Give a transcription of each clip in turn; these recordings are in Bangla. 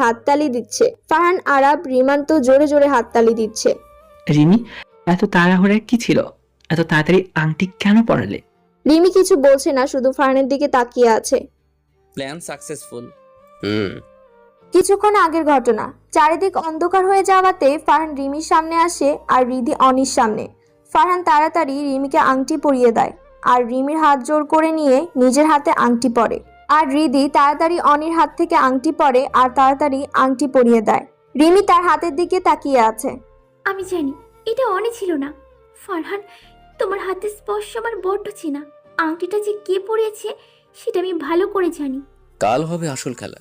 হাততালি দিচ্ছে। ফারহান, আরাব, রিমান তো জোরে জোরে হাততালি দিচ্ছে। রিমি, এত তাড়াহুড়া কি ছিল? এত তাড়াতাড়ি আংটি কেন পরালে? রিমি কিছু বলছে না, শুধু ফারহানের দিকে তাকিয়ে আছে। Plan successful. কিছুক্ষণ আগের ঘটনা। চারিদিক অন্ধকার হয়ে যাওয়াতে ফারহান রিমির সামনে আসে আর রিদি অনির সামনে। ফারহান তাড়াতাড়ি রিমিকে আংটি পরিয়ে দেয় আর রিমির হাত জোর করে নিয়ে নিজের হাতে আংটি পরে। আর রিদি তাড়াতাড়ি অনির হাত থেকে আংটি পরে আর তাড়াতাড়ি আংটি পরিয়ে দেয়। রিমি তার হাতের দিকে তাকিয়ে আছে। আমি জানি এটা অনেক ছিল না। ফারহান, তোমার হাতের স্পর্শ আমার বড্ড চেনা। আংটিটা যে কে পরিয়েছে সেটা আমি ভালো করে জানি। কাল হবে আসল খেলা।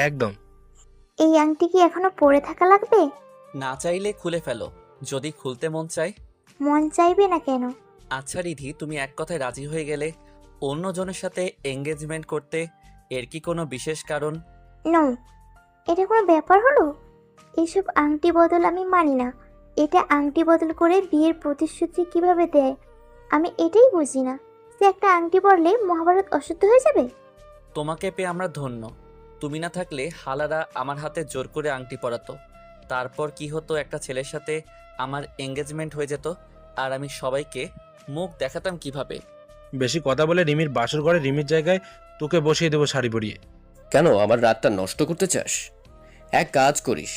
একদম। এই আংটি কি এখনো পরে থাকা লাগবে? না চাইলে খুলে ফেলো, যদি খুলতে মন চায়। মন চাইবে না কেন? আচ্ছা রিধি, তুমি এক কথায় রাজি হয়ে গেলে অন্যজনের সাথে এঙ্গেজমেন্ট করতে, এর কি কোনো বিশেষ কারণ? নো, এটা কোনো ব্যাপার হলো? এইসব আংটি বদল আমি মানি না। এটা আংটি বদল করে বিয়ের প্রতিশ্রুতি কিভাবে দেয় আমি এটাই বুঝি না। সে একটা আংটি পরলে মহাভারত অশুদ্ধ হয়ে যাবে? তোমাকে পেয়ে আমরা ধন্য। তুমি না থাকলে হালারা আমার হাতে জোর করে আংটি পরাতো। তারপর কি হতো, একটা ছেলের সাথে আমার এঙ্গেজমেন্ট হয়ে যেত আর আমি সবাইকে মুখ দেখাতাম কিভাবে। বেশি কথা বলে রিমির বাসর ঘরে রিমির জায়গায় তোকে বসিয়ে দেবো শাড়ি পরিয়ে। কেন আমার রাতটা নষ্ট করতে চাস? এক কাজ করিস,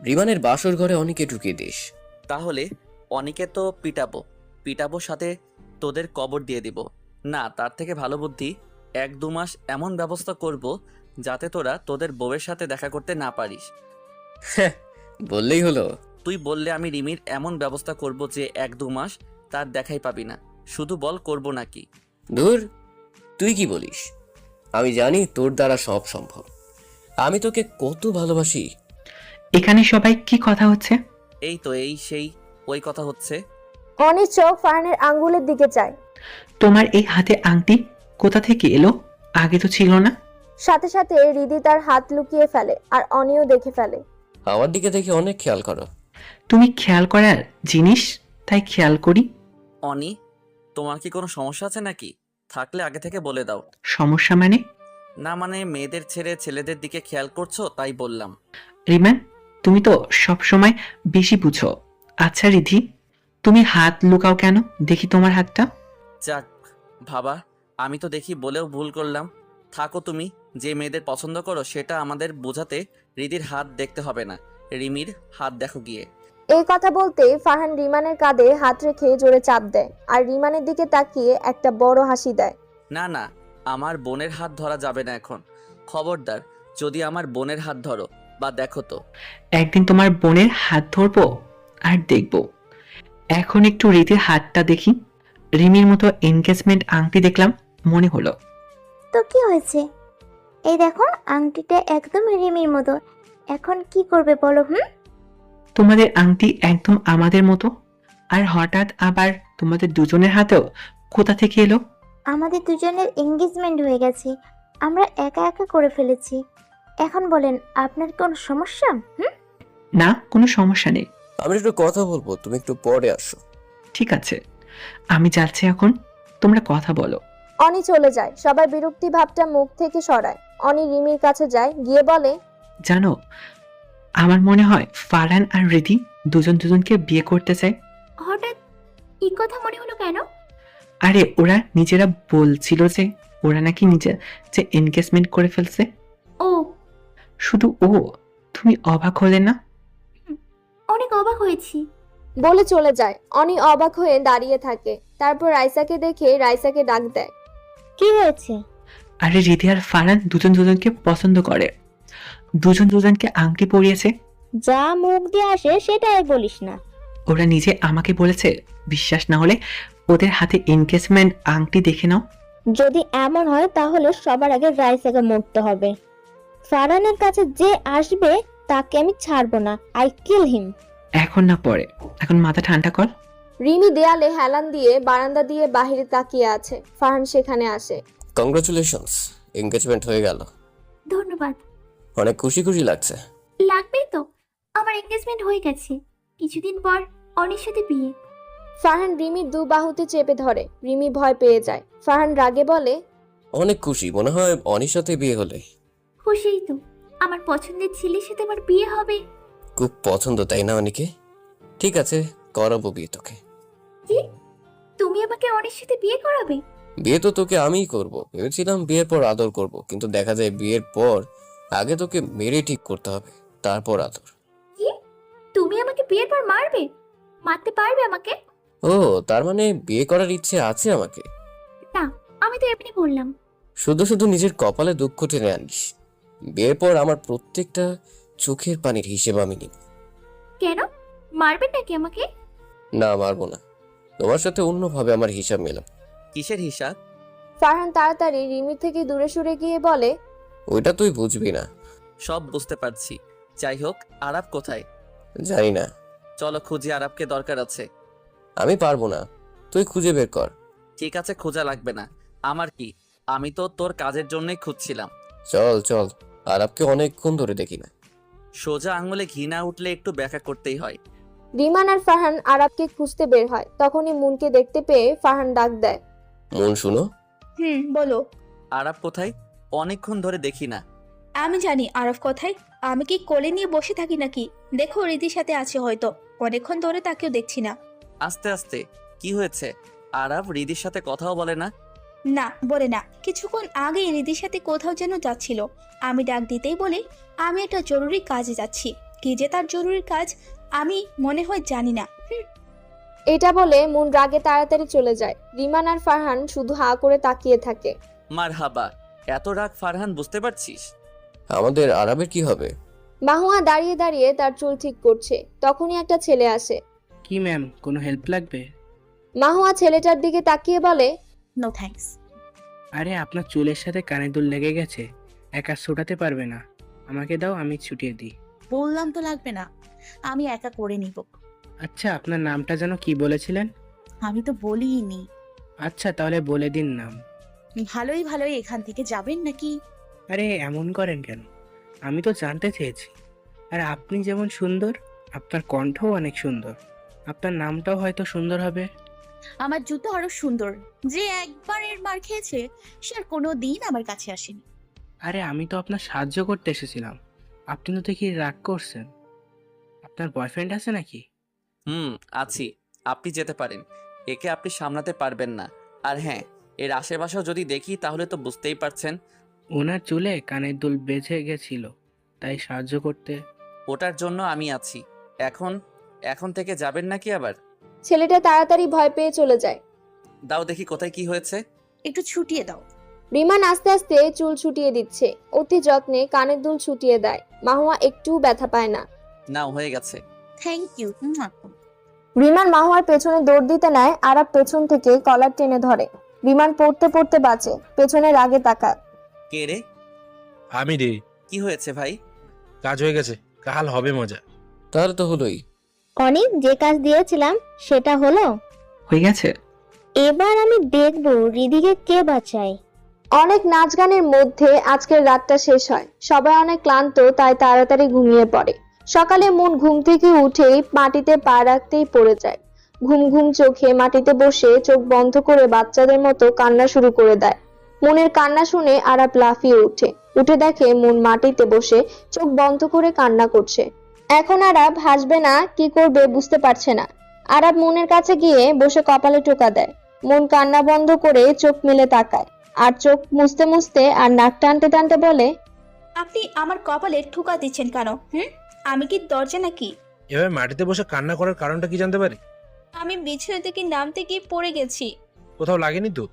রিমানের বাসর ঘরে অনেকে ঢুকিয়ে দিস। তাহলে অনেকে তো পিটাবো সাথে তোদের কবর দিয়ে দিব। না, তার থেকে ভালো বুদ্ধি, 1-2 মাস এমন ব্যবস্থা করব যাতে তোরা তোদের বউয়ের সাথে দেখা করতে না পারিস। বললেই হলো। তুই বললে আমি রিমির এমন ব্যবস্থা করব যে 1-2 মাস তার দেখাই পাবি না। শুধু বল, করব নাকি? ধুর, তুই কি বলিস? আমি জানি তোর দ্বারা সব সম্ভব। আমি তোকে কত ভালোবাসি। এখানে সবাই কি কথা হচ্ছে? এই তো সেই ওই কথা হচ্ছে। অনির চোখ ফারহানের আঙ্গুলের দিকে চায়। তোমার এই হাতে আংটি কোথা থেকে এলো? আগে তো ছিল না। সাথে সাথে রিদি তার হাত লুকিয়ে ফেলে আর অনিও দেখে ফেলে। আমার দিকে দেখে অনেক খেয়াল করো। তুমি খেয়াল করার জিনিস, তাই খেয়াল করি। অনি, তোমার কি কোনো সমস্যা আছে নাকি? থাকলে আগে থেকে বলে দাও। সমস্যা মানে? না মানে মেয়েদের ছেড়ে ছেলেদের দিকে খেয়াল করছো তাই বললাম। রিমান, তুমি তো সব সময় বেশি বুঝো। আচ্ছা রিধি, তুমি হাত লুকাও কেন? দেখি তোমার হাতটা। যাক ভাবা, আমি তো দেখি বলেও ভুল করলাম। থাকো, তুমি যে মেয়েদের পছন্দ করো সেটা আমাদের বোঝাতে রিদির হাত দেখতে হবে না, রিমির হাত দেখো গিয়ে। এই কথা বলতে ফারহান রিমানের কাঁধে হাত রেখে জোরে চাপ দেয় আর রিমানের দিকে তাকিয়ে একটা বড় হাসি দেয়। না না, আমার বোনের হাত ধরা যাবে না এখন। খবরদার, যদি আমার বোনের হাত ধরো বা দেখো তো। একদিন তোমার বোনের হাত ধরবো আর দেখবো। এখন একটু রীতির হাতটা দেখি। রিমির মতো এনগেজমেন্ট আংটি দেখলাম, মনে হলো। তো কি হয়েছে? এই দেখো, আংটিটা একদম রিমির মতো। এখন কি করবে বলো? তোমাদের আংটি একদম আমাদের মতো, আর হঠাৎ আবার তোমাদের দুজনের হাতেও কোথা থেকে এলো? আমাদের দুজনের এঙ্গেজমেন্ট হয়ে গেছে, আমরা একা একা করে ফেলেছি। এখন বলেন, আপনার কোনো সমস্যা? না, কোনো সমস্যা নেই। আমি একটু কথা বলবো, তুমি একটু পরে আসো। ঠিক আছে, আমি যাচ্ছি এখন, তোমরা কথা বলো। অনি চলে যায়। সবাই বিরক্তি ভাবটা মুখ থেকে সরায়। অনি রিমির কাছে যায়, গিয়ে বলে, জানো, আমার মনে হয় ফারহান আর রিধি দুজনকে বিয়ে করতে চায়। হঠাৎ এই কথা মনে হলো কেন? আরে ওরা নিজেরা বলছিল যে ওরা নাকি যে এনগেজমেন্ট করে ফেলছে। ও, শুধু ও, তুমি অবাক হলে না? অনেক অবাক হয়েছি। বলে চলে যায়। অনি অবাক হয়ে দাঁড়িয়ে থাকে। তারপর রাইসাকে দেখে রাইসাকে ডাক দেয়। কি হয়েছে? আরে রিধি আর ফারহান দুজনকে পছন্দ করে, দুজনকে আংটি পরিয়েছে। যা মুখ দিয়ে আসে সেটাই বলিস না। ওরা নিজে আমাকে বলেছে, বিশ্বাস না হলে ওদের হাতে এনগেজমেন্ট আংটি দেখে নাও। যদি এমন হয় তাহলে সবার আগে রাইসাকে মরতে হবে। ফারহানের কাছে যে আসবে তাকে আমি ছাড়বো না। আই কিল হিম। এখন না পরে, এখন মাথা ঠান্ডা কর। রিমি দেয়ালে হেলান দিয়ে বারান্দা দিয়ে বাহিরে তাকিয়ে আছে। ফারহান সেখানে আসে। কংগ্রাচুলেশনস, এঙ্গেজমেন্ট হয়ে গেল। ধন্যবাদ। অনেক খুশি খুশি লাগছে। লাগবেই তো, আমার এঙ্গেজমেন্ট হয়ে গেছে। কিছুদিন পর অনির সাথে বিয়ে। ফারহান রিমির দু বাহুতে চেপে ধরে। রিমি ভয় পেয়ে যায়। ফারহান রাগে বলে, অনেক খুশি, মনে হয় অনির সাথে বিয়ে হলে। খুশিই তো, আমার পছন্দের ছেলের সাথে আমার বিয়ে হবে। খুব পছন্দ তাই না অনেকে? ঠিক আছে, করাবো বিয়ে তোকে। কি? তুমি আমাকে অনেক সাথে বিয়ে করাবে? বিয়ে তো তোকে আমিই করব। ভেবেছিলাম বিয়ের পর আদর করব, কিন্তু দেখা যায় বিয়ের পর আগে তোকে মেরে ঠিক করতে হবে, তারপর আদর। কি? তুমি আমাকে বিয়ের পর মারবে? মারতে পারবে আমাকে? ও, তার মানে বিয়ে করার ইচ্ছে আছে আমাকে? না, আমি তো এমনি বললাম। শুধু শুধু নিজের কপালে দুঃখ টেনে আনিস। বিয়ের পর আমার প্রত্যেকটা চোখের পানির হিসেব আমি নিব। কেন? মারবেন নাকি আমাকে? না, মারবো না। তোমার সাথে অন্যভাবে আমার হিসাব মেলাবো। কিসের হিসাব? ফারহান তাড়াতাড়ি রিমির থেকে দূরে সরে গিয়ে বলে, ওইটা তুই বুঝবি না। সব বুঝতে পারছি। যাই হোক, আরাব কোথায়? জানি না। চলো খুঁজি, আরাবকে দরকার আছে। আমি পারবো না, তুই খুঁজে বের কর। ঠিক আছে, খোঁজা লাগবে না। আমার কি, আমি তো তোর কাজের জন্যই খুঁজছিলাম। চল চল, আরবকে অনেকক্ষণ ধরে দেখি না। সোজা আঙুলে ঘি না উঠলে একটু ব্যাখ্যা করতেই হয়। রিমান আর ফারহান আরাবকে খুঁজতে বের হয়। তখনই মুনকে দেখতে পেয়ে ফারহান ডাক দেয়। মন শুনো। বলো। আরাব কোথায়? অনেকক্ষণ ধরে দেখি না। আমি জানি আরফ কোথায়। আমি কি কোলে নিয়ে বসে থাকি নাকি? দেখো রীতির সাথে আছে হয়তো, অনেকক্ষণ ধরে তাকেও দেখছি না। আস্তে আস্তে, কি হয়েছে? আরাব রিদির সাথে কথাও বলে না? না, বলে না। কিছুক্ষণ আগে রীতির সাথে কোথাও যেন যাচ্ছিল। আমি ডাক দিতেই বলে আমি একটা জরুরি কাজে যাচ্ছি। কি যে তার জরুরি কাজ আমি মনে হয় জানি না। এটা বলে মুন রাগে তাড়াতাড়ি চলে যায়। রিমান আর ফারহান শুধু হা করে তাকিয়ে থাকে। মার হাবা, এত রাগ ফারহান, বুঝতে পারছিস? আমাদের আরবের কি হবে? মাহুয়া দাঁড়িয়ে দাঁড়িয়ে তার চুল ঠিক করছে। তখনই একটা ছেলে আসে। কি ম্যাম, কোনো হেল্প লাগবে? মাহুয়া ছেলেটার দিকে তাকিয়ে বলে, নো থ্যাঙ্কস। আরে আপনার চুলের সাথে কানের দুল লেগে গেছে, একা ছোটাতে পারবে না। আমাকে দাও, আমি ছুটিয়ে দিই। বললাম তো লাগবে না, আমি একা করে নিব। আচ্ছা, আপনার নামটা যেন কি বলেছিলেন? আমি তো বলিনি। আচ্ছা, তাহলে বলে দিন নাম। ভালোই ভালোই এখান থেকে যাবেন নাকি? আরে এমন করেন কেন? আমি তো জানতে চেয়েছি। আর আপনি যেমন সুন্দর, আপনার কণ্ঠও অনেক সুন্দর। আপনার নামটাও হয়তো সুন্দর হবে। আমার জুতো আরো সুন্দর। যে একবার এর মার খেয়েছে সে আর কোনো দিন আমার কাছে আসেনি। আরে আমি তো আপনার সাহায্য করতে এসেছিলাম। আপনি তো দেখি রাগ করছেন। আপনার বয়ফ্রেন্ড আছে নাকি? আছি। আপনি যেতে পারেন। একে আপনি সামলাতে পারবেন না। আর হ্যাঁ, এর আশেপাশেও যদি দেখি তাহলে তো বুঝতেই পারছেন। ওনার চুলে কানের দুল বেঁধে গেছিল, তাই সাহায্য করতে। ওটার জন্য আমি আছি। এখন থেকে যাবেন নাকি আবার? ছেলেটা তাড়াতাড়ি ভয় পেয়ে চলে যায়। দাও দেখি কোথায় কি হয়েছে। একটু ছুটিয়ে দাও। রিমান আস্তে আস্তে চুল ছুটিয়ে দিচ্ছে। অতি যত্নে কানের দুল ছুটিয়ে দেয়। মাহুয়া একটুও ব্যথা পায় না। নাও, হয়ে গেছে। Thank you. রিমান মাহুয়ার পেছনে দৌড় দিতে নেয়। আরাব পেছন থেকে কলার টেনে ধরে। রিমান পড়তে পড়তে বাঁচে। পেছনে রাগে তাকায়। কে রে? আমি রে। কি হয়েছে ভাই? কাজ হয়ে গেছে, কাল হবে মজা। তাহলে তো হলোই। অনেক যে কাজ দিয়েছিলাম সেটা হলো। হয়ে গেছে। এবার আমি দেখবো রিদিকে কে বাঁচায়। অনেক নাচ গানের মধ্যে আজকের রাতটা শেষ হয়। সবাই অনেক ক্লান্ত, তাই তাড়াতাড়ি ঘুমিয়ে পড়ে। সকালে মুন ঘুম থেকে উঠেই মাটিতে পা রাখতেই পড়ে যায়। ঘুম ঘুম চোখে মাটিতে বসে চোখ বন্ধ করে বাচ্চাদের মতো কান্না শুরু করে দেয়। মুনের কান্না শুনে আরাব লাফিয়ে উঠে দেখে মুন মাটিতে বসে চোখ বন্ধ করে কান্না করছে। এখন আরাব হাসবে না কি করবে বুঝতে পারছে না। আরাব মুনের কাছে গিয়ে বসে কপালে টোকা দেয়। মুন কান্না বন্ধ করে চোখ মেলে তাকায়, আর চোখ মুছতে মুছতে আর নাক টানতে টানতে বলে, আপনি আমার কপালে ঠুকা দিচ্ছেন কেন? আমি কি দরজা নাকি? এভাবে মাটিতে বসে কান্না করার কারণটা কি জানতে পারি? আমি বিছানা থেকে নামতে গিয়ে পড়ে গেছি। কোথাও লাগেনি তো?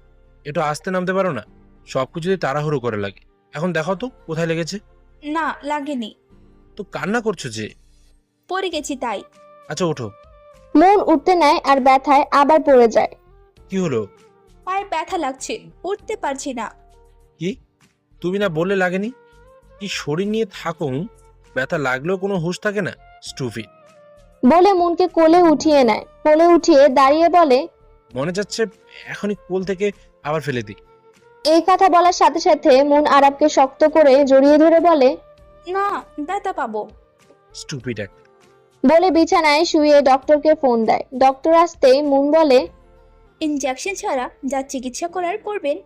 একটু আস্তে নামতে পারো না? সবকিছুতে তাড়াহুড়ো করে লাগে। এখন দেখো তো কোথায় লেগেছে। না, লাগেনি। তো কান্না করছো যে? পড়ে গেছি তাই। আচ্ছা ওঠো। মুন উঠতে নেয় আর ব্যথায় আবার পড়ে যায়। কি হলো? পায়ে ব্যথা লাগছে, উঠতে পারছি না। কি? তুমি না বললে লাগেনি? কি শরীর নিয়ে থাকো? ব্যথা লাগলেও কোনো হুঁশ থাকে না, স্টুপিড। বলে মুনকে কোলে উঠিয়ে নেয়। কোলে উঠিয়ে দাঁড়িয়ে বলে, মনে যাচ্ছে এখনই কোল থেকে আবার ফেলে দিই। এই কথা বলার সাথে সাথে মুন আরাবকে শক্ত করে জড়িয়ে ধরে বলে, না, ব্যথা পাবো। স্টুপিড একটা। বলে বিছানায় শুয়ে ডক্টরকে ফোন দেয়। ডক্টর আসতেই মুন বলে, ইনজেকশন ছাড়া যা চিকিৎসা করার করবেন।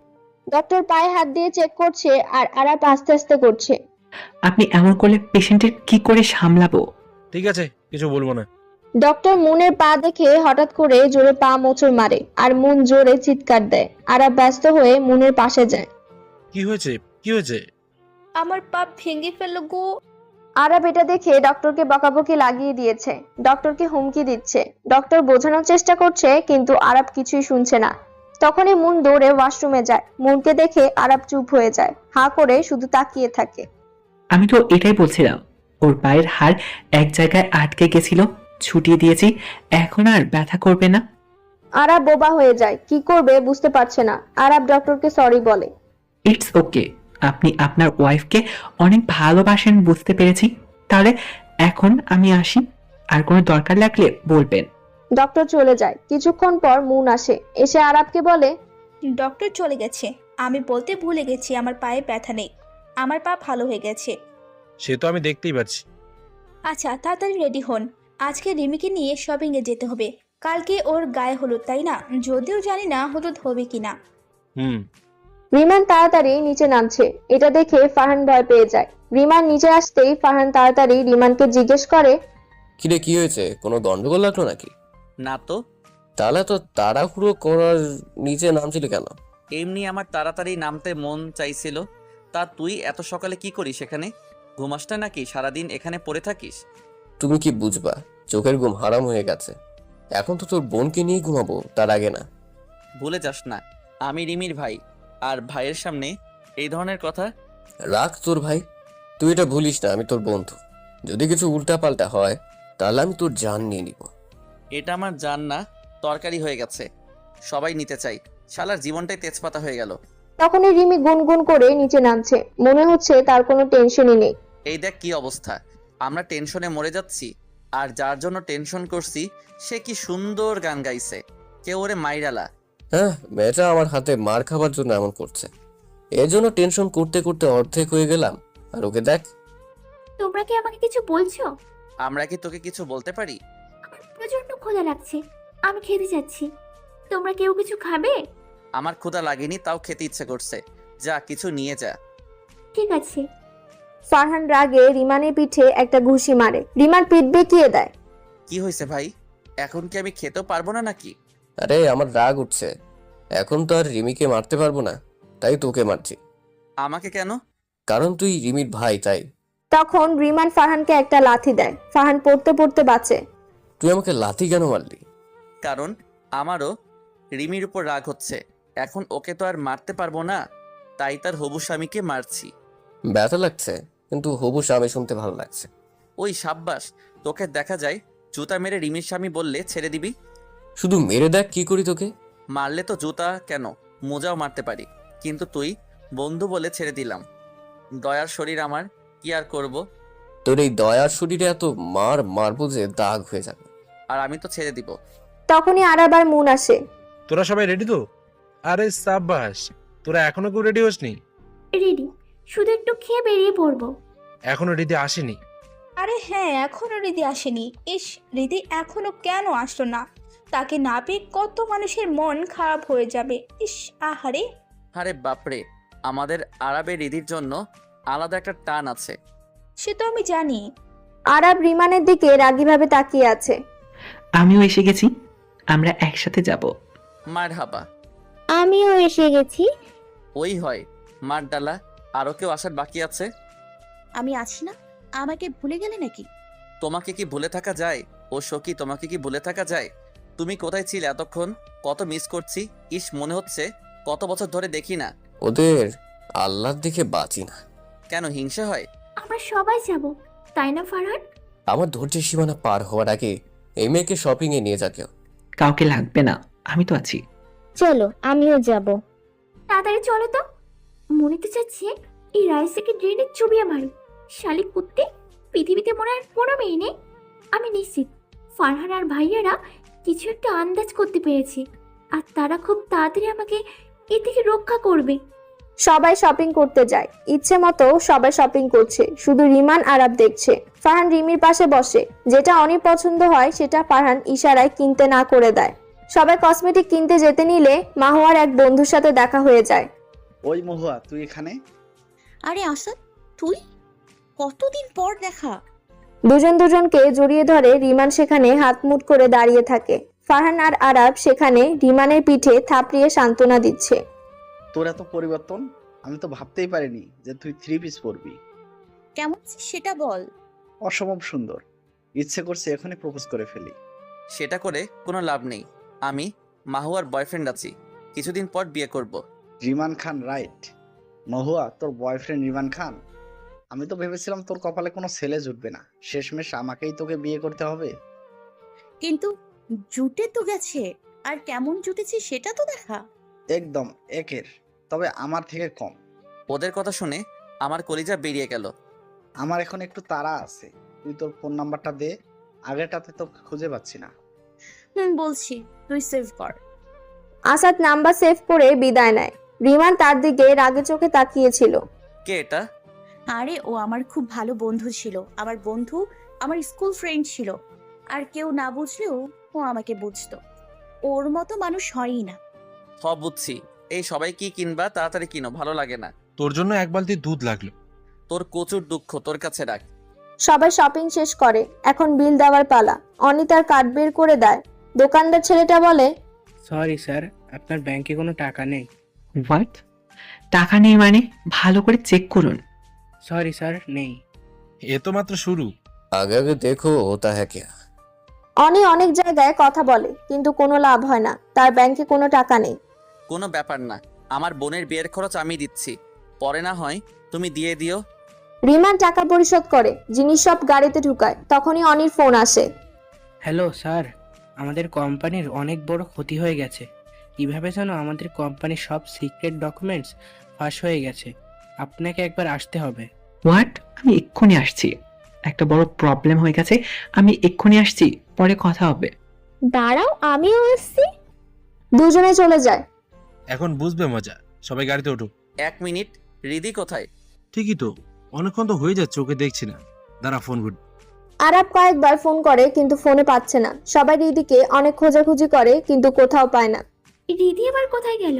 ডক্টর পায়ে হাত দিয়ে চেক করছে আর আরাব আস্তে আস্তে করছে। আপনি এমন করলে পেশেন্টের কি করে সামলাবো? ঠিক আছে, কিছু বলবো না। ডক্টর মুনের পা দেখে হঠাৎ করে জোরে পা মোচড় মারে আর মুন জোরে চিৎকার দেয়। আরাব ব্যস্ত হয়ে মুনের পাশে যায়। কি হয়েছে? কি হয়েছে? আমার পা ভেঙে ফেললো গো। আরাব এটা দেখে ডক্টরকে বকাবকি লাগিয়ে দিয়েছে, ডক্টরকে হুমকি দিচ্ছে। ডক্টর বোঝানোর চেষ্টা করছে কিন্তু আরাব কিছুই শুনছে না। তখনই মুন দৌড়ে ওয়াশরুমে যায়। মুনকে দেখে আরাব চুপ হয়ে যায়, হাঁ করে শুধু তাকিয়ে থাকে। আমি তো এটাই বলছিলাম, ওর পায়ের হাড় এক জায়গায় আটকে গেছিল, ছুটিয়ে দিয়েছি, এখন আর ব্যথা করবে না। আরাব বোবা হয়ে যায়, কি করবে বুঝতে পারছে না। আরাব ডক্টরকে সরি বলে। ইটস ওকে, আপনি আপনার ওয়াইফকে অনেক ভালোবাসেন বুঝতে পেরেছি। তাহলে এখন আমি আসি, আর কোনো দরকার লাগলে বলবেন। ডক্টর চলে যায়। কিছুক্ষণ পর মুন আসে, এসে আরাবকে বলে, ডক্টর চলে গেছে। আমি বলতে ভুলে গেছি, আমার পায়ে ব্যথা নেই, আমার পা ভালো হয়ে গেছে। সে তো আমি দেখতেই পাচ্ছি। আচ্ছা তাড়াতাড়ি রেডি হন, আজকে রিমিকে নিয়ে শপিংয়ে যেতে হবে। কালকে ওর গায়ে হলুদ, তাই না? যদিও জানি না হলুদ হবে কিনা। হুম। রিমান তাড়াতাড়ি নিচে নামছে। এটা দেখে ফারহান ভয় পেয়ে যায়। রিমান নিচে আসতেই ফারহান তাড়াতাড়ি রিমানকে জিজ্ঞেস করে, কিরে, কি হয়েছে? কোনো গন্ডগোল লাগলো নাকি? না তো। তাহলে তো তাড়াহুড়ো করার নিচে নামছিলি কেন? এমনি আমার তাড়াতাড়ি নামতে মন চাইছিল। তা তুই এত সকালে কি করিস এখানে? ঘুমাস না নাকি? সারাদিন এখানে পড়ে থাকিস? তুমি কি বুঝবা, চোখের ঘুম হারাম হয়ে গেছে। এখন তো তোর বোনকে নিয়ে ঘুমাবো, তার আগে না। ভুলে যাস না আমি রিমির ভাই, আর ভাইয়ের সামনে এই ধরনের কথা। রাখ তোর ভাই, তুই এটা ভুলিস না, আমি তোর বন্ধু। যদি কিছু উল্টাপাল্টা হয় তাহলে আমি তোর জান নিয়ে নিব। এটা আমার জান না, তরকারি হয়ে গেছে। সবাই নিতে চাই, শালার জীবনটাই তেজপাতা হয়ে গেল। তখনই রিমি গুনগুন করে নিচে নামছে। মনে হচ্ছে তার কোনো টেনশনই নেই। এই দেখ কি অবস্থা, আমরা টেনশনে মরে যাচ্ছি, আর যার জন্য টেনশন করছি সে কি সুন্দর গান গাইছে। কেউ ওরে মাইরালা। হ্যাঁ, মেয়েটা আমার হাতে মার খাবার জন্য এমন করছে। এর জন্য টেনশন করতে করতে অর্ধেক হয়ে গেলাম। আর ওকে দেখ। তোমরা কি আমাকে কিছু বলছো? আমরা কি তোকে কিছু বলতে পারি? আমার প্রচন্ড ক্ষুধা লাগছে, আমি খেতে যাচ্ছি। তোমরা কেউ কিছু খাবে? আমার ক্ষুধা লাগেনি, তাও খেতে ইচ্ছে করছে। যা কিছু নিয়ে যা। ঠিক আছে। ফারহান রাগে রিমানের পিঠে একটা ঘুষি মারে। রিমান পিঠ বেঁকিয়ে দেয়। কি হয়েছে ভাই? এখন কি আমি খেতেও পারবো না নাকি? আরে আমার রাগ উঠছে, এখন তো আর রিমিকে মারতে পারবো না, তাই তোকে মারছি। আমাকে কেন? কারণ তুই রিমির ভাই, তাই। তখন রিমান ফারহানকে একটা লাথি দেয়। ফারহান পড়তে পড়তে বাঁচে। তুই আমাকে লাথি কেন মারলি? কারণ আমারও রিমির উপর রাগ হচ্ছে। এখন ওকে তো আর মারতে পারবো না, তাই তার হবু স্বামীকে মারছি। ব্যথা লাগছে, কিন্তু হবু স্বামী শুনতে ভালো লাগছে। ওই সাব্বাস, তোকে দেখা যায় জুতা মেরে রিমির স্বামী বললে ছেড়ে দিবি। শুধু মেরে দেখ কি করি তোকে। মারলে তো জুতা কেন, মোজাও মারতে পারি, কিন্তু তুই বন্ধু বলে ছেড়ে দিলাম। দয়ার শরীর আমার, কি আর করব। তোর এই দয়ার শরীরে এত মারবো যে দাগ হয়ে যাবে। আর আমি তো ছেড়ে দিব। তখনই আরাব আর মুন আসে। তোরা সবাই রেডি তো? আরে সাব্বাস, তোরা এখনো কেউ রেডি হসনি? রেডি, শুধু একটু খেয়ে বেরিয়ে পড়বো। এখনো রিদি আসেনি? আরে হ্যাঁ, এখনো রিদি আসেনি। ইস, রিদি এখনো কেন আসলো না? তাকে না পেয়ে কত মানুষের মন খারাপ হয়ে যাবে। ইস, আহারে। আরে বাপরে, আমাদের আরবের রিদির জন্য আলাদা একটা টান আছে। সে তো আমি জানি। আরাব রিমানের দিকে রাগীভাবে তাকিয়ে আছে। আমিও এসে গেছি, আমরা একসাথে যাব। মার হাবা। আমিও এসে গেছি। ওই হয় মার ডালা। আরও কেউ আসার বাকি আছে? আমি আছি না, আমাকে ভুলে গেলে নাকি? তোমাকে কি ভুলে থাকা যায়? ও সখী, তোমাকে কি ভুলে থাকা যায়? তুমি কোথায় ছিলে এতক্ষণ? কত মিস করছি। ইস, মনে হচ্ছে কত বছর ধরে দেখি না। ওদের আল্লাহর দিকে বাঁচি না। কেন হিংসা হয়? আমরা সবাই যাব, তাই না ফারহান? আমার ধৈর্যের সীমানা পার হওয়ার আগে এই মেয়েকে শপিং এ নিয়ে যা কেউ। কাউকে লাগবে না, আমি তো আছি। চলো, আমিও যাব। তাড়াতাড়ি চলো তো। মনে তো চাচ্ছে এই রাইসকে ড্রেনে চুবিয়ে মারো। শালিক কুত্তে, পৃথিবীতে মনে আর কোনো মেয়ে নেই। আমি নিশ্চিত ফারহান আর ভাইয়ারা কিছু একটা আন্দাজ করতে পেরেছে, আর তারা খুব তাড়াতাড়ি আমাকে এ থেকে রক্ষা করবে। সবাই শপিং করতে যায়। ইচ্ছে মতো সবাই শপিং করছে, শুধু রিমান আরাব দেখছে। ফারহান রিমির পাশে বসে। যেটা অনেক পছন্দ হয় সেটা ফারহান ইশারায় কিনতে না করে দেয়। সবাই কসমেটিক কিনতে যেতে নিলে মাহুয়ার এক বন্ধুর সাথে দেখা হয়ে যায়। ওই মহুয়া, তুই এখানে? আরে আসাদ, তুই? কতদিন পর দেখা। দুজন দুজনকে জড়িয়ে ধরে রিমান সেখানে হাত মুঠ করে দাঁড়িয়ে থাকে। ফারহান আর আরাব সেখানে রিমানের পিঠে থাপড়িয়ে সান্ত্বনা দিচ্ছে। তোর এত পরিবর্তন, আমি তো ভাবতেই পারিনি যে তুই 3 পিস পরবি। কেমন আছিস সেটা বল। অসম্ভব সুন্দর, ইচ্ছে করছে এখনই প্রপোজ করে ফেলি। সেটা করে কোনো লাভ নেই। আমি মাহুয়ার বয়ফ্রেন্ড আছি, কিছুদিন পর বিয়ে করব। রিমান খান, রাইট? মহুয়া তোর বয়ফ্রেন্ড রিমান খান? আমি তো ভেবেছিলাম তোর কপালে কোনো ছেলে জুটবে না, শেষমেশ আমাকেই তোকে বিয়ে করতে হবে। কিন্তু জুটে তো গেছে, আর কেমন জুটেছে সেটা তো দেখা। একদম একের, তবে আমার থেকে কম। ওদের কথা শুনে আমার কলিজা বেরিয়ে গেল। আমার এখন একটু তাড়া আছে, তুই তোর ফোন নাম্বারটা দে, আগেরটাতে তো খুঁজে পাচ্ছি না। বলছি, তুই সেভ কর। আসাদ নাম্বার সেভ করে বিদায় নেয়। রিমান তার দিকে রাগে চোখে তাকিয়েছিল। কে এটা? আরে ও আমার খুব ভালো বন্ধু ছিল, আমার বন্ধু, আমার স্কুল ফ্রেন্ড ছিল। আর কেউ না বুঝলেও ও আমাকে বুঝতো। ওর মতো মানুষ হয়ই না। বুঝছি। এই সবাই কি কিনবা, তাড়াতাড়ি কিনো, ভালো লাগে না। তোর জন্য 1 বালতি দুধ লাগলো। তোর প্রচুর দুঃখ তোর কাছে রাখ। সবাই শপিং শেষ করে, এখন বিল দেওয়ার পালা। অনি তার কার্ড বের করে দেয়। দোকানদার ছেলেটা বলে, সরি স্যার, আপনার ব্যাংকে কোনো টাকা নেই। হোয়াট? টাকা নেই মানে? ভালো করে চেক করুন। সরি স্যার, নেই। এ তো মাত্র শুরু। আগে আগে দেখো হোতা হ্যাঁ ক্যা। অনি অনেক জায়গায় কথা বলে কিন্তু কোনো লাভ হয় না, তার ব্যাংকে কোনো টাকা নেই। কোনো ব্যাপার না, আমার বোনের বিয়ের খরচ আমি দিচ্ছি, পরে না হয় তুমি দিয়ে দিও। রিমান টাকা পরিশোধ করে, জিনিস সব গাড়িতে ঢুকায়। তখনই অনির ফোন আসে। হ্যালো স্যার, আমাদের কোম্পানির অনেক বড় ক্ষতি হয়ে গেছে। কিভাবে যেন আমাদের কোম্পানির সব সিক্রেট ডকুমেন্টস ফাঁস হয়ে গেছে। আপনাকে একবার আসতে হবে। হোয়াট? আমি এক্ষুনি আসছি। একটা বড় প্রবলেম হয়ে গেছে, আমি এক্ষুনি আসছি, পরে কথা হবে। দাঁড়াও, আমিও আসছি। দুজনে চলে যায়। এখন বুঝবে মজা। সবাই গাড়িতে ওঠো। 1 মিনিট, রিদি কোথায়? ঠিকই তো, অনেকক্ষণ তো হয়ে যাচ্ছে, ওকে দেখছি না। দাঁড়া, ফোন করি। আরাব কয়েকবার ফোন করে কিন্তু ফোনে পাচ্ছে না। সবাই রিদিকে অনেক খোঁজাখুঁজি করে কিন্তু কোথাও পায় না। রিদি আবার কোথায় গেল?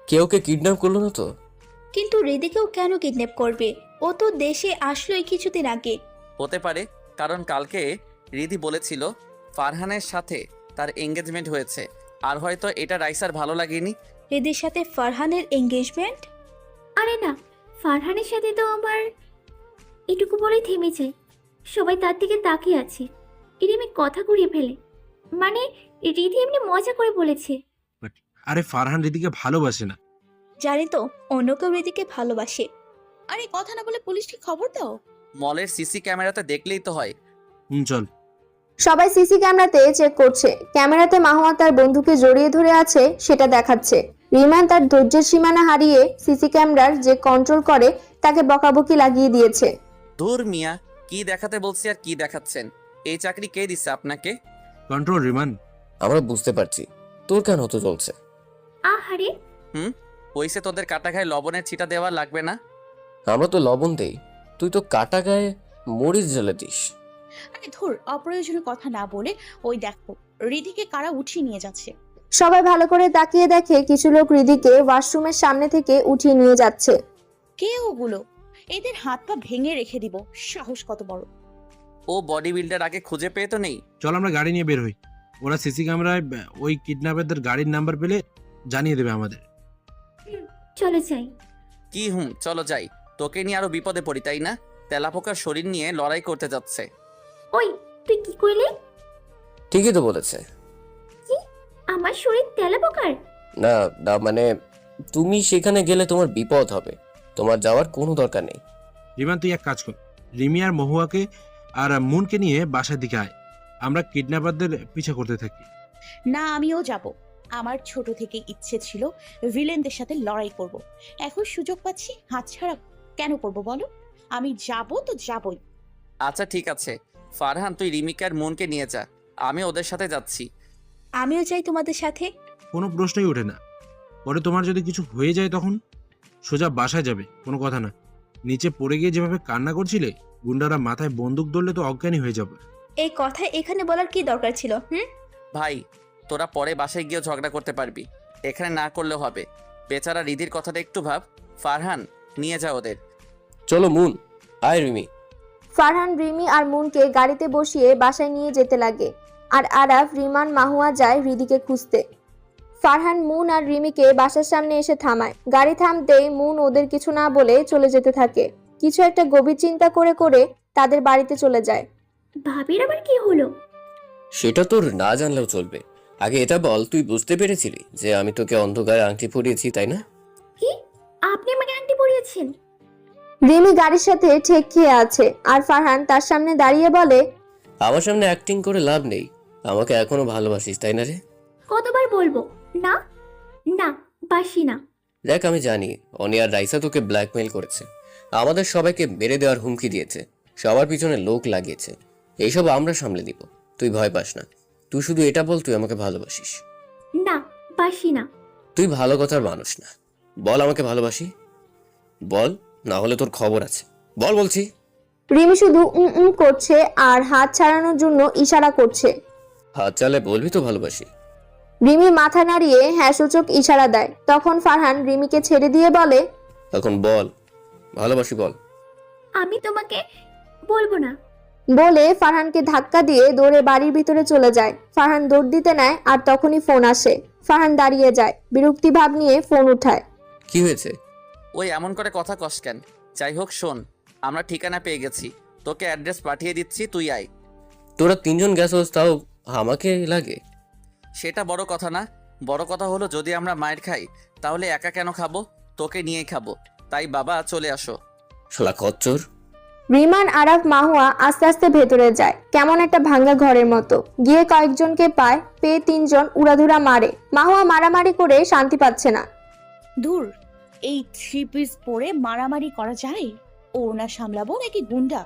কেউ কে কিডন্যাপ করলো না তো? কিন্তু রিদিকেও কেন কিডন্যাপ করবে? ও তো দেশে আসলোই কিছুদিন আগে। হতে পারে, কারণ কালকে রিদি বলেছিল ফারহানের সাথে তার এঙ্গেজমেন্ট হয়েছে, আর হয়তো এটা রাইসার ভালো লাগেনি। রিদির সাথে ফারহানের এঙ্গেজমেন্ট? আরে না, ফারহানের সাথে তো আমার। এটুকু বলেই থেমে যায়। সবাই তার দিকে তাকিয়ে আছে। রিমি কথা ঘুরিয়ে ফেলে, মানে রিদি এমনি মজা করে বলেছে। আরে ফারহান রিদিকে ভালোবাসে না। জানি তো, অন্য কেউ রিদিকে ভালোবাসে। আরে কথা না বলে পুলিশকে খবর দাও। মলের সিসি ক্যামেরাতে দেখলেই তো হয়। চল। সবাই সিসি ক্যামেরাতে চেক করছে। ক্যামেরাতে মাহুয়া তার বন্ধুকে জড়িয়ে ধরে আছে সেটা দেখাচ্ছে। রিমান তার ধৈর্যের সীমানা হারিয়ে সিসি ক্যামেরার যে কন্ট্রোল করে তাকে বকাবকি লাগিয়ে দিয়েছে। ধুর মিয়া, কি দেখাতে বলছি আর কি দেখাচ্ছেন? এই চাকরি কে দিচ্ছে আপনাকে? কন্ট্রোল রিমান। আমরা বুঝতে পারছি, তোর কেন হতে চলছে? আহারে, হইছে, তোদের কাটা গায়ে লবণের ছিটা দেওয়া লাগবে না। আমরা তো লবণ দেই, তুই তো কাটা গায়ে মরিচ জ্বালে দিস। আরে ধুর, অপ্রয়োজনীয় কথা না বলে ওই দেখো রিদিকে কারা উঠিয়ে নিয়ে যাচ্ছে। সবাই ভালো করে তাকিয়ে দেখে কিছু লোক রিদিকে ওয়াশরুমের সামনে থেকে উঠিয়ে নিয়ে যাচ্ছে। কে ওগুলো? এদের হাত পা ভেঙে রেখে দিব, সাহস কত বড়। ও বডি বিল্ডার আগে খুঁজে পেয়ে তো নেই। চল আমরা গাড়ি নিয়ে বের হই। ওরা সিসি ক্যামেরায় ওই কিডন্যাপারদের গাড়ির নাম্বার পেলে জানিয়ে দেবে আমাদের। চলে যাই। কি চলো যাই। তোকে নিয়ে আরো বিপদে পড়ি, তাই না? তেলাপোকার শরীর নিয়ে লড়াই করতে যাচ্ছে। ওই, তুই কি কইলি? ঠিকই তো বলেছে। আমার শরীর তেলাপোকার? না না, মানে তুমি সেখানে গেলে তোমার বিপদ হবে, তোমার যাওয়ার কোনো দরকার নেই। রিমান, তুই এক কাজ কর, রিমি আর মহুয়াকে আর মুনকে নিয়ে বাসার দিকে আয়। আমরা কিডন্যাপারদের পিছা করতে থাকি। না, আমিও যাব। আমার ছোট থেকে ইচ্ছে ছিল ভিলেনদের সাথে লড়াই করব। এখন সুযোগ পাচ্ছি, হাতছাড়া কেন করব বলো? আমি যাব তো যাবই। আচ্ছা ঠিক আছে, ফারহান তুই রিমিকার মনকে নিয়ে যা, আমি ওদের সাথে যাচ্ছি। আমিও চাই তোমাদের সাথে। কোনো প্রশ্নই ওঠে না। পরে তোমার যদি কিছু হয়ে যায় তখন সোজা বাসায় যাবে, কোনো কথা না। নিচে পড়ে গিয়ে যেভাবে কান্না করছিলে, গুন্ডারা মাথায় বন্দুক ধরলে তো অজ্ঞানী হয়ে যাবে। এই কথা এখানে বলার কি দরকার ছিল? ভাই, তোরা পরে বাসায় গিয়ে ঝগড়া করতে পারবি, এখানে না করলেও হবে। বেচারা রিদির কথাটা একটু ভাব। ফারহান, নিয়ে যা ওদের। চলো মুন, আয় রিমি। ফারহান রিমি আর মুনকে গাড়িতে বসিয়ে বাসায় নিয়ে যেতে লাগে, আর আরাফ, রিমান, মাহুয়া যায় হৃদিকে খুঁজতে। ফারহান মুন আর রিমিকে বাসার সামনে এসে থামায়। গাড়ি থামতেই মুন ওদের কিছু না বলে চলে যেতে থাকে। কিছু একটা গভীর চিন্তা করে করে তাদের বাড়িতে চলে যায়। ভাবির আবার কি হলো? সেটা তোর না জানলেও চলবে। আগে এটা বল, তুই বুঝতে পেরেছিলি যে আমি তোকে অন্ধকারে আংটি পরিয়েছি, তাই না? কি? আপনি আমাকে আংটি পরিয়েছেন? রিমি গাড়ির সাথে ঠেক খেয়ে আছে, আর ফারহান তার সামনে দাঁড়িয়ে বলে, আমার সামনে অ্যাক্টিং করে লাভ নেই। আমাকে এখনো ভালোবাসিস, তাই না রে? কতবার বলবো না? না, বাসি না। দেখ, আমি জানি অনি আর রাইসা তোকে ব্ল্যাকমেইল করেছে, আমাদের সবাইকে মেরে দেওয়ার হুমকি দিয়েছে, সবার পিছনে লোক লাগিয়েছে। এইসব আমরা সামলে দিব, তুই ভয় পাস না। তুই শুধু এটা বল, তুই আমাকে ভালোবাসিস। না, বাসি না। তুই ভালো কথার মানুষ না। বল আমাকে ভালোবাসি, বল, না হলে তোর খবর আছে। বল বলছি। রিমি শুধু করছে আর হাত ছাড়ানোর জন্য ইশারা করছে। হাত চালে বলবি তো ভালোবাসি। রিমি মাথা নাড়িয়ে হ্যাঁ সূচক ইশারা দেয়। তখন ফারহান রিমিকে ছেড়ে দিয়ে বলে, এখন বল ভালোবাসি, বল। আমি তোমাকে বলবো না। বলে ফারহানকে ধাক্কা দিয়ে দৌড়ে বাড়ির ভিতরে চলে যায়। ফারহান দৌড় দিতে নেয়, আর তখনই ফোন আসে। ফারহান দাঁড়িয়ে যায়, বিরক্তি ভাব নিয়ে ফোন উঠায়। কি হয়েছে? ওই এমন করে কথা কস কেন? যাই হোক শোন, আমরা ঠিকানা পেয়ে গেছি, তোকে অ্যাড্রেস পাঠিয়ে দিচ্ছি, তুই আয়। তোরা তিনজন গেছোস, তাও আমাকে লাগে? সেটা বড় কথা না, বড় কথা হলো যদি আমরা মায়ের খাই তাহলে একা কেন খাবো, তোকে নিয়েই খাবো। তাই বাবা চলে আসো। শালা খচ্চর। রিমান, আরাফ, মাহুয়া আস্তে আস্তে ভেতরে যায়, কেমন একটা ভাঙ্গা ঘরের মতো। গিয়ে কয়েকজনকে পায়, পেয়ে তিনজন উড়াধুরা মারে। মাহুয়া মারামারি করে শান্তি পাচ্ছে না। দূর, এই 3 পিস পরে মারামারি করা যায়? ওড়না সামলাবো নাকি গুন্ডা?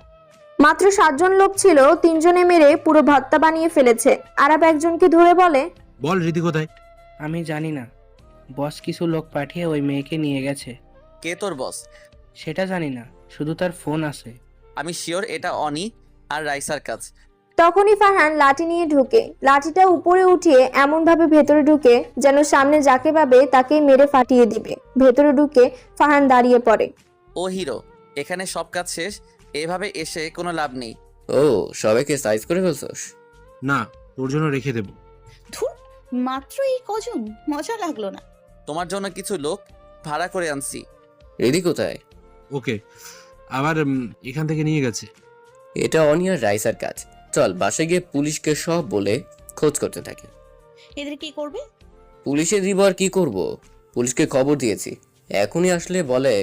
মাত্র 7 জন লোক ছিল, 3 জনে মেরে পুরো ভর্তা বানিয়ে ফেলেছে। আরাফ একজনকে ধরে বলে, বল রীতি কোথায়? আমি জানি না, বস কিছু লোক পাঠিয়ে ওই মেয়েকে নিয়ে গেছে। কে তোর বস? সেটা জানি না, শুধু তার ফোন আছে। আমি শিওর এটা অনি আর রাইসার কাজ। তখনই ফারহান লাঠি নিয়ে ঢুকে। লাঠিটা উপরে উঠিয়ে এমন ভাবে ভেতরে ঢুকে যেন সামনে যাকে পাবে তাকে মেরে ফাটিয়ে দিবে। ভেতরে ঢুকে ফারহান দাঁড়িয়ে পড়ে। ও হিরো, এখানে সব কাজ শেষ, এভাবে এসে কোনো লাভ নেই। ও, সবাইকে সাইজ করে ফেলছস? না, তোর জন্য রেখে দেব। ধুর, মাত্র এই কজন, মজা লাগলো না। তোমার জন্য কিছু লোক ভাড়া করে আনছি। রেডি কোথায়? ওকে, আবার এখান থেকে নিয়ে গেছে। এটা অনি আর রাইসার কাজ। চল বাসে গিয়ে পুলিশকে সব বলে খোঁজ করতে থাকি। এদের কি করবে? পুলিশে দিব আর কি করব? পুলিশকে খবর দিয়েছি, এখনই আসলে বলে।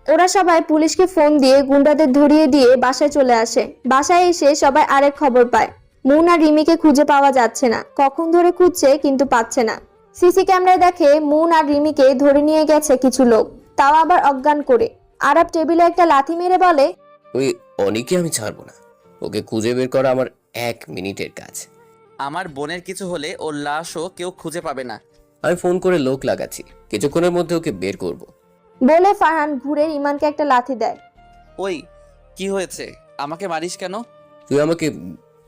ওরা সবাই পুলিশকে ফোন দিয়ে গুন্ডাদের ধরিয়ে দিয়ে বাসায় চলে আসে। বাসায় এসে সবাই আরেক খবর পায়, মুন আর রিমিকে খুঁজে পাওয়া যাচ্ছে না। কখন ধরে খুঁজছে কিন্তু পাচ্ছে না। সিসি ক্যামেরায় দেখে মুন আর রিমিকে ধরে নিয়ে গেছে কিছু লোক, তাও আবার অজ্ঞান করে। আরাফ টেবিলে একটা লাথি মেরে বলে, ওই অনিকে আমি ছাড়বো না, ওকে খুঁজে বের করা আমার 1 মিনিটের কাজ। আমার বোনের কিছু হলে ওর লাশও কেউ খুঁজে পাবে না। আমি ফোন করে লোক লাগাচ্ছি, কিছুক্ষণের মধ্যে ওকে বের করব। বলে ফারহান ঘুরে ইমানকে একটা লাথি দেয়। ওই কি হয়েছে? আমাকে মারিস কেন? তুই আমাকে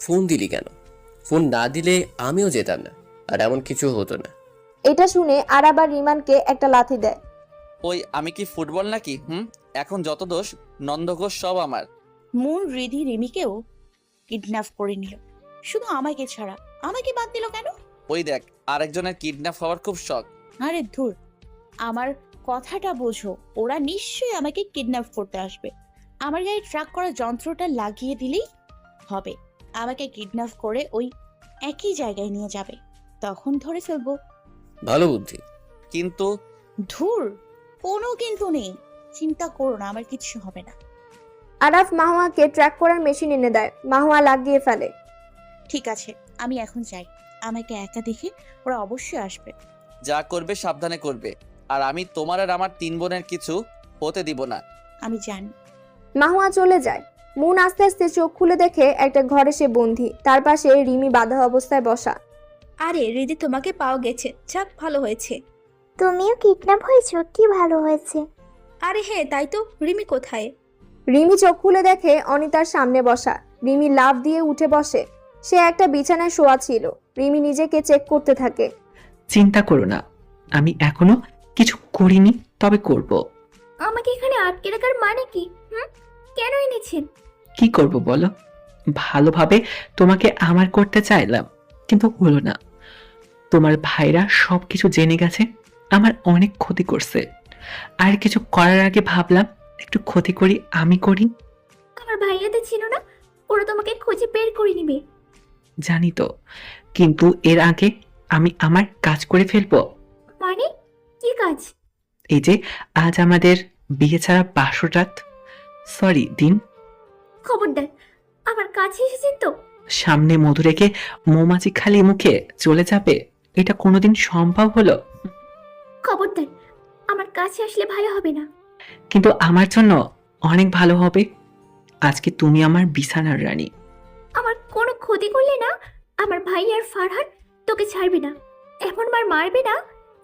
ফোন দিলি কেন? ফোন না দিলে আমিও যেতাম না, আর এমন কিছু হতো না। এটা শুনে আরাব আর রিমানকে একটা লাথি দেয়। ওই আমি কি ফুটবল নাকি? এখন যত দোষ নন্দঘোষ সব আমার। মুন রিধি রিমিকেও কিডন্যাপ করে নিল, শুধু আমাকে ছাড়া। আমাকে বাদ দিল কেন? ওই দেখ, আরেকজনের কিডন্যাপ হওয়ার খুব শখ। আরে ধুর, আমার কথাটা বোঝো। ওরা নিশ্চয়ই আমাকে কিডন্যাপ করতে আসবে। আমার গায়ে ট্রাক করা যন্ত্রটা লাগিয়ে দিলেই হবে। আমাকে কিডন্যাপ করে ওই একই জায়গায় নিয়ে যাবে, তখন ধরে ফেলবো। ভালো বুদ্ধি। কিন্তু ধুর, কোনো কিন্তু নেই, চিন্তা করো না, আমার কিচ্ছু হবে না। আরাফ মাহুয়াকে ট্র্যাক করার মেশিন এনে দেয়। মাহুয়া লাগিয়ে ফেলে। ঠিক আছে, আমি এখন যাই। আমাকে একা দেখে ওরা অবশ্যই আসবে। যা করবে সাবধানে করবে, আর আমি তোমার আর আমার 3 বোনের কিছু হতে দিব না। আমি জানি। মাহুয়া চলে যায়। মুন আস্তে আস্তে চোখ খুলে দেখে একটা ঘরে সে বন্দী। তার পাশে রিমি বাঁধা অবস্থায় বসা। আরে রিদি, তোমাকে পাওয়া গেছে, যাক ভালো হয়েছে। তুমিও কিডন্যাপ হয়েছো? কি ভালো হয়েছে। আরে হ্যাঁ, তাই তো। রিমি কোথায়? রিমি চোখ খুলে দেখে অনিতার সামনে বসা। রিমি লাফ দিয়ে উঠে বসে। সে একটা বিছানায় শোয়া ছিল। রিমি নিজেকে চেক করতে থাকে। চিন্তা করো না, আমি এখনো কিছু করিনি, তবে করব। আমাকে এখানে আটকে রাখার মানে কি? কেন এনেছেন? কি করব বলো? ভালোভাবে তোমাকে আমার করতে চাইলাম, কিন্তু হলো না। তোমার ভাইরা সবকিছু জেনে গেছে, আমার অনেক ক্ষতি করছে। আর কিছু করার আগে ভাবলাম একটু ক্ষতি করি, আমি করি। আমার ভাইয়াতে ছিল না, ওরা তোমাকে খুঁজে বের করে নিবে। জানি তো, কিন্তু এর আগে আমি আমার কাজ করে ফেলবো। মানে কি কাজ? এই যে আজ আমাদের বিয়ে ছাড়া বাসর রাত, সরি দিন। খবরদার, আমার কাছে এসেছেন তো। সামনে মধু রেখে মৌমাছি খালি মুখে চলে যাবে, এটা কোনোদিন সম্ভব হলো? খবরদার, আমার কাছে আসলে ভালো হবে না। কিন্তু আমার জন্য অনেক ভালো হবে। আজকে তুমি আমার বিছানার রানী। আমার কোনো ক্ষতি করলে না, আমার ভাই আর ফারহান তোকে ছাড়বে না। এমন মার মারবে না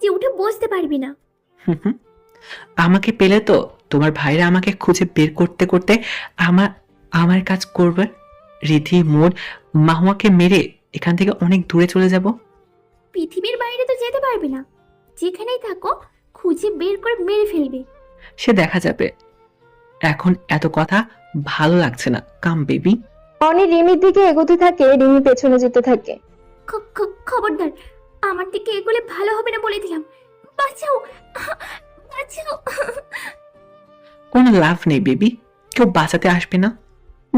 যে উঠে বসতে পারবি না। হুম হুম। আমাকে পেলে তো তোমার ভাইরা আমাকে খুঁজে বের করতে করতে আমার আমার কাজ করবে। রিধি, মোর, মাহুয়াকে মেরে এখান থেকে অনেক দূরে চলে যাব। পৃথিবীর বাইরে তো যেতে পারবে না, যেখানেই থাকো খুঁজে বের করে মেরে ফেলবে। সে দেখা যাবে, এখন এত কথা ভালো লাগছে না। Come baby. অনি রিমির দিকে এগোতে থাকে, রিমি পেছনে যেতে থাকে। খবরদার, আমার দিকে এগুলো ভালো হবে না বলে দিলাম। বাঁচাও, বাঁচাও। কোনো লাভ নেই বেবি, কেউ বাঁচাতে আসবে না।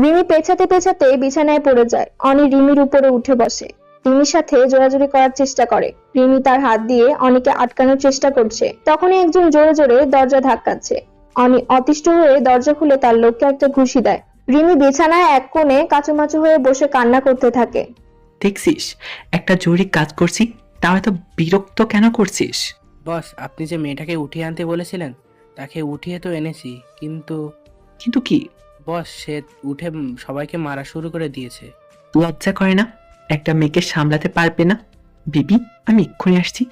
রিমি পেছাতে পেছাতে বিছানায় পড়ে যায়। অনি রিমির উপরে উঠে বসে, রিমির সাথে জোরাজুরি করার চেষ্টা করে। রিমি তার হাত দিয়ে অনিকে আটকানোর চেষ্টা করছে, তখনই একজন জোরে জোরে দরজা ধাক্কাচ্ছে। অনি অতিষ্ঠ হয়ে দরজা খুলে তার লোককে একটা ঘুষি দেয়। রিমি বিছানায় এক কোণে কাচুমাচু হয়ে বসে কান্না করতে থাকে। দেখছিস, একটা জরুরি কাজ করছি, তাও এত বিরক্ত কেন করছিস? বস, আপনি যে মেয়েটাকে উঠিয়ে আনতে বলেছিলেন, তাকে উঠিয়ে তো এনেছি, কিন্তু কিন্তু কি? বস, সে উঠে সবাইকে মারা শুরু করে দিয়েছে। লজ্জা করে না? একটা মেয়েকে সামলাতে পারবে না? বেবি, আমি এক্ষুনি আসছি।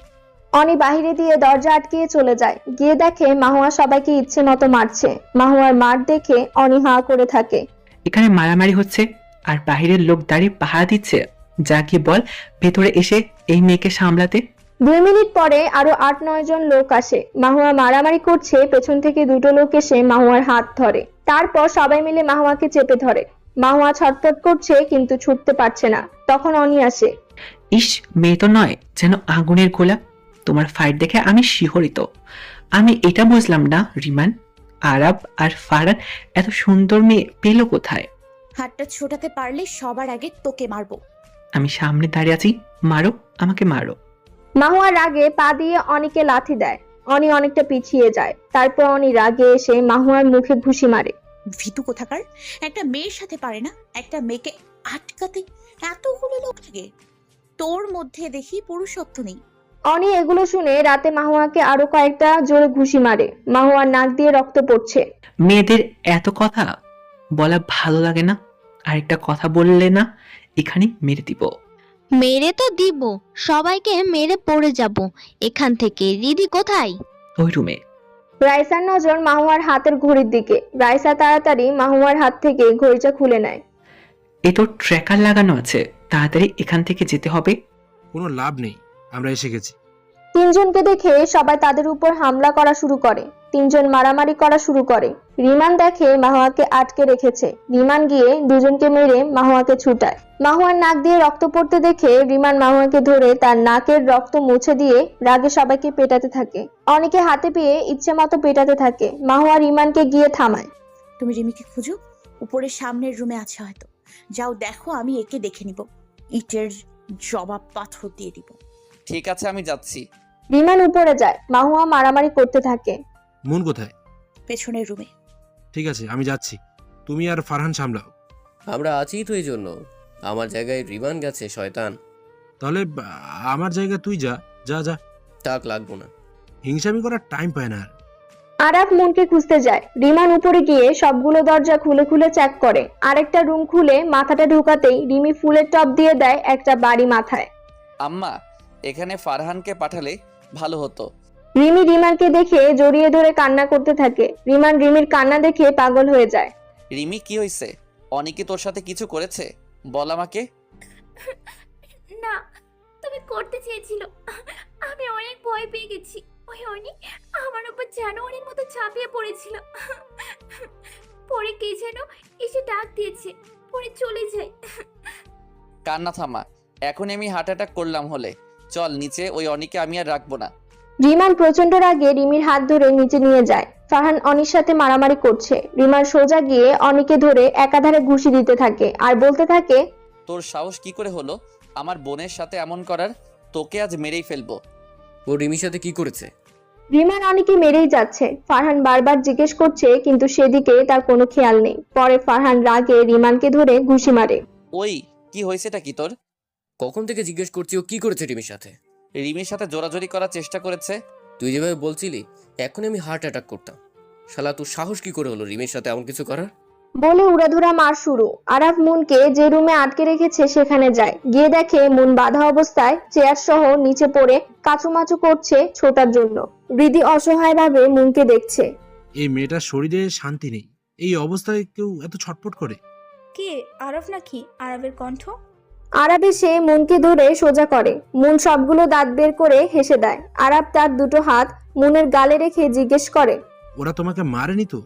অনি বাহিরে দিয়ে দরজা আটকিয়ে চলে যায়। গিয়ে দেখে মাহুয়া সবাইকে ইচ্ছে মতো মারছে। মাহুয়ার মার দেখে অনি হাঁ করে থাকে। এখানে মারামারি হচ্ছে আর বাহিরের লোক দাঁড়িয়ে পাহারা দিচ্ছে। যা গিয়ে বল ভেতরে এসে এই মেয়েকে সামলাতে। 2 মিনিট পরে আরো 8-9 জন লোক আসে। মাহুয়া মারামারি করছে, পেছন থেকে দুটো লোক এসে মাহুয়ার হাত ধরে। তারপর সবাই মিলে মাহুয়াকে চেপে ধরে। মাহুয়া ছটফট করছে কিন্তু ছুটতে পারছে না। তখন অনি আসে। ইস, মেয়ে তো নয়, যেন আগুনের গোলা। তোমার ফাইট দেখে আমি শিহরিত। আমি এটা বুঝলাম না রিমান, আরব আর ফারান এত সুন্দর মেয়ে পেল কোথায়? হাতটা ছোটাতে পারলে সবার আগে তোকে মারবো। আমি সামনে দাঁড়িয়ে আছি, মারো, আমাকে মারো। মাহুয়া রাগে পা দিয়ে অনিকে লাথি দেয়। অনি অনেকটা পিছিয়ে যায়। তারপর অনি রাগে এসে মাহুয়ার মুখে ঘুষি মারে। ভীতু কোথাকার, একটা মেয়ের সাথে পারে না, একটা মেয়েকে আটকাতে এতগুলো লোক লাগে। তোর মধ্যে দেখি পুরুষত্ব নেই। অনি এগুলো শুনে রাতে মাহুয়াকে আরো কয়েকটা জোরে ঘুষি মারে। মাহুয়ার নাক দিয়ে রক্ত পড়ছে। মেয়েদের এত কথা বলা ভালো লাগে না? আরেকটা কথা বললে না এখানে মেরে দিব। মেরে তো দিব, সবাইকে মেরে পড়ে যাব এখান থেকে। রিদি কোথায়? ওই রুমে। রাইসার নজর মাহুয়ার হাতের ঘড়ির দিকে। রাইসা তাড়াতাড়ি মাহুয়ার হাত থেকে ঘড়িটা খুলে নেয়। এ তো ট্র্যাকার লাগানো আছে, তাড়াতাড়ি এখান থেকে যেতে হবে। কোনো লাভ নেই, আমরা এসে গেছি। 3 জনকে দেখে সবাই তাদের উপর হামলা করা শুরু করে। 3 জন মারামারি করা শুরু করে। রিমান দেখে মাহুয়াকে আটকে রেখেছে। রিমান গিয়ে 2 জনকে মেরে মাহুয়াকে ছুটায়। মাহুয়ার নাক দিয়ে রক্ত পড়তে দেখে রিমান মাহুয়াকে ধরে তার নাকের রক্ত মুছে দিয়ে রাগে সবাইকে পেটাতে থাকে। অনেকে হাতে পেয়ে ইচ্ছে মতো পেটাতে থাকে। মাহুয়া রিমানকে গিয়ে থামায়। তুমি রিমিকে খুঁজো, উপরের সামনের রুমে আছে হয়তো। যাও দেখো, আমি একে দেখে নিব, ইটের জবাব পাথর দিয়ে দিব। ঠিক আছে, আমি যাচ্ছি। রিমান উপরে যায়। মাহুয়া মারামারি করতে থাকে। মন কোথায়? পেছনের রুমে। ঠিক আছে, আমি যাচ্ছি, তুমি আর ফারহান সামলাও। আমরা আছি তো এই জন্য। আমার জায়গায় রিবান গেছে শয়তান। তাহলে আমার জায়গায় তুই যা যা যা। টাক লাগবো না। হিংসামি করার টাইম পায় না আর। আরাফ মনকে খুঁজতে যায়। রিমান উপরে গিয়ে সবগুলো দরজা খুলে খুলে চেক করে। আরেকটা রুম খুলে মাথাটা ঢোকাতেই রিমি ফুলের টপ দিয়ে দেয় একটা বাড়ি মাথায়। আম্মা, এখানে ফারহানকে পাঠালে ভালো হতো। রিমি রিমানকে দেখে জড়িয়ে ধরে কান্না করতে থাকে। রিমান রিমির কান্না দেখে পাগল হয়ে যায়। রিমি, কি হয়েছে? অনেকে তোর সাথে কিছু করেছে? বল আমাকে। না, তুমি করতে চেয়েছিল। আমি অনেক ভয় পেয়ে গেছি। ওই অনি আমার উপর জানোয়ারের মতো ঝাঁপিয়ে পড়েছিল। পরে কে যেন এসে ডাক দিয়েছে, পরে চলে যায়। কান্না থামা, এখনই আমি হার্ট অ্যাটাক করলাম হলে। চল নিচে, ওই অনিকে আমি আর রাখবো না। রিমান প্রচন্ড রাগে রিমির হাত ধরে নিচে নিয়ে যায়। ফারহান অনির সাথে মারামারি করছে। রিমান সোজা গিয়ে অনিকে ধরে একাধারে ঘুষি দিতে থাকে আর বলতে থাকে, তোর সাহস কি করে হলো আমার বোনের সাথে এমন করার? তোকে আজ মেরেই ফেলবো। ও রিমির সাথে কি করেছে? রিমান অনিকে মেরেই যাচ্ছে। ফারহান বারবার জিজ্ঞেস করছে কিন্তু সেদিকে তার কোনো খেয়াল নেই। পরে ফারহান রাগে রিমানকে ধরে ঘুষি মারে। ওই কি হয়েছেটা কি তোর? কখন থেকে জিজ্ঞেস করছি ও কি করেছে রিমির সাথে? রিমির সাথে জোরাজোরি করার চেষ্টা করেছে। তুই যেভাবে বলছিলি এখনই আমি হার্ট অ্যাটাক করতাম। শালা তোর সাহস কি করে হলো রিমির সাথে এমন কিছু করার? বলে উড়াধুরা মার শুরু। আরাফ মুনকে যে রুমে আটকে রেখেছে সেখানে যায়। গিয়ে দেখে মুন বাঁধা অবস্থায় চেয়ার সহ নিচে পড়ে কাচুমাচু করছে ছোটার জন্য। হৃদি অসহায়ভাবে মুনকে দেখছে। এই মেয়েটার শরীরে শান্তি নেই, এই অবস্থায় কেউ এত ছটফট করে? কে, আরব নাকি? আরবের কণ্ঠ। আরাব এসে মুনকে ধরে সোজা করে। মুন সবগুলো দাঁত বের করে হেসে দেয়। আরাব তার দুটো হাত মুনের গালে রেখে জিজ্ঞেস করে, ওরা তোমাকে মারেনি তো?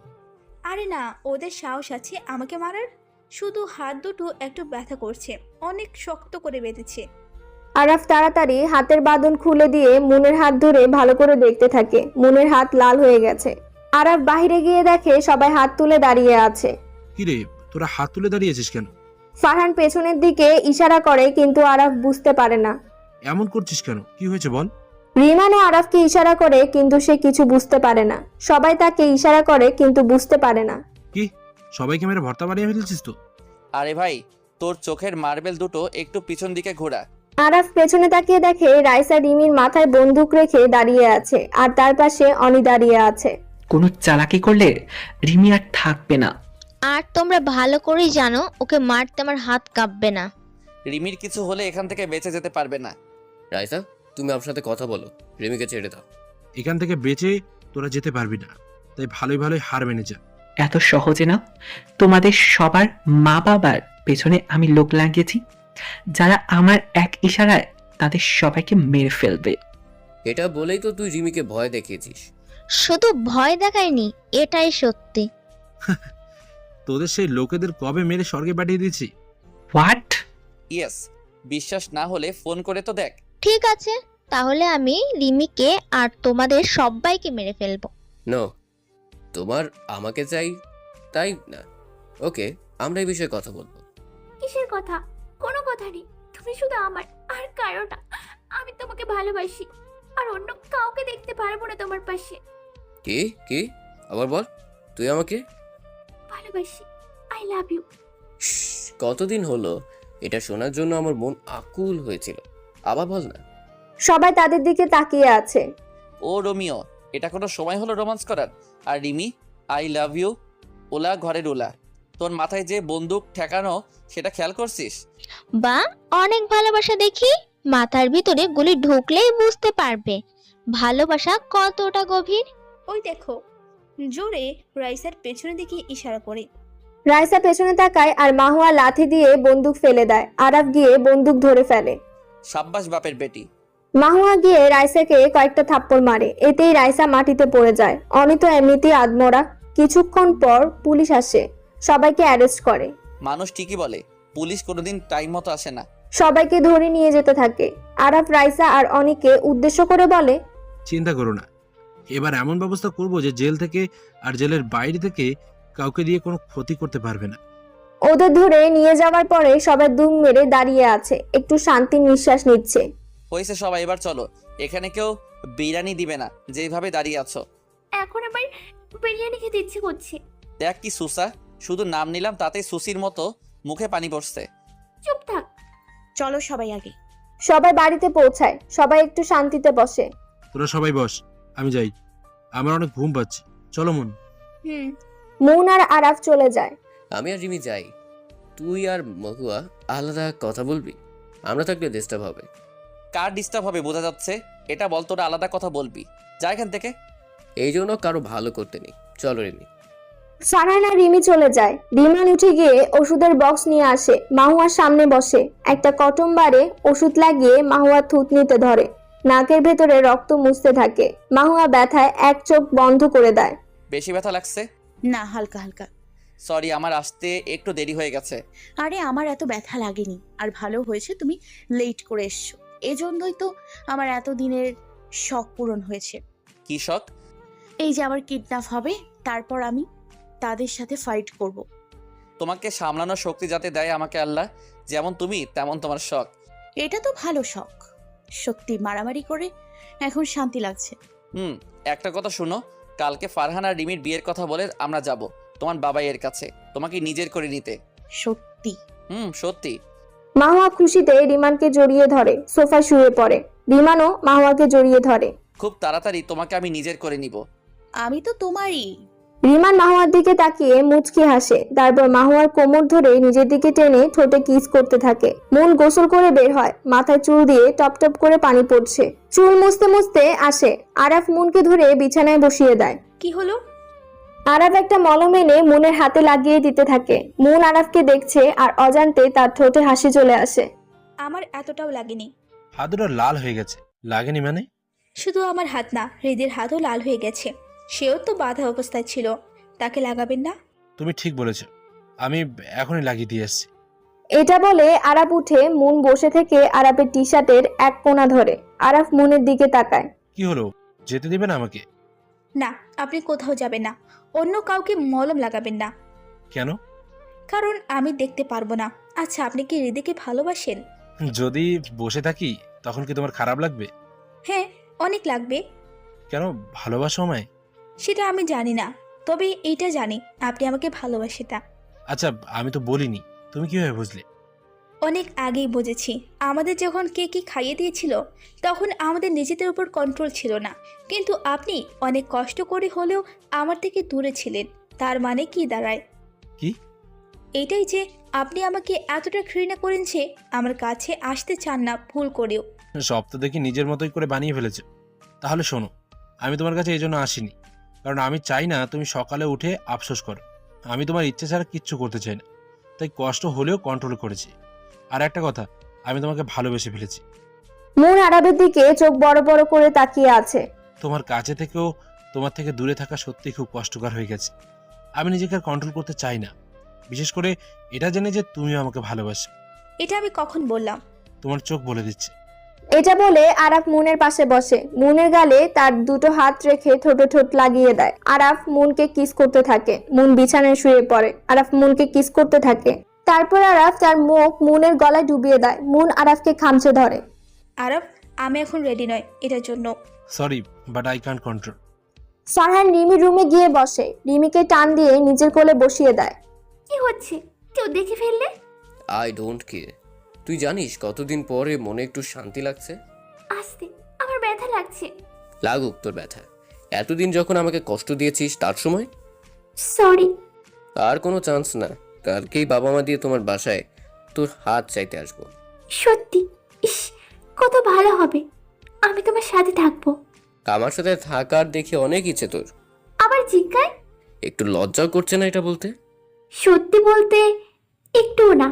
আরে না, ওদের সাহস আছে আমাকে মারার। শুধু হাত দুটো একটু ব্যথা করছে, অনেক শক্ত করে বেঁধেছে। আরাফ তাড়াতাড়ি হাতের বাঁধন খুলে দিয়ে মুনের হাত ধরে ভালো করে দেখতে থাকে। মুনের হাত লাল হয়ে গেছে। আরাফ বাইরে গিয়ে দেখে সবাই হাত তুলে দাঁড়িয়ে আছে। কিরে, তোরা হাত তুলে দাঁড়িয়েছিস কেন? ফারহান পেছনের দিকে ইশারা করে কিন্তু আরাফ বুঝতে পারে না। এমন করছিস কেন? কি হয়েছে বল? রিমানও আরাফকে ইশারা করে কিন্তু সে কিছু বুঝতে পারে না। সবাই তাকে ইশারা করে কিন্তু বুঝতে পারে না। কি সবাইকে মেরে ভর্তা বানিয়ে ফেলেছিস তো? আরে ভাই, তোর চোখের মার্বেল দুটো একটু পিছন দিকে ঘোরা। আরাফ পেছনে তাকিয়ে দেখে রাইসা রিমির মাথায় বন্দুক রেখে দাঁড়িয়ে আছে আর তার পাশে অনি দাঁড়িয়ে আছে। কোনো চালাকি করলে রিমি আর থাকবে না। আর তোমরা ভালো করেই জানো ওকে মারতে আমার হাত কাঁপবে না। রিমির কিছু হলে এখান থেকে বেঁচে যেতে পারবে না। রাইসা, তুমি আমার সাথে কথা বলো, রিমিকে ছেড়ে দাও। এখান থেকে বেঁচে তোরা যেতে পারবি না, তাই ভালোই ভালোই হার মেনে যা। এত সহজে না। তোমাদের সবার মা বাবার পেছনে আমি লোক লাগিয়েছি, যারা আমার এক ইশারায় তাদের সবাইকে মেরে ফেলবে। এটা বলেই তো তুই রিমিকে ভয় দেখিয়েছিস। শুধু ভয় দেখায়নি, এটাই সত্যি। তোদের সেই লোকেদের কবে মেরে স্বর্গে পাঠিয়ে দিয়েছি। হোয়াট? ইয়েস, বিশ্বাস না হলে ফোন করে তো দেখ। ঠিক আছে, তাহলে আমি রিমিকে আর তোমাদের সবাইকে মেরে ফেলবো। নো, তোমার আমাকে চাই তাই না। ওকে, আমরা এই বিষয়ে কথা বলবো। কিসের কথা? কোনো কথা নেই, তুমি শুধু আমার, আর কারো না। আমি তোমাকে ভালোবাসি, আর অন্য কাউকে দেখতে পারবো না তোমার পাশে। কি কি আবার বল, তুই আমাকে ভালোবাসি, আই লাভ ইউ। কতদিন হলো এটা শোনার জন্য আমার মন আকুল হয়েছিল। আবার বল না। সবাই তাদের দিকে তাকিয়ে আছে। ও রোমিও, এটা কোনো সময় হলো রোমান্স করার? আর রিমি, আই লাভ ইউ। ওলা ঘরের ওলা, তোর মাথায় যে বন্দুক ঠেকানো সেটা খেয়াল করছিস? বা অনেক ভালোবাসা দেখি, মাথার ভিতরে গুলি ঢুকলেই বুঝতে পারবে ভালোবাসা কতটা গভীর। ওই দেখো, জোরে রাইসার পেছনের দিকে ইশারা করে। রাইসা পেছনে তাকায় আর মাহুয়া লাথি দিয়ে বন্দুক ফেলে দেয়। আরাফ গিয়ে বন্দুক ধরে ফেলে। সাব্বাস বাপের বেটি। মাহুয়া গিয়ে রাইসাকে কয়েকটা থাপ্পড় মারে, এতেই রাইসা মাটিতে পড়ে যায়। অনি তো এমনিতেই আধমরা। কিছুক্ষণ পর পুলিশ আসে, সবাইকে অ্যারেস্ট করে। মানুষ ঠিকই বলে, পুলিশ কোনোদিন টাইম মতো আসে না। সবাইকে ধরে নিয়ে যেতে থাকে। আরাফ রাইসা আর অনিকে উদ্দেশ্য করে বলে, চিন্তা করো না, এবার এমন ব্যবস্থা করব যে জেল থেকে আর জেলের বাইরে থেকে কাউকে দিয়ে কোনো ক্ষতি করতে পারবে না। ওদের ধরে নিয়ে যাওয়ার পরে সবাই দুম মেরে দাঁড়িয়ে আছে, একটু শান্তির নিঃশ্বাস নিচ্ছে। হয়েছে সবাই, এবার চলো। এখানে কেউ বিরিয়ানি দিবে না যেভাবে দাঁড়িয়ে আছো। এখন আমার বিরিয়ানি খেতে ইচ্ছে করছে। দেখ কি সুসা, শুধু নাম নিলাম তাতেই সুসির মতো মুখে পানি পড়ছে। চুপ থাক। চলো সবাই আগে। সবাই বাড়িতে পৌঁছায়, সবাই একটু শান্তিতে বসে। তোরা সবাই বস, আমি যাই, আমার অনেক ঘুম পাচ্ছে। চলো মন। মুন আর আরাফ চলে যায়। আমি আর রিমি যাই, তুই আর মহুয়া আলাদা কথা বলবি। আমরা থাকলে ডিস্টার্ব হবে। কার ডিস্টার্ব হবে বোঝা যাচ্ছে, এটা বল তোরা আলাদা কথা বলবি। যা এখান থেকে। এই জন্য কারো ভালো করতে নেই। চলো রিমি। ফারহান আর রিমি চলে যায়। রিমান উঠে গিয়ে ওষুধের বক্স নিয়ে আসে, মাহুয়ার সামনে বসে। একটা কটন বারে ওষুধ লাগিয়ে মাহুয়া থুতনিতে ধরে, নাকের ভেতরে রক্ত মুছতে থাকে। মাহুয়া ব্যথায় এক চোখ বন্ধ করে দেয়। বেশি ব্যথা লাগছে? না, হালকা হালকা। সরি, আমার আসতে একটু দেরি হয়ে গেছে। আরে আমার এত ব্যথা লাগেনি, আর ভালো হয়েছে তুমি লেট করে এসছো। এজন্যই তো আমার এত দিনের শখ পূরণ হয়েছে। কি শখ? এই যে আমার কিডন্যাপ হবে, তারপর আমি তাদের সাথে ফাইট করব। তোমাকে সামলানোর শক্তি যাতে দেয় আমাকে আল্লাহ, যেমন তুমি তেমন তোমার শখ। এটা তো ভালো শখ। সত্যি মারামারি করে এখন শান্তি লাগছে। একটা কথা শুনো, কালকে ফারহান আর রিমির বিয়ের কথা বলে আমরা যাব তোমার বাবাইয়ের কাছে, তোমাকে নিজের করে নিতে। সত্যি? সত্যি। মাহুয়া খুশিতে রিমানকে জড়িয়ে ধরে, সোফায় শুয়ে পড়ে। রিমানও মাহুয়াকে জড়িয়ে ধরে। খুব তাড়াতাড়ি তোমাকে আমি নিজের করে নিব। আমি তো তোমারই। রিমান মাহুয়ার দিকে তাকিয়ে মুচকি হাসে, তারপর মাহুয়ার কোমর ধরে নিজের দিকে টেনে ঠোঁটে কিস করতে থাকে। মন গোসল করে বের হয়, মাথায় চুল দিয়ে টপ টপ করে পানি পড়ছে। চুল মুছতে মুছতে আসে, আরাফ মুনকে ধরে বিছানায় বসিয়ে দেয়। কি হলো? আরাফ একটা মলম এনে মুনের হাতে লাগিয়ে দিতে থাকে। মুন আরাফকে দেখছে আর অজান্তে তার ঠোঁটে হাসি চলে আসে। আমার এতটাও লাগেনি। হাত দুটো লাল হয়ে গেছে। লাগেনি মানে? শুধু আমার হাত না, হৃদের হাতও লাল হয়ে গেছে। সেও তো বাধা অবস্থায় ছিল, তাকে লাগাবেন না? তুমি ঠিক বলেছো, আমি এখনই লাগিয়ে দিয়ে এসছি। এটা বলে আরাফ উঠে মুন বসে থেকে আরাফের টি শার্টের এক কোণা ধরে। আরাফ মুনের দিকে তাকায়। কি হলো, যেতে দিবে না আমাকে? না, আপনি কোথাও যাবেন না। অন্য কাউকে মলম লাগাবেন না। কেন? কারণ আমি দেখতে পারবো না। আচ্ছা, আপনি কি হৃদিকে ভালোবাসেন? যদি বসে থাকি তখন কি তোমার খারাপ লাগবে? হ্যাঁ, অনেক লাগবে। কেন, ভালোবাসো আমায়? সেটা আমি জানি না, তবে এইটা জানি আপনি আমাকে ভালোবাসেন না। আচ্ছা, আমি তো বলিনি, তুমি কিভাবে বুঝলে? অনেক আগেই বুঝেছি। আমাদের যখন কে কি খাইয়ে দিয়েছিল তখন আমাদের নিজেদের উপর কন্ট্রোল ছিল না, কিন্তু আপনি অনেক কষ্ট করে হলেও আমার থেকে দূরে ছিলেন। তার মানে কি দাঁড়ায়? কি? এইটাই যে আপনি আমাকে এতটা ঘৃণা করেন যে আমার কাছে আসতে চান না ভুল করেও। সব তো দেখি নিজের মতোই করে বানিয়ে ফেলেছো। তাহলে শোনো, আমি তোমার কাছে এই জন্য আসিনি, কারণ আমি চাই না তুমি সকালে উঠে আফসোস করো। আমি তোমার ইচ্ছে ছাড়া কিচ্ছু করতে চাই না, তাই কষ্ট হলেও কন্ট্রোল করেছি। আর একটা কথা, আমি তোমাকে ভালোবেসে ফেলেছি। মুন আরাফের দিকে চোখ বড় বড় করে তাকিয়ে আছে। তোমার কাছে থেকেও তোমার থেকে দূরে থাকা সত্যি খুব কষ্টকর হয়ে গেছে। আমি নিজেকে আর কন্ট্রোল করতে চাই না, বিশেষ করে এটা জেনে যে তুমিও আমাকে ভালোবাসো। এটা আমি কখন বললাম? তোমার চোখ বলে দিচ্ছে। এটা বলে আরাফ মুনের পাশে বসে, মুনের গালে তার দুটো হাত রেখে ঠোঁটে ঠোঁট লাগিয়ে দেয়। আরাফ মুনকে কিস করতে থাকে। মুন বিছানায় শুয়ে পড়ে, আরাফ মুনকে কিস করতে থাকে। তারপর আরাফ তার মুখ মুনের গলায় ডুবিয়ে দেয়। মুন আরাফকে খামচে ধরে। আরব, আমি এখন রেডি নয় এটার জন্য। Sorry, but I can't control. Farhan রিমির রুমে গিয়ে বসে, রিমিকে টান দিয়ে নিজের কোলে বসিয়ে দেয়। কি হচ্ছে? কেউ দেখে ফেললে? I don't care. তুই জানিস কতদিন পরে মনে একটু শান্তি লাগছে? আস্তে, আমার ব্যথা লাগছে। লাগুক তোর ব্যথা। এতদিন যখন আমাকে কষ্ট দিয়েছিস তার সময়। সরি। আর কোনো চান্স না। কালকেই বাবা মা দিয়ে তোমার বাসায় তোর হাত চাইতে আসবো। সত্যি? ইস, কত ভালো হবে। আমি তোমার সাথে থাকবো। আমার সাথে থাকার দেখে অনেক ইচ্ছে তোর। আবার জিজ্ঞায়? একটু লজ্জাও করছে না এটা বলতে? সত্যি বলতে একটুও না।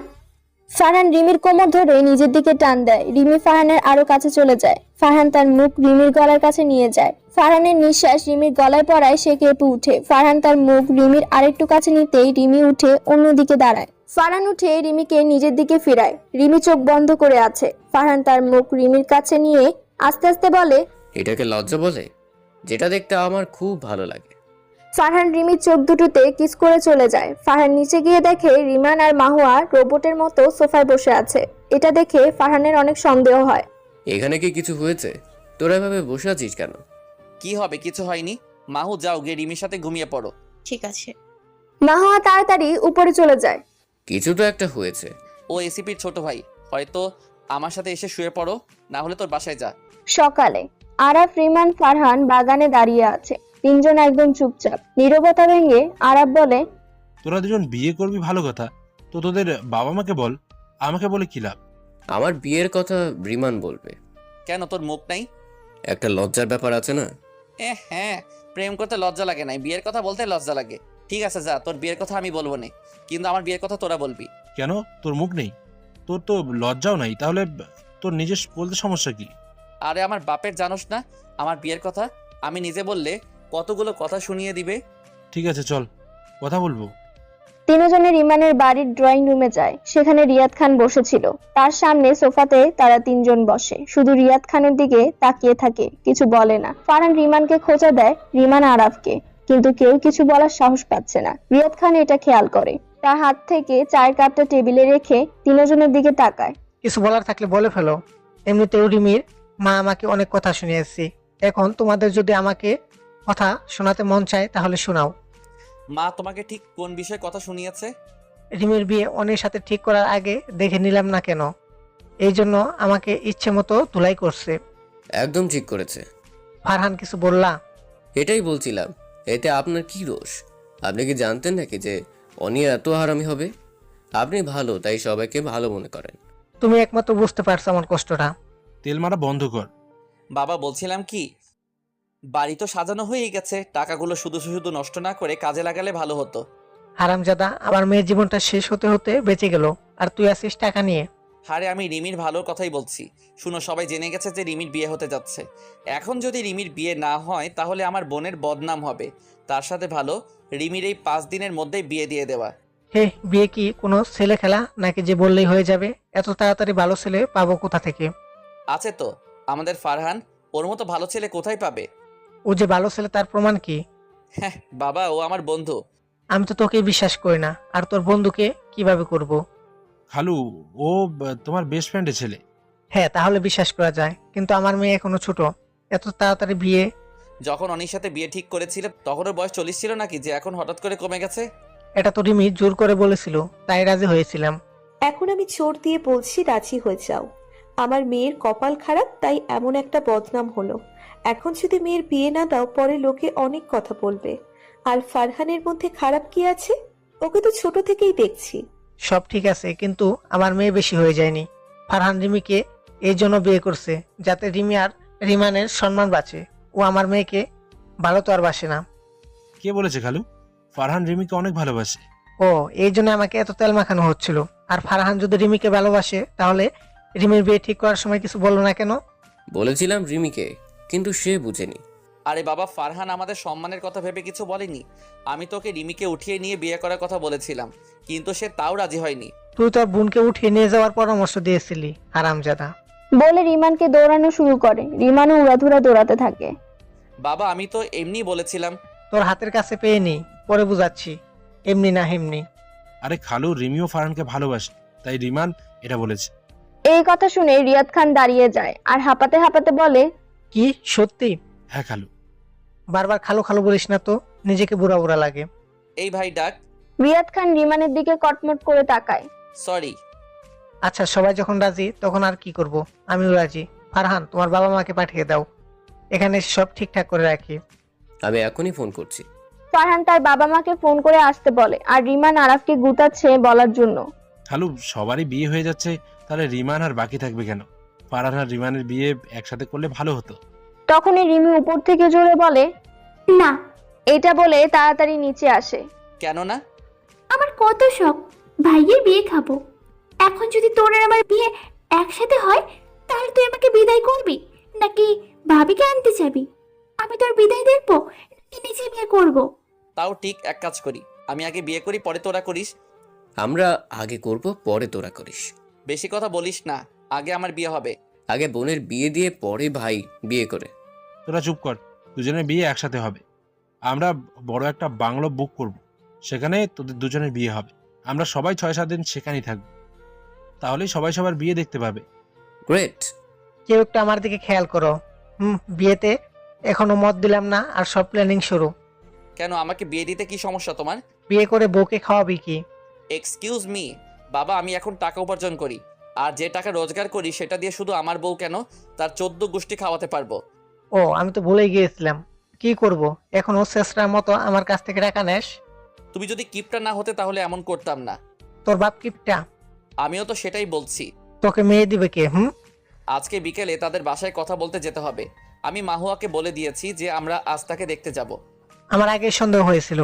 ফারহান রিমির কোমর ধরে নিজের দিকে টান দেয়। রিমি ফারহানের আরো কাছে চলে যায়। ফারহান তার মুখ রিমির গলার কাছে নিয়ে যায়। ফারহানের নিঃশ্বাস রিমির গলায় পড়ায় সে কেঁপে উঠে। ফারহান তার মুখ রিমির আরেকটু কাছে নিতেই রিমি উঠে অন্যদিকে দাঁড়ায়। ফারহান উঠে রিমিকে নিজের দিকে ফিরায়। রিমি চোখ বন্ধ করে আছে। ফারহান তার মুখ রিমির কাছে নিয়ে আস্তে আস্তে বলে, এটাকে লজ্জা বলে? যেটা দেখতে আমার খুব ভালো লাগে। ফারহান রিমির চোখ দুটোতে কিস করে চলে যায়। ফারহান নিচে গিয়ে দেখে রিমান আর মাহুয়া রোবটের মতো সোফায় বসে আছে। এটা দেখে ফারহানের অনেক সন্দেহ হয়। এখানে কি কিছু হয়েছে? তোরা এভাবে বসে আছিস কেন? কি হবে? কিছু হয়নি। মাহু, যাও গিয়ে রিমির সাথে ঘুমিয়ে পড়ো। ঠিক আছে। মাহুয়া তাড়াতাড়ি উপরে চলে যায়। কিছু তো একটা হয়েছে। ও এসিপির ছোট ভাই, হয়তো আমার সাথে এসে শুয়ে পড়ো, না হলে তোর বাসায় যা। সকালে আরাফ, রিমান, ফারহান বাগানে দাঁড়িয়ে আছে। তিনজন একদম চুপচাপ। নীরবতা ভেঙে আরাফ বলে, তোরা দুজন বিয়ে করবি ভালো কথা, তো তোদের বাবা মাকে বল, আমাকে বলে কি লাভ? আমার বিয়ের কথা রিমান বলবে। কেন, তোর মুখ নাই? একটা লজ্জার ব্যাপার আছে না? হ্যাঁ, প্রেম করতে লজ্জা লাগে নাই, বিয়ের কথা বলতে লজ্জা লাগে। ঠিক আছে যা, তোর বিয়ের কথা আমি বলবো না, কিন্তু আমার বিয়ের কথা তোরা বলবি। কেন, তোর মুখ নেই? তোর তো লজ্জাও নাই, তাহলে তোর নিজের বলতে সমস্যা কি? আরে আমার বাপের জানোস না আমার বিয়ের কথা? আমি নিজে বললে কতগুলো কথা শুনিয়ে দিবে। ঠিক আছে চল, কথা বলবো। তিনজনে রিমানের বাড়ির ড্রয়িং রুমে যায়। সেখানে রিয়াদ খান বসেছিল। তার সামনে সোফাতে তারা তিনজন বসে, শুধু রিয়াদ খানের দিকে তাকিয়ে থাকে, কিছু বলে না। ফারহান রিমানকে খোঁচা দেয়, রিমান আরাফকে, কিন্তু কেউ কিছু বলার সাহস পাচ্ছে না। রিয়াদ খান এটা খেয়াল করে, তার হাত থেকে চায়ের কাপটা টেবিলে রেখে তিনজনের দিকে তাকায়। কিছু বলার থাকলে বলে ফেলো। এমনিতেও রিমির মা আমাকে অনেক কথা শুনিয়েছি, এখন তোমাদের যদি আমাকে কথা শোনাতে মন চায় তাহলে শোনাও। মা তোমাকে ঠিক কোন বিষয়ে কথা শুনিয়েছে? রিমির বিয়ে অনির সাথে ঠিক করার আগে দেখে নিলাম না কেন, এই জন্য আমাকে ইচ্ছে মতো ধুলাই করছে। একদম ঠিক করেছে। ফারহান কিছু বললা? এটাই বলছিলাম, এতে আপনার কি দোষ? আপনি কি জানতেন নাকি যে অনিয়া এত হারামি হবে? আপনি ভালো তাই সবাইকে ভালো মনে করেন। তুমি একমাত্র বুঝতে পারছো আমার কষ্টটা। তেল মারা বন্ধ কর। বাবা বলছিলাম কি, বাড়ি তো সাজানো হয়েই গেছে, টাকাগুলো শুধু শুধু নষ্ট না করে কাজে লাগালে ভালো হতো। হারামজাদা, আমার মেয়ের জীবনটা শেষ হতে হতে বেঁচে গেল, আর তুই আসিস টাকা নিয়ে। আরে আমি রিমির ভালোর কথাই বলছি। শুনো, সবাই জেনে গেছে যে রিমির বিয়ে হতে যাচ্ছে। এখন যদি রিমির বিয়ে না হয় তাহলে আমার বোনের বদনাম হবে। তার সাথে ভালো রিমির এই 5 দিনের মধ্যেই বিয়ে দিয়ে দেওয়া। হে, বিয়ে কি কোনো ছেলে খেলা নাকি যে বললেই হয়ে যাবে? এত তাড়াতাড়ি ভালো ছেলে পাবো কোথা থেকে? আছে তো আমাদের ফারহান, ওর মতো ভালো ছেলে কোথায় পাবে? ও যে ভালো ছেলে তার প্রমাণ কি? হ্যাঁ বাবা, ও আমার বন্ধু। আমি তো তোকে বিশ্বাস করি না, আর তোর বন্ধুকে কিভাবে করব? খালু, ও তোমার বেস্ট ফ্রেন্ডের ছেলে। হ্যাঁ, তাহলে বিশ্বাস করা যায়, কিন্তু আমার মেয়ে এখনো ছোট, এত তাড়াতাড়ি বিয়ে? যখন অনির সাথে বিয়ে ঠিক করেছিল তখন ওর বয়স 40 ছিল নাকি, যে এখন হঠাৎ করে কমে গেছে? এটা তো রিমি জোর করে বলেছিল, তাই রাজি হয়েছিলাম। এখন আমি জোর দিয়ে বলছি রাজি হয়ে যাও। আমার মেয়ের কপাল খারাপ, তাই এমন একটা বদনাম হলো। এখন যদি মেয়ের বিয়ে না দাও, পরে লোকে অনেক কথা বলবে। আর ফারহানের মধ্যে খারাপ কি আছে? ওকে তো ছোট থেকেই দেখছি। সব ঠিক আছে, কিন্তু আমার মেয়ে বেশি হয়ে যায়নি। ফারহান রিমিকে এই জন্য বিয়ে করছে যাতে রিমি আর রিমানের সম্মান বাঁচে। ও আমার মেয়েকে ভালো তো আর বাসে না। কে বলেছে খালু? ফারহান রিমিকে অনেক ভালোবাসে। ও, এই জন্য আমাকে এত তেল মাখানো হচ্ছিল। আর ফারহান যদি রিমিকে ভালোবাসে তাহলে রিমির বিয়ে ঠিক করার সময় কিছু বললো না কেন? বলেছিলাম রিমিকে, কিন্তু সে বুঝেনি। আরে বাবা, ফারহান আমাদের সম্মানের কথা ভেবে কিছু বলেনি। আমি তোকে রিমিকে উঠিয়ে নিয়ে বিয়ে করার কথা বলেছিলাম, কিন্তু সে তাও রাজি হয়নি। তুই তোর বোনকে উঠিয়ে নিয়ে যাওয়ার পরামর্শ দিয়েছিলি, হারামজাদা। বলে রিমানকে দৌড়ানো শুরু করে। রিমানও উড়াধুরা দৌড়াতে থাকে। বাবা আমি তো এমনি বলেছিলাম। তোর হাতের কাছে পেয়ে নি, পরে বুঝাচ্ছি, এমনি না হেমনি। আরে খালু, রিমিও ফারহানকে ভালোবাসে, তাই রিমান এটা বলেছে। এই কথা শুনে রিয়াদ খান দাঁড়িয়ে যায় আর হাঁপাতে হাঁপাতে বলে, কি সত্যি? হ্যাঁ খালু। বারবার খালো খালো বলিস না তো, নিজেকে বুড়া বুড়া লাগে। এই ভাই ডাক। রিয়াদ খান রিমানের দিকে কটমট করে তাকায়। সরি। আচ্ছা, সবাই যখন রাজি তখন আর কি করব, আমিও রাজি। ফারহান, তোমার বাবা মাকে পাঠিয়ে দাও, এখানে সব ঠিকঠাক করে রাখি। আমি এখনই ফোন করছি। ফারহান তার বাবা মাকে ফোন করে আসতে বলে, আর রিমান আরাফকে গুতাচ্ছে বলার জন্য। খালু, সবারই বিয়ে হয়ে যাচ্ছে, তাহলে রিমান আর বাকি থাকবে কেন? ফারহান আর রিমানের বিয়ে একসাথে করলে ভালো হতো। তখনই রিমি উপর থেকে জোরে বলে, না। এটা বলে তাড়াতাড়ি নিচে আসে। কেন না? আমার কত শখ ভাইয়ের বিয়ে খাবো। এখন যদি তোর আর আমার বিয়ে একসাথে হয়, তাহলে তুই আমাকে বিদায় করবি নাকি ভাবিকে আনতে যাবি? আমি তোর বিদায় দেখবো নাকি নিজে বিয়ে করবো? তাও ঠিক, এক কাজ করি, আমি আগে বিয়ে করি, পরে তোরা করিস। আমরা আগে করব, পরে তোরা করিস। বেশি কথা বলিস না, আগে আমার বিয়ে হবে। আগে বোনের বিয়ে দিয়ে পরে ভাই বিয়ে করে। তোরা চুপ কর, দুজনের বিয়ে একসাথে হবে। আমরা বড় একটা বাংলো বুক করব, সেখানে তোদের দুজনের বিয়ে হবে। আমরা সবাই 6-7 দিন সেখানেই থাকবো, তাহলেই সবাই সবার বিয়ে দেখতে পাবে। গ্রেট। কেউ একটু আমার দিকে খেয়াল করো। বিয়েতে এখনো মত দিলাম না, আর সব প্ল্যানিং শুরু। কেন, আমাকে বিয়ে দিতে কি সমস্যা তোমার? বিয়ে করে বউকে খাওয়াবি কি? এক্সকিউজ মি বাবা, আমি এখন টাকা উপার্জন করি, আর যে টাকা রোজগার করি সেটা দিয়ে শুধু আমার বউ কেন, তার 14 গোষ্ঠী খাওয়াতে পারবো। ও, আমি তো ভুলেই গিয়েছিলাম। কি করব, এখন ও শেষরার মতো আমার কাছ থেকে টাকা নেস? তুমি যদি কিপটা না হতে তাহলে এমন করতাম না। তোর বাপ কিপটা? আমিও তো সেটাই বলছি। তোকে মেয়ে দিবে কে? আজকে বিকেলে তাদের বাসায় কথা বলতে যেতে হবে। আমি মাহুয়াকে বলে দিয়েছি যে আমরা আজ তাকে দেখতে যাব। আমার আগে সন্দেহ হয়েছিল।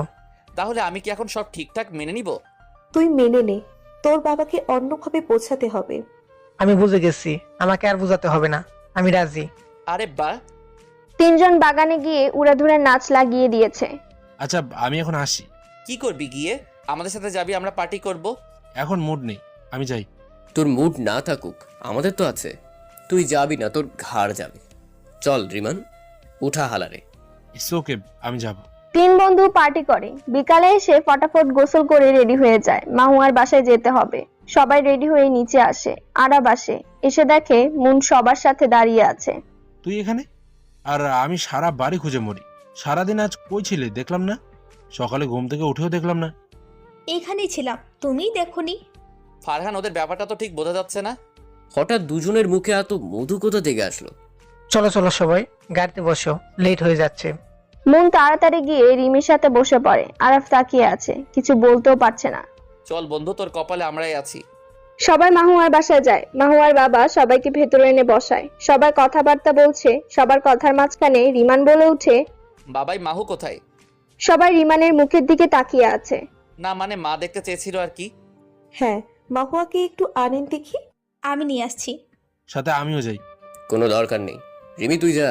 তাহলে আমি কি এখন সব ঠিকঠাক মেনে নিব? তুই মেনে নে, তোর বাবাকে অন্যভাবে বোঝাতে হবে। আমি বুঝে গেছি, আমাকে আর বোঝাতে হবে না, আমি রাজি। আরে বা। তিনজন বাগানে গিয়ে উড়াধুরা নাচ লাগিয়ে দিয়েছে। আচ্ছা, আমি এখন আসি। কি করবি গিয়ে? আমাদের সাথে যাবি, আমরা পার্টি করব। এখন মুড নেই, আমি যাই। তোর মুড না থাকুক, আমাদের তো আছে। তুই যাবি না, তোর ঘাড় যাবে। চল রিমান, উঠা হালারে। ইটস ওকে, আমি যাব। তিন বন্ধু পার্টি করে। বিকালে এসে ফটাফট গোসল করে রেডি হয়ে যায়। মাহুয়ার বাসায় যেতে হবে। সবাই রেডি হয়ে নিচে আসে। আরাব আসে, এসে দেখে মুন সবার সাথে দাঁড়িয়ে আছে। তুই এখানে? আর আমি সারা বাড়ি খুঁজে মরি। সারাদিন আজ কই ছিলে দেখলাম না, সকালে ঘুম থেকে উঠেও দেখলাম না। এখানেই ছিলাম, তুমিই দেখোনি। ফারহান, ওদের ব্যাপারটা তো ঠিক বোঝা যাচ্ছে না। হঠাৎ দুজনের মুখে এত মধু কোথা থেকে আসলো? চলো চলো সবাই, গাড়িতে বসো, লেট হয়ে যাচ্ছে। মুন তাড়াতাড়ি গিয়ে রিমির সাথে বসে পড়ে। আরাফ তাকিয়ে আছে, কিছু বলতেও পারছে না। চল বন্ধু, তোর কপালে আমরাই আছি। সবাই মাহুয়ার বাসায় যায়। মাহুয়ার বাবা সবাইকে ভেতরে এনে বসায়। সবাই কথাবার্তা বলছে। সবার কথার মাঝখানে রিমান বলে উঠে, বাবাই মাহু কোথায়? সবাই রিমানের মুখের দিকে তাকিয়ে আছে। না মানে মা দেখতে চেয়েছিল আর কি। হ্যাঁ, মাহুয়াকে একটু আনেন দেখি। আমি নিয়ে আসছি। সাথে আমিও যাই। কোনো দরকার নেই, রিমি তুই যা।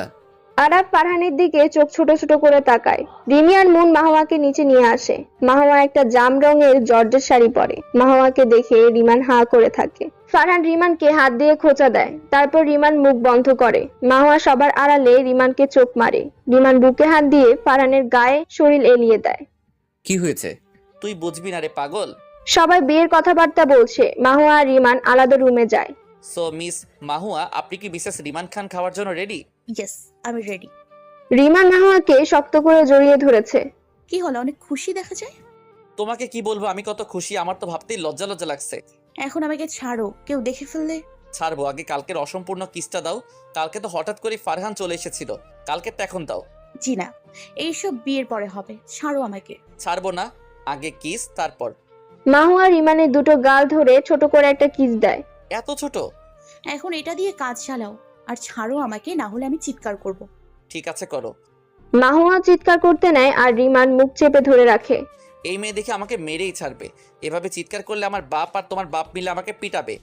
আরাফ ফারহানের দিকে চোখ ছোট ছোট করে তাকায়। রিমি আর মুন মাহুয়াকে নিচে নিয়ে আসে। মাহুয়া একটা জাম রঙের জর্জের শাড়ি পরে। মাহুয়াকে দেখে রিমান হাঁ করে থাকে। ফারহান রিমানকে হাত দিয়ে খোঁচা দেয়। তারপর রিমান মুখ বন্ধ করে। মাহুয়া সবার আড়ালে রিমানকে চোখ মারে। রিমান বুকে হাত দিয়ে ফারহানের গায়ে শরীর এলিয়ে দেয়। কি হয়েছে? তুই বুঝবি না রে পাগল। সবাই বিয়ের কথাবার্তা বলছে। মাহুয়া আর রিমান আলাদা রুমে যায়। সো মিস মাহুয়া, আপনি কি মিসেস রিমান খান খাওয়ার জন্য রেডি? ইয়েস, আমি রেডি। রিমান মাহুয়াকে শক্ত করে জড়িয়ে ধরেছে। কি হলো, অনেক খুশি দেখা যায়। তোমাকে কি বলবো আমি কত খুশি, আমার তো ভাবতেই লজ্জা লজ্জা লাগছে। এখন আমাকে ছাড়ো, কেউ দেখে ফেললে। ছাড়বো, আগে কালকের অসম্পূর্ণ কিসটা দাও। কালকে তো হঠাৎ করে ফারহান চলে এসেছিল, কালকেরটা এখন দাও। জি না, এইসব বিয়ের পরে হবে, ছাড়ো আমাকে। ছাড়বো না, আগে কিস তারপর। মাহুয়া রিমানের দুটো গাল ধরে ছোট করে একটা কিস দেয়। এত ছোট? এখন এটা দিয়ে কাজ চালাও আর ছাড়ো আমাকে, না হলে আমি চিৎকার করব। ঠিক আছে করো। মাহুয়া চিৎকার করতে নেয় আর রিমান মুখ চেপে ধরে রাখে। এই মেয়ে দেখে আমাকে মেরেই ছাড়বে। এভাবে চিৎকার করলে আমার বাপ আর তোমার বাপ মিলে আমাকে পিটাবে।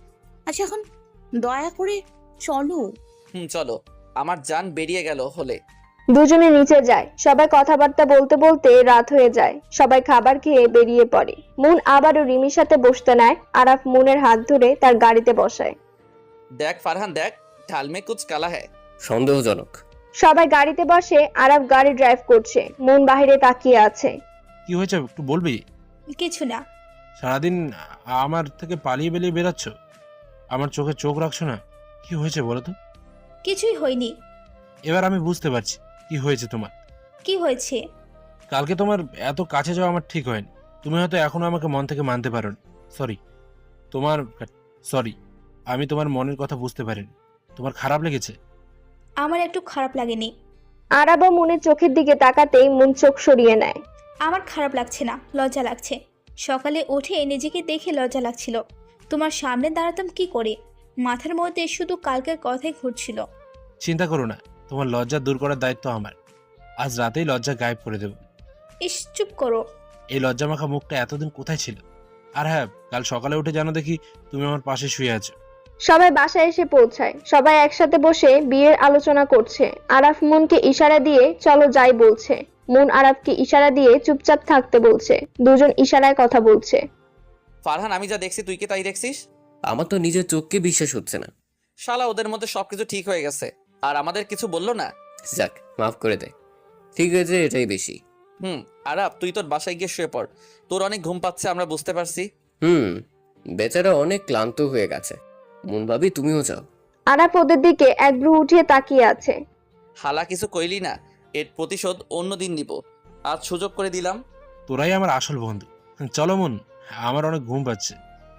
আচ্ছা এখন দয়া করে চলো। চলো। আমার জান বেরিয়ে গেল হলে। দুজনে নিচে যায়। সবাই কথাবার্তা বলতে বলতে রাত হয়ে যায়। সবাই খাবার খেয়ে বেরিয়ে পড়ে। মুন আবারও রিমির সাথে বসতে নেয়। আরাফ মুনের হাত ধরে তার গাড়িতে বসায়। দেখ ফারহান দেখ, ঢাল মে কুছ কালা হ্যায়। সন্দেহজনক। সবাই গাড়িতে বসে। আরাফ গাড়ি ড্রাইভ করছে। মুন বাইরে তাকিয়ে আছে। কি হয়েছে একটু বলবি? কিছু না। সারাদিন আমার থেকে পালিয়ে বেরিয়ে বেরাচ্ছ, আমার চোখে চোখ রাখছো না। কি হয়েছে বলো তো? কিছুই হয়নি। এবার আমি বুঝতে পারছি কি হয়েছে তোমার। কি হয়েছে? কালকে তোমার এত কাছে যাওয়া আমার ঠিক হয়নি। তুমি হয়তো এখনো আমাকে মন থেকে মানতে পারোনি। সরি, আমি তোমার মনের কথা বুঝতে পারিনি। তোমার খারাপ লেগেছে? আমার একটু খারাপ লাগেনি। আরাবও মুনের চোখের দিকে তাকাতেই মুন চোখ সরিয়ে নেয়। আমার খারাপ লাগছে না, লজ্জা লাগছে। সকালে উঠে নিজেকে দেখে লজ্জা লাগছিল। তোমার সামনে দাঁড়াতাম কি করে? মাথার মধ্যে শুধু কালকের কথাই ঘুরছিল। চিন্তা করো না, তোমার লজ্জা দূর করার দায়িত্ব আমার। আজ রাতেই লজ্জা গায়েব করে দেব। ইস, চুপ করো। এই লজ্জা মাখা মুখটা এতদিন কোথায় ছিল? আর হ্যাঁ, কাল সকালে উঠে জানো দেখি তুমি আমার পাশে শুয়ে আছো। সবাই বাসায় এসে পৌঁছায়। সবাই একসাথে বসে বিয়ের আলোচনা করছে। আরাফ মুনকে ইশারা দিয়ে চলো যাই বলছে। মুন আরাফকে ইশারা দিয়ে চুপচাপ থাকতে বলছে। দুজন ইশারায় কথা বলছে। ফারহান, আমি যা দেখছি তুই কি তাই দেখছিস? আমার তো নিজের চোখকে বিশ্বাস হচ্ছে না। শালা ওদের মধ্যে সবকিছু ঠিক হয়ে গেছে আর আমাদের কিছু বললো না। যাক, মাফ করে দে। ঠিক আছে, এটাই বেশি। আরাফ, তুই তোর বাসায় গিয়ে শুয়ে পড়। তোর অনেক ঘুম পাচ্ছে, আমরা বুঝতে পারছি। বেচারা অনেক ক্লান্ত হয়ে গেছে। মন ভাবি তুমিও যাও। আরাফ ওদের দিকে এক ভ্রু উঠিয়ে তাকিয়ে আছে। হালা কিছু কইলি না, এর প্রতিশোধ অন্যদিন নিব। আজ সুযোগ করে দিলাম। তোরাই আমার আসল বন্ধু। চলো মন, আমার অনেক ঘুম পাচ্ছে।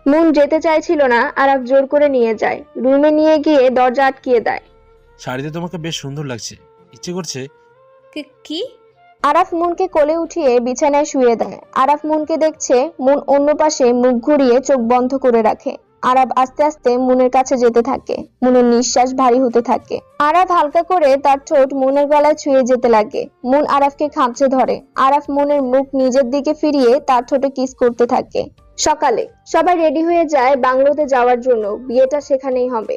মুন যেতে চাইছিল না। আরাফ জোর করে নিয়ে যায়। রুমে নিয়ে গিয়ে দরজা আটকিয়ে দেয়। শাড়িতে তোমাকে বেশ সুন্দর লাগছে, ইচ্ছে করছে। কি? আরাফ মুনকে কোলে উঠিয়ে বিছানায় শুয়ে দেয়। আরাফ মুনকে দেখছে। মুন অন্য পাশে মুখ ঘুরিয়ে চোখ বন্ধ করে রাখে। আরাফ আস্তে আস্তে মুনের কাছে যেতে থাকে। মুনের নিঃশ্বাস ভারী হতে থাকে। আরাফ হালকা করে তার ঠোঁট মুনের গলায় ছুঁয়ে যেতে লাগে। মুন আরাফকে খামচে ধরে। আরাফ মুনের মুখ নিজের দিকে ফিরিয়ে তার ঠোঁটে কিস করতে থাকে। সকালে সবাই রেডি হয়ে যায় বাংলোতে যাওয়ার জন্য। বিয়েটা সেখানেই হবে।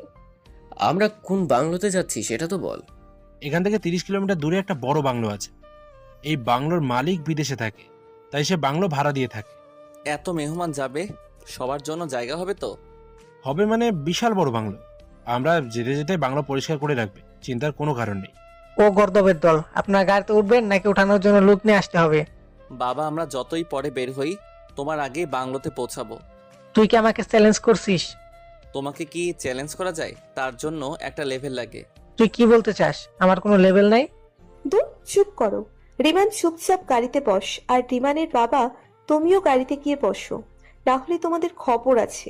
আমরা কোন বাংলোতে যাচ্ছি সেটা তো বল। এখান থেকে 30 কিলোমিটার দূরে একটা বড় বাংলো আছে। এই বাংলোর মালিক বিদেশে থাকে, তাই সে বাংলো ভাড়া দিয়ে থাকে। এত মেহমান যাবে, সবার জন্য জায়গা হবে তো? হবে মানে বিশাল বড় বাংলো। আমরা যেতে যেতে বাংলো পরিষ্কার করে রাখবে, চিন্তার কোনো কারণ নেই। ও গর্দবের দল, আপনার গাড়িতে উঠবেন নাকি ওঠানোর জন্য লোক নিয়ে আসতে হবে? বাবা, আমরা যতই পরে বের হই, তোমার আগেই বাংলোতে পৌঁছাবো। তুই কি আমাকে চ্যালেঞ্জ করছিস? তোমাকে কি চ্যালেঞ্জ করা যায়? তার জন্য একটা লেভেল লাগে। তুই কি বলতে চাস? আমার কোনো লেভেল নাই। দূর, চুপ করো। রিমান চুপচাপ গাড়িতে বস, আর রিমানের বাবা তুমিও গাড়িতে গিয়ে বসো, না হলে তোমাদের খবর আছে।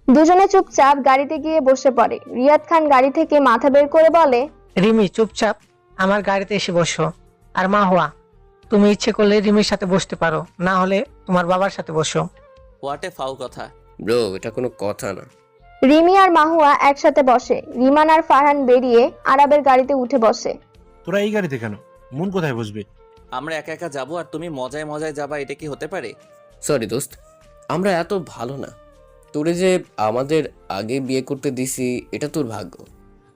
দুজনে চুপচাপ গাড়িতে গিয়ে বসে পড়ে। রিয়াদ খান গাড়ি থেকে মাথা বের করে বলে, রিমি চুপচাপ আমার গাড়িতে এসে বসো। আর মা হওয়া, তুমি ইচ্ছে করলে রিমির সাথে বসতে পারো, না হলে তোমার বাবার সাথে বসো। হোয়াট এ ফাউ কথা। ব্রো, এটা কোনো কথা না। রিমি আর মাহুয়া একসাথে বসে। রিমান আর ফারহান বেরিয়ে আরাবের গাড়িতে উঠে বসে। তোরা এই গাড়িতে কেন? মন কোথায় বসবে? আমরা একা একা যাবো আর তুমি মজায় মজায় যাবা, এটা কি হতে পারে? সরি দোস্ত, আমরা এত ভালো না। তোরে যে আমাদের আগে বিয়ে করতে দিছি, এটা তোর ভাগ্য।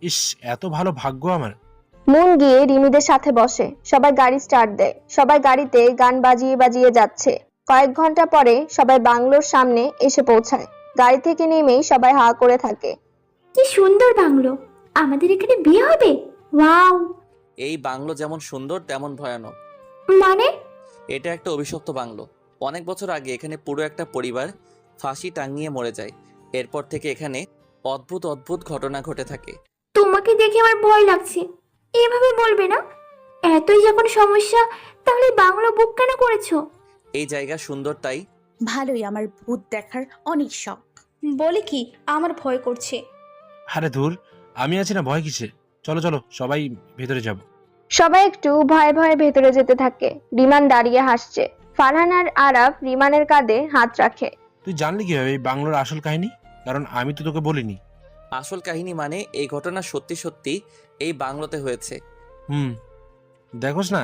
ইস, এত ভালো ভাগ্য আমার। মুন গিয়ে রিমিদের সাথে বসে। সবাই গাড়ি স্টার্ট দেয়। সবাই গাড়িতে গান বাজিয়ে বাজিয়ে যাচ্ছে। কয়েক ঘন্টা পরে সবাই বাংলোর সামনে এসে পৌঁছায়। গাড়ি থেকে নেমেই সবাই হা করে থাকে। কি সুন্দর বাংলো! আমাদের এখানে বিয়ে হবে? ওয়াও! এই বাংলো যেমন সুন্দর তেমন ভয়ানক। মানে? এটা একটা অভিশপ্ত বাংলো। অনেক বছর আগে এখানে পুরো একটা পরিবার ফাঁসি টাঙিয়ে মরে যায়। এরপর থেকে এখানে অদ্ভুত অদ্ভুত ঘটনা ঘটে থাকে। তোমাকে দেখে আমার ভয় লাগছে। এভাবে বলবে না। এতই যখন সমস্যা, তাহলে বাংলো বুক কেন করেছো? এই জায়গা সুন্দর তাই। ভালোই, আমার ভূত দেখার অনেক শখ। বলে কি, আমার ভয় করছে। আরে ধুর, আমি আছি না, ভয় কিসে? চলো চলো, সবাই ভেতরে যাব। সবাই একটু ভয়ে ভয়ে ভেতরে যেতে থাকে। রিমান দাঁড়িয়ে হাসছে। ফারহান আর আরাব রিমানের কাঁধে হাত রাখে। তুই জানলি কিভাবে এই বাংলোর আসল কাহিনী? কারণ আমি তো তোকে বলিনি। আসল কাহিনী মানে এই ঘটনা সত্যি সত্যি এই বাংলোতে হয়েছে। দেখোস না,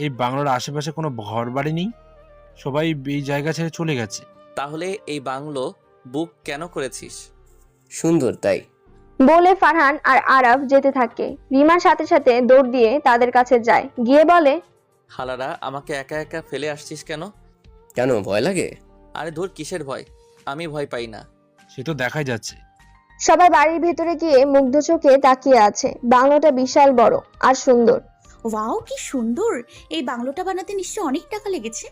এই বাংলোর আশেপাশে কোনো ঘর বাড়ি নেই, সবাই এই জায়গা ছেড়ে চলে গেছে। তাহলে এই বাংলো বুক কেন করেছিস? সুন্দর তাই। বলে ফারহান আর আরাব যেতে থাকে। রিমার সাথে সাথে দৌড় দিয়ে তাদের কাছে যায়। গিয়ে বলে, হালারা, আমাকে একা একা ফেলে আসছিস কেন? কেন, ভয় লাগে? আরে ধুর, কিসের ভয়? আমি ভয় পাই না। সে তো দেখাই যাচ্ছে। সবাই বাড়ির ভেতরে গিয়ে মুগ্ধ চোখে তাকিয়ে আছে। বাংলোটা বিশাল বড় আর সুন্দর। ওয়াও, কি সুন্দর! এই বাংলোটা বানাতে নিশ্চয়ই অনেক টাকা লেগেছে।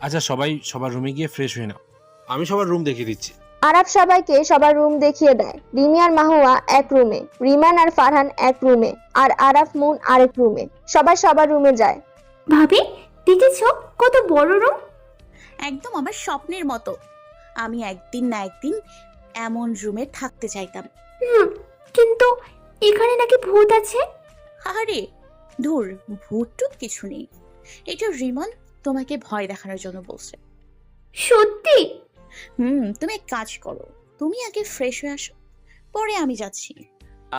আচ্ছা, সবাই সবার রুমে গিয়ে ফ্রেশ হয়ে নাও, আমি সবার রুম দেখিয়ে দিচ্ছি। আরাব সবাইকে সবার রুম দেখিয়ে দেয়। রিমি আর মাহুয়া এক রুমে, রিমান আর ফারহান এক রুমে, আর আরাফ মুন আরেক রুমে। সবাই সবার রুমে যায়। ভাবি, দেখেছো কত বড় রুম? একদম আমার স্বপ্নের মতো। আমি একদিন না একদিন এমন রুমে থাকতে চাইতাম। কিন্তু এখানে নাকি ভূত আছে। আরে ধুর, ভূত টুত কিছু নেই। এটা রিমন তোমাকে ভয় দেখানোর জন্য বলছে। সত্যি? তুমি এক কাজ করো, তুমি আগে ফ্রেশ হয়ে আসো, পরে আমি যাচ্ছি।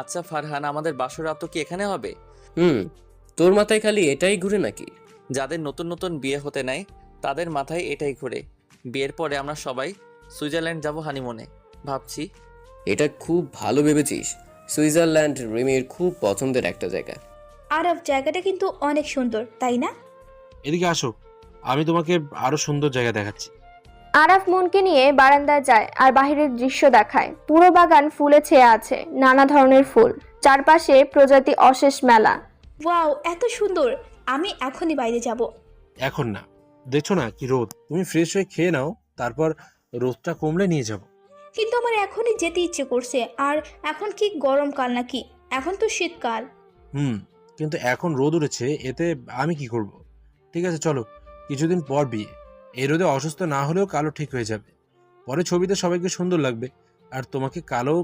আচ্ছা ফারহান, আমাদের বাসর রাত কি এখানে হবে? তোর মাথায় খালি এটাই ঘুরে নাকি? যাদের নতুন নতুন বিয়ে হতে নেয় তাদের মাথায় এটাই ঘুরে। বিয়ের পরে আমরা সবাই সুইজারল্যান্ড যাব হানিমুনে ভাবছি। এটা খুব ভালো ভেবেছিস। সুইজারল্যান্ড রিমির খুব পছন্দের একটা জায়গা। আরব, জায়গাটা কিন্তু অনেক সুন্দর, তাই না? এদিকে আসো, আমি তোমাকে আরো সুন্দর জায়গা দেখাচ্ছি। আরাফ মুনকে নিয়ে বারান্দায় যায় আর বাহিরের দৃশ্য দেখায়। পুরো বাগান ফুলে ছেয়ে আছে, নানা ধরনের ফুল। চারপাশে প্রজাতি অশেষ মেলা। ওয়াও, এত সুন্দর! আমি এখনই বাইরে যাব। এখন না, দেখছো না কি রোদ? তুমি ফ্রেশ হয়ে খেয়ে নাও, তারপর রোদটা কমলে নিয়ে যাব। কিন্তু আমার এখনই যেতে ইচ্ছে করছে। আর এখন কি গরমকাল নাকি? এখন তো শীতকাল। কিন্তু এখন রোদ উঠেছে, এতে আমি কি করব? ঠিক আছে চলো, কিছুদিন পর বিয়ে। এই রোদে অসুস্থ না হলেও কালো ঠিক হয়ে যাবে। পরে ছবিতে সবাইকে সুন্দর লাগবে, আর তোমাকে কালো।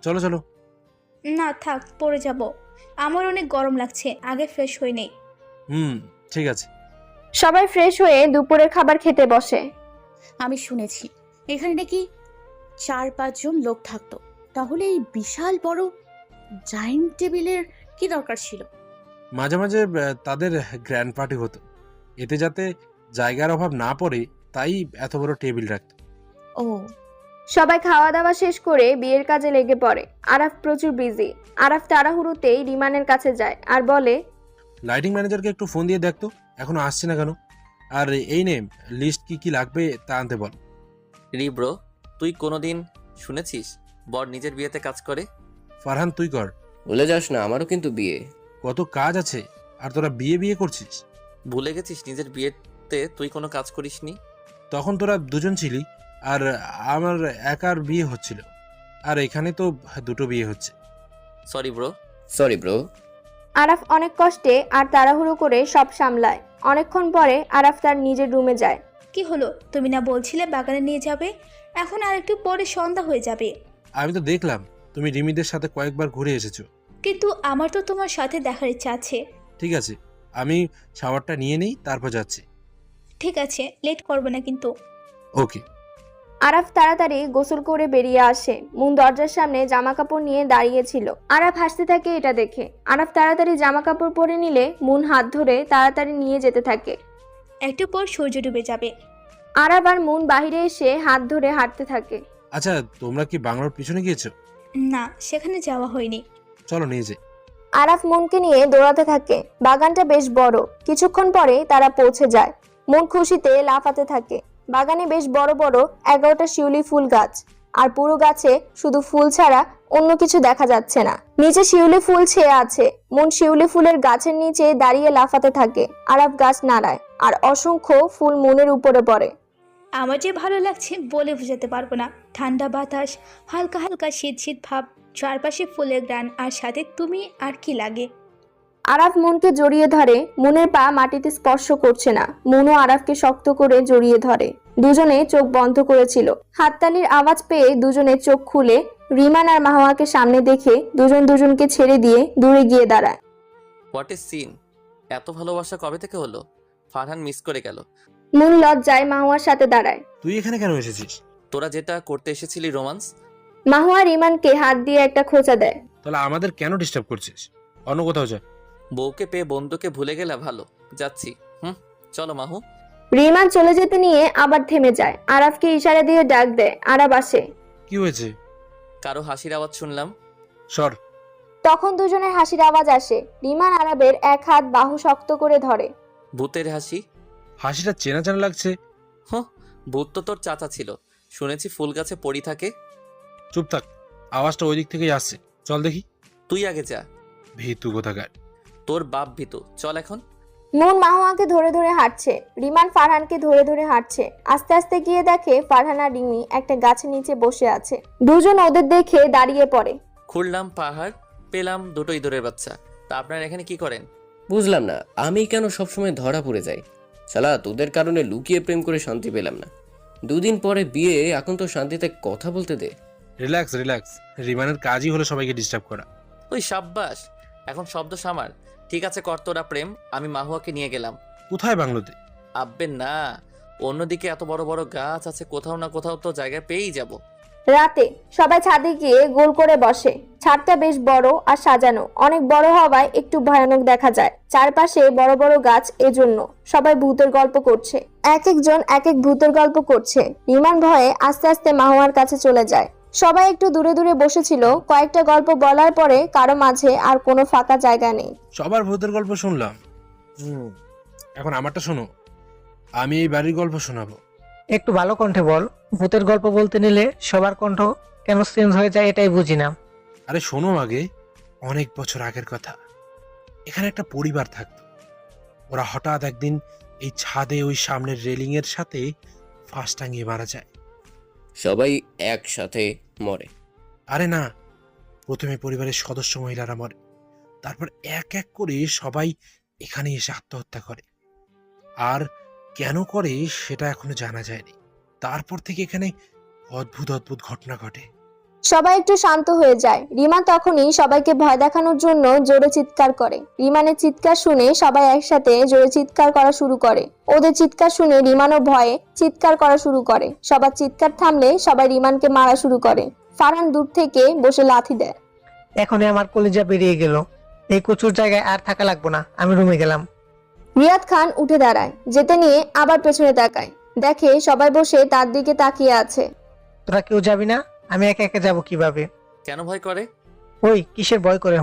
চলো চলো। না থাক, পরে যাব। আমার অনেক গরম লাগছে, আগে ফ্রেশ হয়ে নেই। ঠিক আছে। সবাই ফ্রেশ হয়ে দুপুরের খাবার খেতে বসে। আমি শুনেছি এখানে নাকি 4-5 জন লোক থাকতো। তাহলে এই বিশাল বড় ডাইনিং টেবিলের কি দরকার ছিল? মাঝে মাঝে তাদের গ্র্যান্ড পার্টি হতো, এতে যাতে জায়গার অভাব না পড়ে তাই এত বড় টেবিল রাখতো। ও। সবাই খাওয়া দাওয়া শেষ করে বিয়ের কাজে লেগে পড়ে। আরাফ প্রচুর বিজি। আরাফ তাড়াহুড়োতেই রিমানের কাছে যায় আর বলে, লাইটিং ম্যানেজারকে একটু ফোন দিয়ে দেখতো এখনো আসছে না কেন, আর এই নে লিস্ট কি কি লাগবে তা আনতে বল। ব্রো, তুই কোনোদিন শুনেছিস বর নিজের বিয়েতে কাজ করে? ফারহান তুই কর। ভুলে যাস না, আমারও কিন্তু বিয়ে। কত কাজ আছে, আর তোরা বিয়ে বিয়ে করছিস। ভুলে গেছিস নিজের বিয়েতে তুই কোনো কাজ করিসনি? তখন তোরা দুজন ছিলি, আর আমার একার বিয়ে হচ্ছিল, আর এখানে তো দুটো বিয়ে হচ্ছে। Sorry bro. Sorry bro. Araf অনেক কষ্টে আর তাড়াহুড়ো করে সব সামলায়। অনেকক্ষণ পরে আরাফ তার নিজের রুমে যায়। কি হলো, তুমি না বলছিলে বাগানে নিয়ে যাবে? এখন আর একটু পরে সন্ধ্যা হয়ে যাবে। আমি তো দেখলাম তুমি রিমিদের সাথে কয়েকবার ঘুরে এসেছো। কিন্তু আমার তো তোমার সাথে দেখার ইচ্ছা আছে। ঠিক আছে, আমি শাওয়ারটা নিয়ে নেই, তারপর যাচ্ছি। ঠিক আছে, লেট করবে না কিন্তু। ওকে। আরাফ তাড়াতাড়ি গোসল করে বেরিয়ে আসে। মুন দরজার সামনে জামা কাপড় নিয়ে দাঁড়িয়েছিল। আরাফ হাসতে থাকে এটা দেখে। আরাফ তাড়াতাড়ি জামা কাপড় পরে নিলে মুন হাত ধরে তাড়াতাড়ি নিয়ে যেতে থাকে। একটু পর সূর্য ডুবে যাবে। আরাফ আর মুন বাইরে এসে হাত ধরে হাঁটতে থাকে। আচ্ছা, তোমরা কি বাংলোর পিছনে গিয়েছো? না, সেখানে যাওয়া হয়নি। চলো নিয়ে যাই। আরাফ মুনকে নিয়ে দৌড়াতে থাকে। বাগানটা বেশ বড়। কিছুক্ষণ পরে তারা পৌঁছে যায়। মুন খুশিতে লাফাতে থাকে। বাগানে বেশ বড় বড় 11টা শিউলি ফুল গাছ, আর পুরো গাছে শুধু ফুল ছাড়া অন্য কিছু দেখা যাচ্ছে না। নিচে শিউলি ফুল ছেয়ে আছে। মুন শিউলি ফুলের গাছের নিচে দাঁড়িয়ে লাফাতে থাকে। আরাফ গাছ নাড়ায়, আর অসংখ্য ফুল মুনের উপরে পড়ে। আমার যে ভালো লাগছে বলে বোঝাতে পারবো না। ঠান্ডা বাতাস, হালকা হালকা শীত শীত ভাব, চারপাশে ফুলের গান, আর সাথে তুমি, আর কি লাগে। আরাফ মুনকে জড়িয়ে ধরে। মুনের পা মাটিতে স্পর্শ করছে না। মুনও আরাফকে শক্ত করে জড়িয়ে ধরে। দুজনে চোখ বন্ধ করেছিল। হাততালির আওয়াজ পেয়ে দুজনে চোখ খুলে রিমান আর মাহওয়াকে সামনে দেখে দুজন দুজনকে ছেড়ে দিয়ে দূরে গিয়ে দাঁড়ায়। What is seen! এত ভালোবাসা কবে থেকে হলো? ফারহান মিস করে গেল। মুন লজ্জায় মাহওয়ার সাথে দাঁড়ায়। তুই এখানে কেন এসেছিস? তোরা যেটা করতে এসেছিলি রোমান্স। মাহওয়া রিমানকে হাত দিয়ে একটা খোঁচা দেয়। তাহলে আমাদের কেন ডিস্টার্ব করছিস? অন্য কোথাও যা। বউকে পেয়ে বন্ধুকে ভুলে গেলে ভালো। যাচ্ছি। চলো মাহু। রিমান চলে যেতে নিয়ে আবার থেমে যায়। আরাফকে ইশারা দিয়ে ডাক দেয়। আরাফ আসে। কি হয়েছে? কারো হাসির আওয়াজ শুনলাম। সর। তখন দুজনের হাসির আওয়াজ আসে। রিমান আরাফের এক হাত বাহু শক্ত করে ধরে। ভূতের হাসি। হাসিটা চেনা চেনা লাগছে। ভূত তো তোর চাচা ছিল। শুনেছি ফুল গাছে পড়ি থাকে। চুপ থাক, আওয়াজটা ওই দিক থেকেই আসছে। চল দেখি। তুই আগে যা। ভীতু কোথাকার। তোর বাপ ভীতু। চল এখন। মুন মাহওয়াকে ধরে ধরে হাঁটছে। রিমান ফারহানকে ধরে ধরে হাঁটছে। আস্তে আস্তে গিয়ে দেখে ফারহান আর রিমি একটা গাছের নিচে বসে আছে। দুজন ওদের দেখে দাঁড়িয়ে পড়ে। খুঁড়লাম পাহাড়, পেলাম দুটো ইঁদুরের বাচ্চা। তা আপনারা এখানে কি করেন? বুঝলাম না, আমি কেন সবসময় ধরা পড়ে যাই? শালা, তোদের কারণে লুকিয়ে প্রেম করে শান্তি পেলাম না। দুদিন পরে বিয়ে, এখন তো শান্তিতে কথা বলতে দে। Relax relax. রিমানের কাজই হলো সবাইকে ডিস্টার্ব করা। ওই সাব্বাস, এখন শব্দ সামার। ঠিক আছে, কর তোরা প্রেম। আমি মাহুয়াকে নিয়ে গেলাম। কোথায় বাংলোতে? আব্বে না, অন্যদিকে এত বড় বড় গাছ আছে, কোথাও না কোথাও তো জায়গা পেয়েই যাব। রাতে সবাই ছাদে গিয়ে গোল করে বসে। ছাদটা বেশ বড় আর সাজানো। অনেক বড় হওয়ায় একটু ভয়ানক দেখা যায়। চারপাশে বড় বড় গাছ, এজন্য সবাই ভূতের গল্প করছে। এক একজন এক এক ভূতের গল্প করছে। রিমান ভয়ে আস্তে আস্তে মাহুয়ার কাছে চলে যায়। সবাই একটু দূরে দূরে বসেছিল। কয়েকটা গল্প বলার পরে কারো মাঝে আর কোনো ফাঁকা জায়গা নেই। সবার ভূতের গল্প শুনলাম। এখন আমারটা শোনো। আমি এই বাড়ির গল্প শোনাবো। একটু ভালো কণ্ঠে বল। ভূতের গল্প বলতে নিলে সবার কণ্ঠ কেন চেঞ্জ হয়ে যায় এটাই বুঝি না। আরে শোনো, আগে অনেক বছর আগের কথা। এখানে একটা পরিবার থাকতো। ওরা হঠাৎ একদিন এই ছাদে ওই সামনের রেলিং এর সাথে ফাঁস টাঙিয়ে মারা যায়। সবাই একসাথে মরে? আরে না, প্রথমে পরিবারের সদস্য মহিলারা মরে, তারপর এক এক করে সবাই এখানে এসে আত্মহত্যা করে। আর কেন করে সেটা এখনো জানা যায়নি। তারপর থেকে এখানে অদ্ভুত অদ্ভুত ঘটনা ঘটে। সবাই একটু শান্ত হয়ে যায়। রিমান তখনই সবাইকে ভয় দেখানোর জন্য জোরে চিৎকার করে। রিমানের চিৎকার শুনে সবাই একসাথে জোরে চিৎকার করা শুরু করে। ওদের চিৎকার শুনে রিমানও ভয়ে চিৎকার করা শুরু করে। সবার চিৎকার থামলে সবাই রিমানকে মারা শুরু করে। ফারহান দূর থেকে বসে লাথি দেয়। এখনই আমার কলিজা বেরিয়ে গেল। এই কচুর জায়গায় আর থাকা লাগবো না, আমি রুমে গেলাম। রিয়াদ খান উঠে দাঁড়ায়। যেতে নিয়ে আবার পেছনে তাকায়। দেখে সবাই বসে তার দিকে তাকিয়ে আছে। তোরা কেউ যাবি না? আমি একা একা যাবো কিভাবে? কেন ভয় করে? ওই কিসের ভয় করে?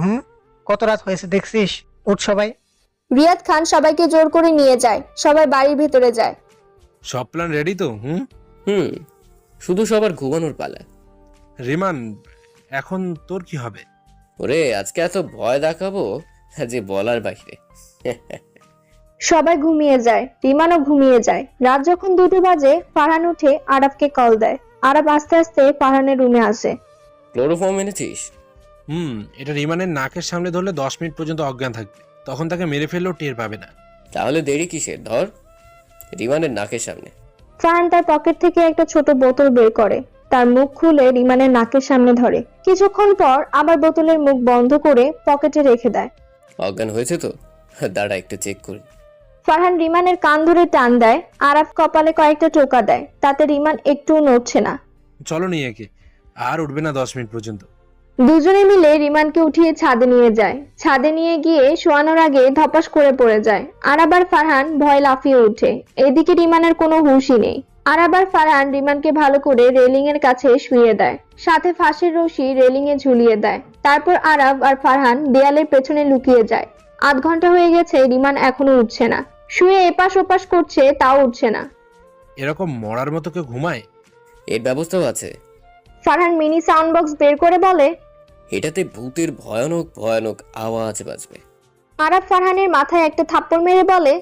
কত রাত হয়েছে দেখছিস? উঠ সবাই। রিয়াদ খান সবাইকে জোর করে নিয়ে যায়। সবাই বাড়ির ভেতরে যায়। সব প্ল্যান রেডি তো? শুধু সবার ঘুমানোর পালা। রিমান, এখন তোর কি হবে? ওরে আজকে এত ভয় দেখাবো যে বলার বাইরে। সবাই ঘুমিয়ে যায়, রিমানও ঘুমিয়ে যায়। রাত যখন 2টো বাজে ফারহান উঠে আরাফকে কল দেয়। আরাফ আস্তে আস্তে ফারহানের রুমে আসে। ক্লোরোফর্ম এনেছিস? এটা রিমানের নাকের সামনে ধরলে 10 মিনিট পর্যন্ত অজ্ঞান থাকবে, তখন তাকে মেরে ফেললেও টের পাবে না। তাহলে দেরি কিসের, ধর। রিমানের নাকের সামনে। ফারহান তার পকেট থেকে একটা ছোট বোতল বের করে, তার মুখ খুলে রিমানের নাকের সামনে ধরে। কিছুক্ষণ পর আবার বোতলের মুখ বন্ধ করে পকেটে রেখে দেয়। অজ্ঞান হয়েছে তো? দাঁড়া একটু চেক করি। ফারহান রিমানের কান ধরে টান দেয়। আরাফ কপালে কয়েকটা টোকা দেয়, তাতে রিমান একটুও নড়ছে না। চলো নিয়ে একে, আর উঠবে না 10 মিনিট পর্যন্ত। দুজনে মিলে রিমানকে উঠিয়ে ছাদে নিয়ে যায়। ছাদে নিয়ে গিয়ে শোয়ানোর আগে ধপাস করে পড়ে যায়। আর আবার ফারহান ভয় লাফিয়ে ওঠে। এদিকে রিমানের কোনো হুঁশই নেই। আর আবার ফারহান রিমানকে ভালো করে রেলিং এর কাছে শুইয়ে দেয়, সাথে ফাঁসের রশি রেলিং এ ঝুলিয়ে দেয়। তারপর আরাফ আর ফারহান দেয়ালের পেছনে লুকিয়ে যায়। 8 ঘন্টা হয়ে গেছে, রিমান এখনো উঠছে না। শুয়ে এপাশ ওপাশ করছে, তাও উঠছে না। এরকম মরার মতো কেউ ঘুমায়? এর ব্যবস্থাও আছে। ফারহান মিনি সাউন্ড বক্স বের করে বলে, এটাতে ভূতের ভয়ানক ভয়ানক আওয়াজ বাজবে। আরাফ ফারহানের মাথায় একটা থাপ্পড় মেরে বলে,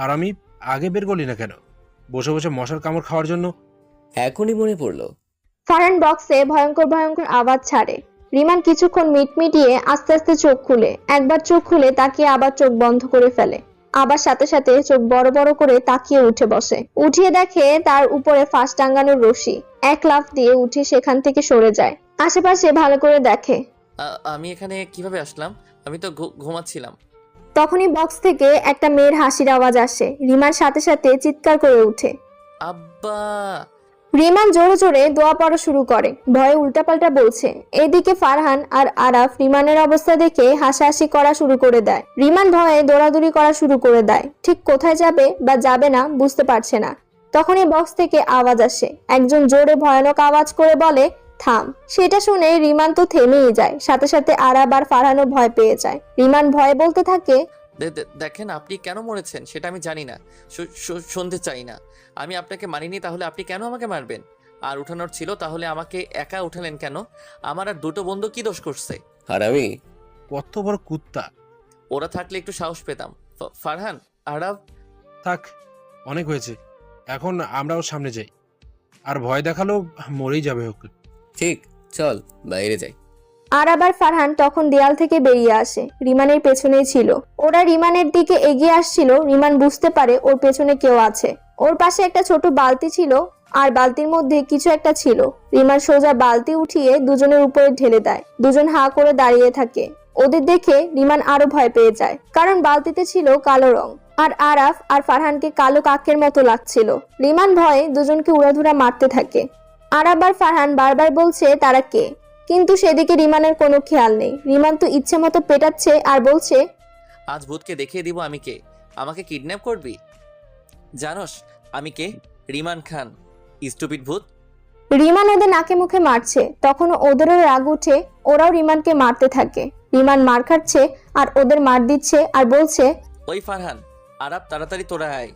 আর আমি আগে বের করলি না কেন? বসে বসে মশার কামড় খাওয়ার জন্য। এখনই মনে পড়লো। ফারহান বক্সে ভয়ঙ্কর ভয়ঙ্কর আওয়াজ ছাড়ে। রিমান কিছুক্ষণ মিটমিটিয়ে আস্তে আস্তে চোখ খুলে, একবার চোখ খুলে তাকিয়ে আবার চোখ বন্ধ করে ফেলে, আবার সাথে সাথে চোখ বড় বড় করে তাকিয়ে উঠে বসে। উঠিয়ে দেখে তার উপরে ফাঁস টাঙ্গানোর রশি। এক লাফ দিয়ে উঠে সেখান থেকে সরে যায়। আশেপাশে ভালো করে দেখে। আমি এখানে কিভাবে আসলাম? আমি তো ঘুমাচ্ছিলাম। তখনই বক্স থেকে একটা মেয়ের হাসির আওয়াজ আসে। রিমান সাথে সাথে চিৎকার করে ওঠে। আব্বা! রিমান জোরে জোরে দোয়া পড়া শুরু করে, ভয়ে উল্টাপাল্টা বলছে। এদিকে ফারহান আর আরাফ রিমানের অবস্থা দেখে হাসাহাসি করা শুরু করে দেয়। রিমান ভয়ে দৌড়াদৌড়ি করা শুরু করে দেয়, ঠিক কোথায় যাবে বা যাবে না বুঝতে পারছে না। তখনই বক্স থেকে আওয়াজ আসে। একজন জোরে ভয়ানক আওয়াজ করে বলে, থাম। সেটা শুনে রিমান তো থেমেই যায়, সাথে সাথে আরাফ আর ফারহানও ভয় পেয়ে যায়। রিমান ভয়ে বলতে থাকে, দেখেন, আপনি কেন মরেছেন সেটা আমি জানি না, শুনতে চাই না। আমি আপনাকে মানিনি, তাহলে আপনি কেন আমাকে মারবেন? আর উঠানোর ছিল, তাহলে আমাকে একা উঠালেন কেন? আমার আর 2টো বন্ধু কি দোষ করছে? আর আমি কত বড় কুত্তা! ওরা থাকলে একটু সাহস পেতাম। ফারহান, আরাফ। থাক, অনেক হয়েছে। এখন আমরাও সামনে যাই। আর ভয় দেখালো মরেই যাবে ওকে। ঠিক, চল বাইরে যাই। আর আবার ফারহান তখন দেয়াল থেকে বেরিয়ে আসে, রিমানের পেছনেই ছিল। ওরা রিমানের দিকে এগিয়ে আসছিল। রিমান বুঝতে পারে ওর পেছনে কেউ আছে। ওর পাশে একটা ছোট বালতি ছিল, আর বালতির মধ্যে কিছু একটা ছিল। রিমান সোজা বালতি উঠিয়ে দুজনের উপরে ঢেলে দেয়। দুজন হাঁ করে দাঁড়িয়ে থাকে। ওদের দেখে রিমান আরো ভয় পেয়ে যায়, কারণ বালতিতে ছিল কালো রং, আর আরাফ আর ফারহানকে কালো কাকের মতো লাগছিল। রিমান ভয়ে দুজনকে উড়াধুরা মারতে থাকে। আর আবার ফারহান বারবার বলছে তারা কে, কিন্তু সেদিকে রিমানের কোনো খেয়াল নেই। রিমান তো ইচ্ছে মতো পেটাচ্ছে আর বলছে, আজ ভূতকে দেখিয়ে দিব আমি কে। আমাকে কিডন্যাপ করবি? জানোস আমি কে? রিমান খান, স্টুপিড ভূত। রিমান ওদের নাকে মুখে মারছে। তখন ওদেরও রাগ উঠে, ওরাও রিমানকে মারতে থাকে। রিমান মার খাচ্ছে আর ওদের মার দিচ্ছে আর বলছে, ওই ফারহান, আরাফ, তাড়াতাড়ি তোরা আয়।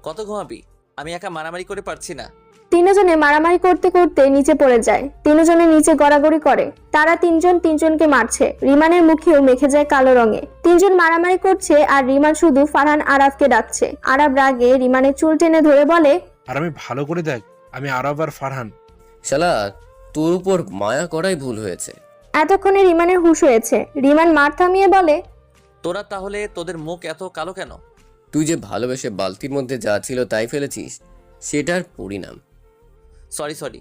কত ঘুমাবি? আমি একা মারামারি করে পারছি না। তিনজনে মারামারি করতে করতে নিচে পড়ে যায়। তিনজনে নিচে গড়াগড়ি করে। তারা তিনজন তিনজনকে মারছে। রিমানের মুখেও মেখে যায় কালো রঙে। তিনজন মারামারি করছে আর রিমান শুধু ফারহান আরাফকে ডাকছে। আরাফ রাগে রিমানের চুল টেনে ধরে বলে, আর আমি ভালো করে দেখ, আমি আরব আর ফারহান। শালা, তোর উপর মায়া করাই ভুল হয়েছে। এতক্ষণে রিমানের হুঁশ হয়েছে। রিমান মার থামিয়ে বলে, তোরা তাহলে তোদের মুখ এত কালো কেন? তুই যে ভালোবেসে বালতির মধ্যে যা ছিল তাই ফেলেছিস, সেটার পরিণাম। সরি,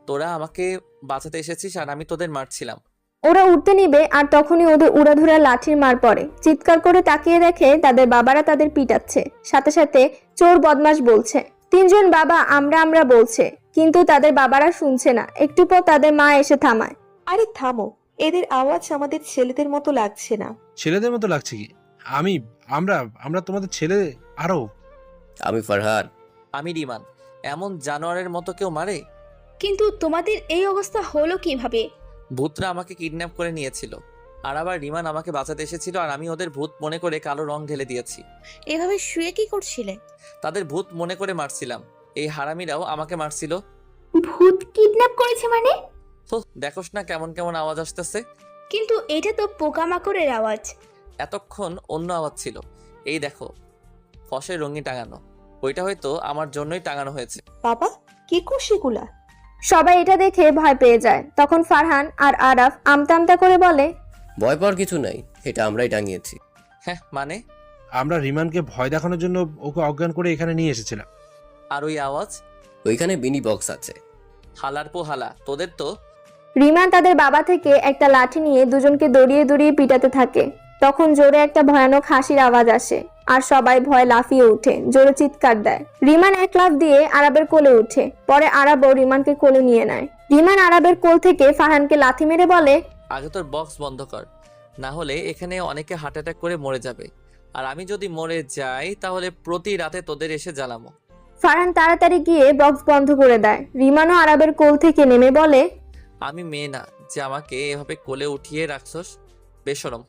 তোরা আমাকে বাঁচাতে এসেছিস আর আমি তোদের মারছিলাম। ওরা উঠতে নিবে আর তখনই ওদের উড়াধুরা লাঠির মার পড়ে। চিৎকার করে তাকিয়ে দেখে তাদের বাবারা তাদের পিটাচ্ছে, সাথে সাথে চোর বদমাশ বলছে। তিনজন বাবা আমরা বলছে, কিন্তু তাদের বাবারা শুনছে না। একটু পর তাদের মা এসে থামায়। আরে থামো, এদের আওয়াজ আমাদের ছেলেদের মতো লাগছে না। ছেলেদের মতো লাগছে কি? আমরা তোমাদের ছেলে। আরো আমি ফারহান। আমি রিমান। এমন জানোয়ারের মতো কেউ মারে? কিন্তু তোমাদের এই অবস্থা হলো কিভাবে? ভূতরা আমাকে কিডন্যাপ করে নিয়েছিল, আর আবার রিমান আমাকে বাঁচাতে এসেছিল, আর আমি ওদের ভূত মনে করে কালো রং ঢেলে দিয়েছি। এভাবে শুয়ে কি করছিলে? তাদের ভূত মনে করে মারছিলাম। এই হারামিরাও আমাকে মারছিল। ভূত কিডন্যাপ করেছে মানে? তো দেখোস না কেমন কেমন আওয়াজ আসতেছে? কিন্তু এটা তো পোকামাকড়ের আওয়াজ। এতক্ষণ অন্য আওয়াজ ছিল। এই দেখো, ফসের রঙিন টাঙানো। ওইটা হয়তো আমার জন্যই টাঙানো হয়েছে। বাবা, কি খুশিগুলা? সবাই এটা দেখে ভয় পেয়ে যায়। তখন ফারহান আর আরাফ আমতা আমতা করে বলে, ভয় পাওয়ার কিছু নাই, এটা আমরাই টাঙিয়েছি। হ্যাঁ মানে? আমরা রিমানকে ভয় দেখানোর জন্য ওকে অজ্ঞান করে এখানে নিয়ে এসেছিলাম। আর ওই আওয়াজ? ওইখানে মিনি বক্স আছে। হালার পো হালা, তোদের তো। রিমান তাদের বাবা থেকে একটা লাঠি নিয়ে দুজনকে দড়িয়ে দড়িয়ে পিটাতে থাকে। তখন জোরে একটা ভয়ানক হাসির আওয়াজ আসে আর সবাই ভয় লাফিয়ে উঠে, জোরে চিৎকার দেয়। রিমান এক লাফ দিয়ে আরাবের কোলে উঠে, পরে আরাবও রিমানকে কোলে নিয়ে নেয়। রিমান আরাবের কোল থেকে ফারহানকে লাথি মেরে বলে, আগে তোর বক্স বন্ধ কর, না হলে এখানে অনেকে হার্ট অ্যাটাক করে মরে যাবে। আর আমি যদি মরে যাই তাহলে প্রতি রাতে তোদের এসে জ্বালামো। ফারহান তাড়াতাড়ি গিয়ে বক্স বন্ধ করে দেয়। রিমানও আরাবের কোল থেকে নেমে বলে, আমি মেয়ে না যে আমাকে এভাবে কোলে উঠিয়ে রাখছস, বেশরম।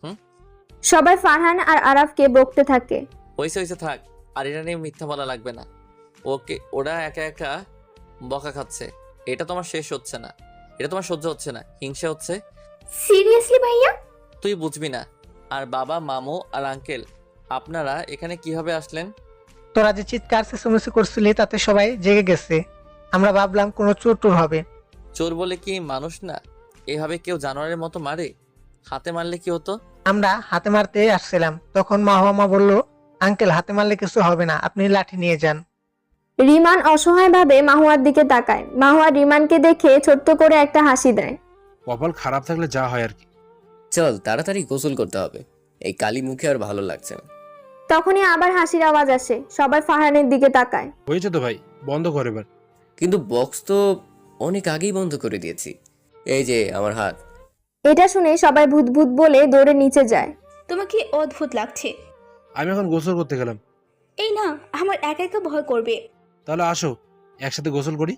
সবাই ফারহান আর আরাফকে বকতে থাকে। হইছে থাক, আর এটা নিয়ে মিথ্যা বলা লাগবে না। ওরা একা একা বকা খাচ্ছে, এটা তোমার শেষ হচ্ছে না, এটা তোমার সহ্য হচ্ছে না, হিংসা হচ্ছে। সিরিয়াসলি ভাইয়া? তুই বুঝবি না। আর বাবা, মামু আর আঙ্কেল, আপনারা এখানে কিভাবে আসলেন? তোরা যে চিৎকার চেঁচামেচি করছিলি তাতে সবাই জেগে গেছে। আমরা ভাবলাম কোনো চোর টোর হবে। চোর বলে কি মানুষ না? এভাবে কেউ জানোয়ারের মতো মারে? হাতে মারলে কি হতো? আমরা হাতে মারতে আসছিলাম, তখন মাহুয়া বলল, আঙ্কেল হাতে মারলে কিছু হবে না, আপনি লাঠি নিয়ে যান। রিমান অসহায়ভাবে মাহুয়ার দিকে তাকায়। মাহুয়া রিমানকে দেখে ছোট্ট করে একটা হাসি দেয়। কপাল খারাপ থাকলে যা হয় আর কি। চল তাড়াতাড়ি গোসল করতে হবে, এই কালি মুখে আর ভালো লাগছে না। তখনই আবার হাসির আওয়াজ আসে। সবাই ফারহানের দিকে তাকায়। হয়েছে তো ভাই, বন্ধ কর এবার। কিন্তু বক্স তো অনেক আগেই বন্ধ করে দিয়েছি। এই যে আমার হাত। এটা শুনে সবাই ভূত ভূত বলে দৌড়ে নিচে যায়। তোমাকে অদ্ভুত লাগছে। আমি এখন গোসল করতে গেলাম। এই না, আমার একা একা ভয় করবে। তাহলে আসো একসাথে গোসল করি।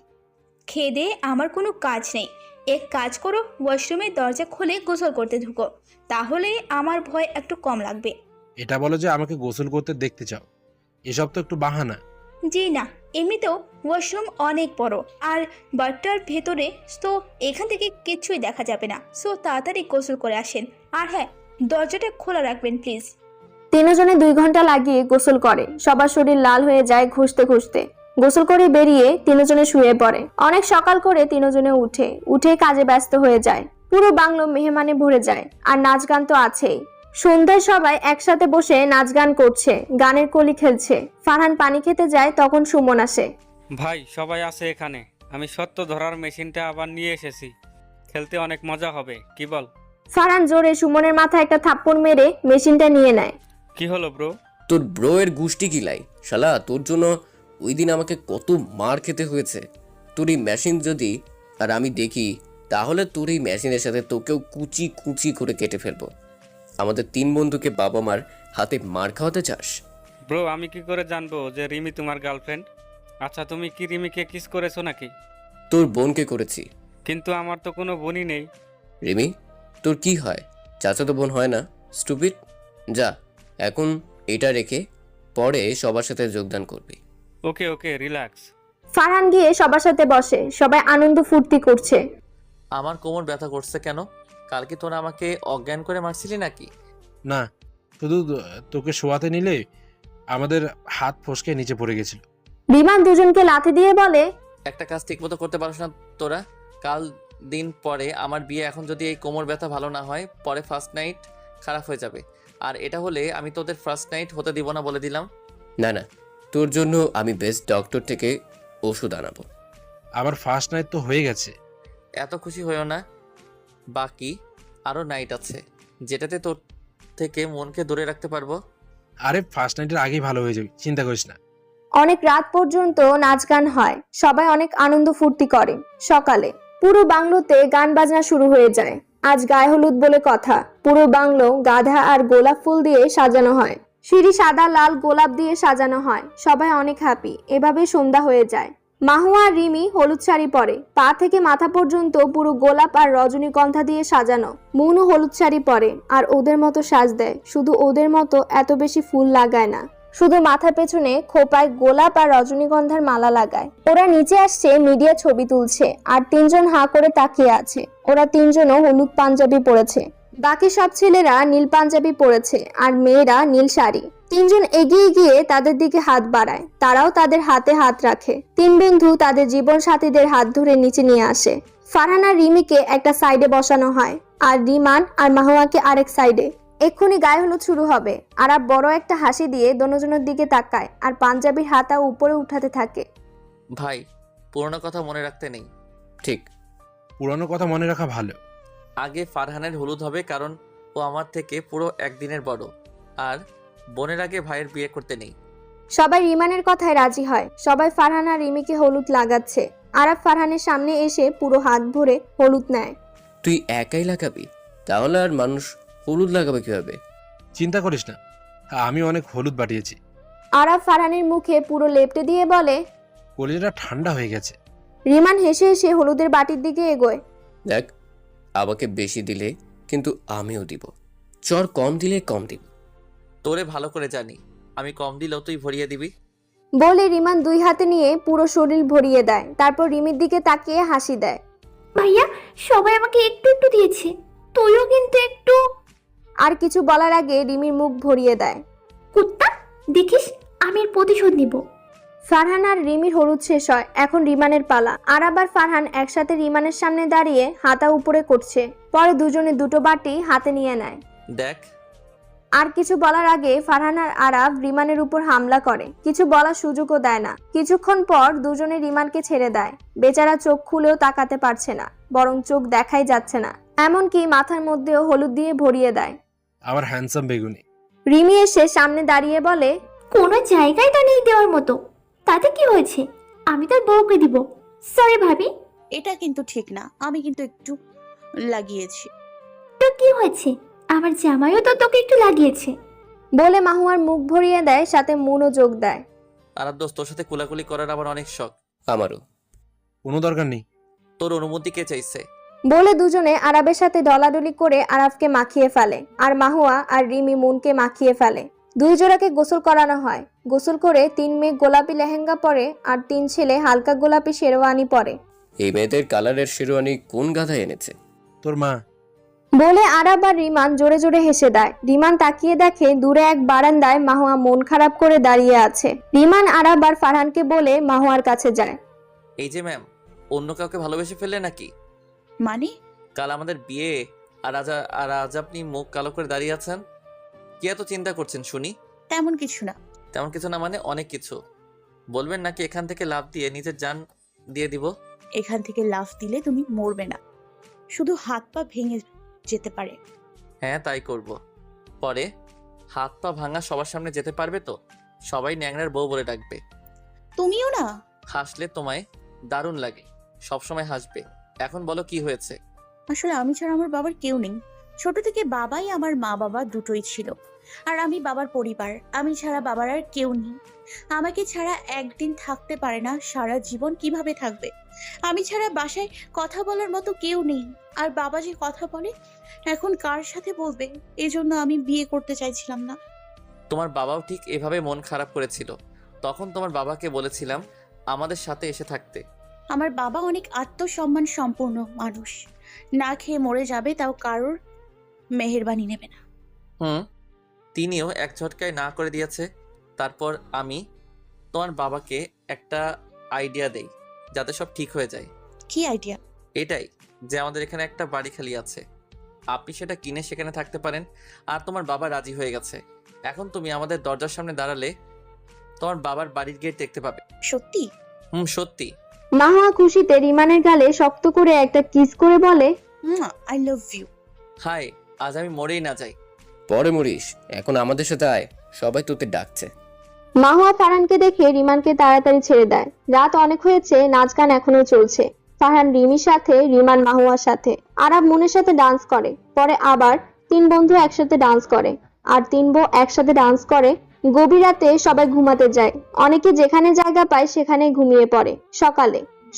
খেয়ে দে, আমার কোনো কাজ নেই। এক কাজ করো, ওয়াশরুমের দরজা খুলে গোসল করতে ঢুকো, তাহলে আমার ভয় একটু কম লাগবে। এটা বলো যে আমাকে গোসল করতে দেখতে চাও, এসব তো একটু বাহানা। জি না, এমনিতেও ওয়াশরুম অনেক বড় আর বাথটার ভেতরে, তো এখান থেকে কিছুই দেখা যাবে না। সো তাড়াতাড়ি গোসল করে আসেন। আর হ্যাঁ, দরজাটা খোলা রাখবেন প্লিজ। তিনজনে 2 ঘন্টা লাগিয়ে গোসল করে। সবার শরীর লাল হয়ে যায় ঘুষতে ঘুষতে। গোসল করে বেরিয়ে তিনজনে শুয়ে পড়ে। অনেক সকাল করে তিনজনে উঠে কাজে ব্যস্ত হয়ে যায়। পুরো বাংলো মেহমানে ভরে যায়। আর নাচ গান তো আছেই। সন্ধ্যায় সবাই একসাথে বসে নাচ গান করছে, গানের কলি খেলছে। ফারহান পানি খেতে যায়, তখন সুমন আসে। ভাই সবাই আছে এখানে, আমি সত্য ধরার মেশিনটা আবার নিয়ে এসেছি, খেলতে অনেক মজা হবে, কি বল? ফারহান জোরে সুমনের মাথায় একটা থাপ্পড় মেরে মেশিনটা নিয়ে নেয়। কি হলো ব্রো? তোর ব্রো এর গুষ্টি কিলাই শালা, তোর জন্য ওই দিন আমাকে কত মার খেতে হয়েছে। তোর এই মেশিন যদি আর আমি দেখি, তাহলে তোর এই মেশিনের সাথে তোকেও কুচি কুচি করে কেটে ফেলবো। আমাদের 3 বন্ধুকে বাবা মার হাতে মার খাওয়াতে চাস? ব্রো আমি কি করে জানবো যে রিমি তোমার গার্লফ্রেন্ড? আচ্ছা তুমি কি রিমিকে কিস করেছো নাকি? তোর বোনকে করেছি। কিন্তু আমার তো কোনো বোনই নেই। রিমি তোর কি হয়? চাচাতো বোন হয় না? স্টুপিড। যা এখন এটা রেখে পরে সবার সাথে যোগদান করবি। Okay relax. ফারহান গিয়ে সবার সাথে বসে। সবাই আনন্দ ফুর্তি করছে। আমার কোমর ব্যথা করছে কেন? কালকে তোরা আমাকে অজ্ঞান করে মারছিলি নাকি? না, শুধু তোকে শোয়াতে নিলে আমাদের হাত ফসকে নিচে পড়ে গেছিল। বিমান দুজনকে লাথি দিয়ে বলে, একটা কাজ ঠিক মতো করতে পারছ না তোরা? কাল দিন পরে আমার বিয়ে, এখন যদি এই কোমর ব্যথা ভালো না হয়, পরে ফার্স্ট নাইট খারাপ হয়ে যাবে। আর এটা হলে আমি তোদের ফার্স্ট নাইট হতে দিব না, বলে দিলাম। না তোর জন্য আমি বেস্ট ডক্টর থেকে ওষুধ আনাবো। আমার ফার্স্ট নাইট তো হয়ে গেছে। এত খুশি হইও না, বাকি আরো নাইট আছে, যেটাতে তোর থেকে মনকে দূরে রাখতে পারবো। আরে ফার্স্ট নাইটের আগেই ভালো হয়ে যাবে, চিন্তা করিস না। অনেক রাত পর্যন্ত নাচ গান হয়। সবাই অনেক আনন্দ ফুর্তি করে। সকালে পুরো বাংলোতে গান বাজনা শুরু হয়ে যায়। আজ গায়ে হলুদ বলে কথা। পুরো বাংলো গাধা আর গোলাপ ফুল দিয়ে সাজানো হয়। সিঁড়ি সাদা লাল গোলাপ দিয়ে সাজানো হয়। সবাই অনেক হ্যাপি। এভাবে সন্ধ্যা হয়ে যায়। মাহুয়া আর রিমি হলুদ শাড়ি পরে। পা থেকে মাথা পর্যন্ত পুরো গোলাপ আর রজনীগন্ধা দিয়ে সাজানো। মুনও হলুদ শাড়ি পরে আর ওদের মতো সাজ দেয়, শুধু ওদের মতো এত বেশি ফুল লাগায় না। শুধু মাথার পেছনে খোপায় গোলাপ আর রজনীগন্ধার মালা লাগায়। ওরা নিচে আসছে, মিডিয়া ছবি তুলছে আর তিনজন হাঁ করে তাকিয়ে আছে। ওরা তিনজনও হলুদ পাঞ্জাবি পরেছে, বাকি সব ছেলেরা নীল পাঞ্জাবি পরেছে আর মেয়েরা নীল শাড়ি। তিনজন এগিয়ে গিয়ে তাদের দিকে হাত বাড়ায়, তারাও তাদের হাতে হাত রাখে। তিন বন্ধু তাদের জীবন সাথীদের হাত ধরে নিচে নিয়ে আসে। ফারহান আর রিমিকে একটা সাইডে বসানো হয় আর রিমান আর মাহুয়াকে আরেক সাইডে। এক্ষুনি গায়ে হলুদ শুরু হবে। আরাব বড় একটা হাসি দিয়ে দোনোজনের দিকে তাকায় আর পাঞ্জাবির হাতা উপরে উঠাতে থাকে। ভাই, পুরনো কথা মনে রাখতে নেই। ঠিক, পুরানো কথা মনে রাখা ভালো। আগে ফারহানের হলুদ হবে, কারণ ও আমার থেকে পুরো একদিনের বড়। আর বোনের আগে ভাইয়ের বিয়ে করতে নেই। সবাই রিমানের কথায় রাজি হয়। সবাই ফারহান আর রিমিকে হলুদ লাগাচ্ছে। আরাব ফারহানের সামনে এসে পুরো হাত ভরে হলুদ নেয়। তুই একাই লাগাবি? তাহলে আর মানুষ হলুদ লাগাবে কিভাবে? চিন্তা করিস না, আমি অনেক হলুদ বাটিয়েছি। আরাব ফারহানের মুখে পুরো লেপটে দিয়ে বলে, কলিজাটা ঠান্ডা হয়ে গেছে। রিমান হেসে হেসে হলুদের বাটির দিকে এগোয়। দেখ, আমাকে বেশি দিলে কিন্তু আমিও দিব, চর কম দিলে কম দিব। তোরে ভালো করে জানি, আমি কম দিলেও তুই ভরিয়ে দিবি। বলে রিমান দুই হাতে নিয়ে পুরো শরীর ভরিয়ে দেয়। তারপর রিমির দিকে তাকিয়ে হাসি দেয়। ভাইয়া, সবাই আমাকে একটু একটু দিয়েছে, তুইও কিন্তু একটু। আর কিছু বলার আগে রিমির মুখ ভরিয়ে দেয়। কুত্তা, দেখিস আমি এর প্রতিশোধ নিব। ফারহান আর রিমির হলুদ শেষ হয়। এখন রিমানের পালা। আরাব আর ফারহান একসাথে রিমানের সামনে দাঁড়িয়ে হাতা উপরে করছে। পরে দুজনে দুটো বাটি হাতে নিয়ে নেয়। দেখ, আর কিছু বলার আগে ফারহান আর আরাব রিমানের উপর হামলা করে। কিছু বলার সুযোগও দেয় না। কিছুক্ষণ পর দুজনে রিমানকে ছেড়ে দেয়। বেচারা চোখ খুলেও তাকাতে পারছে না, বরং চোখ দেখাই যাচ্ছে না। এমনকি মাথার মধ্যেও হলুদ দিয়ে ভরিয়ে দেয়। আমার হ্যান্ডসাম বেগুনি। রিমি এসে সামনে দাঁড়িয়ে বলে, কোনো জায়গায় তো নেই দেওয়ার মতো, তাতে কি হয়েছে? আমি তার বউকে দিব। সরি ভাবি। এটা কিন্তু ঠিক না, আমি কিন্তু একটু লাগিয়েছি। তো কি হয়েছে? আমার জামাইও তো তোকে একটু লাগিয়েছে। বলে মাহুয়ার মুখ ভরিয়ে দেয়, সাথে মুনও যোগ দেয়। আরাব দোস্ত, তোর সাথে কোলাকুলি করার আমার অনেক শখ। আমারও। কোনো দরকার নেই। তোর অনুমতি কে চাইছে? বলে দুজনে আরাবের সাথে ডলাডলি করে আরাবকে মাখিয়ে ফেলে আর মাহুয়া আর রিমি মুনকে মাখিয়ে ফেলে। দুই জোড়াকে গোসল করানো হয়। গোসল করে তিন মেয়ে গোলাপি লেহেঙ্গা পরে আর তিন ছেলে হালকা গোলাপি শেরওয়ানি পরে। এই মেয়েদের কালারের শেরওয়ানি কোন গাধা এনেছে? তোর মা। বলে আরাব আর রিমান জোরে জোরে হেসে দেয়। রিমান তাকিয়ে দেখে দূরে এক বারান্দায় মাহুয়া মন খারাপ করে দাঁড়িয়ে আছে। রিমান আরাব আর ফারহানকে বলে মাহুয়ার কাছে যায়। এই যে ম্যাম, অন্য কাউকে ভালোবেসে ফেললে নাকি? মানে? কাল আমাদের বিয়ে, আর আজ আপনি মুখ কালো করে দাঁড়িয়ে আছেন। কি এত চিন্তা করছেন শুনি? তেমন কিছু না। তেমন কিছু না মানে অনেক কিছু। বলবেন নাকি এখান থেকে লাফ দিয়ে নিজের জান দিয়ে দিব? এখান থেকে লাফ দিলে তুমি মরবে না, শুধু হাত পা ভেঙে যেতে পারে। হ্যাঁ, তাই করব। পরে হাত পা ভাঙা সবার সামনে যেতে পারবে তো? সবাই ন্যাংরার বউ বলে ডাকবে। তুমিও না? হাসলে তোমায় দারুণ লাগে, সবসময় হাসবে। এখন বলো কি হয়েছে? আসলে আমি ছাড়া আমার বাবার কেউ নেই। ছোট থেকে বাবাই আমার মা বাবা দুটোই ছিল, আর আমি বাবার পরিবার। আমি ছাড়া বাবার আর কেউ নেই। আমাকে ছাড়া একদিন থাকতে পারে না, সারা জীবন কিভাবে থাকবে? আমি ছাড়া বাসায় কথা বলার মতো কেউ নেই। আর বাবা যে কথা বলে, এখন কার সাথে বলবে? এজন্য আমি বিয়ে করতে চাইছিলাম না। তোমার বাবাও ঠিক এভাবে মন খারাপ করেছিল। তখন তোমার বাবাকে বলেছিলাম আমাদের সাথে এসে থাকতে। আমার বাবা অনেক আত্মসম্মান সম্পূর্ণ মানুষ। না খেয়ে মরে যাবে, তাও কারোর মেহেরবানি নেবে না। তিনিও এক ঝটকায় না করে দিয়েছে। তারপর আমি তোমার বাবাকে একটা আইডিয়া দেই যাতে সব ঠিক হয়ে যায়। কি আইডিয়া? এটাই যে আমাদের এখানে একটা বাড়ি খালি আছে, আপনি সেটা কিনে সেখানে থাকতে পারেন। আর তোমার বাবা রাজি হয়ে গেছে। এখন তুমি আমাদের দরজার সামনে দাঁড়ালে তোমার বাবার বাড়ির গেট দেখতে পাবে। সত্যি? সত্যি। মাহুয়া খুশিতে রিমানের গালে শক্ত করে একটা কিস করে বলে, আই লাভ ইউ। হাই, আজ আমি মরেই না যাই। পরে মরিস, এখন আমাদের সাথে আয়, সবাই তোতে ডাকছে। মাহুয়া ফারহানকে দেখে রিমানকে তাড়াতাড়ি ছেড়ে দেয়। রাত অনেক হয়েছে, নাচ গান এখনো চলছে। ফারহান রিমির সাথে, রিমান মাহুয়ার সাথে, আরাব মুনের সাথে ডান্স করে। পরে আবার তিন বন্ধু একসাথে ডান্স করে, আর তিন বউ একসাথে ডান্স করে। গভীর রাতে সবাই ঘুমাতে যায়। অনেকে যেখানে জায়গা পায় সেখানে ঘুমিয়ে পড়ে।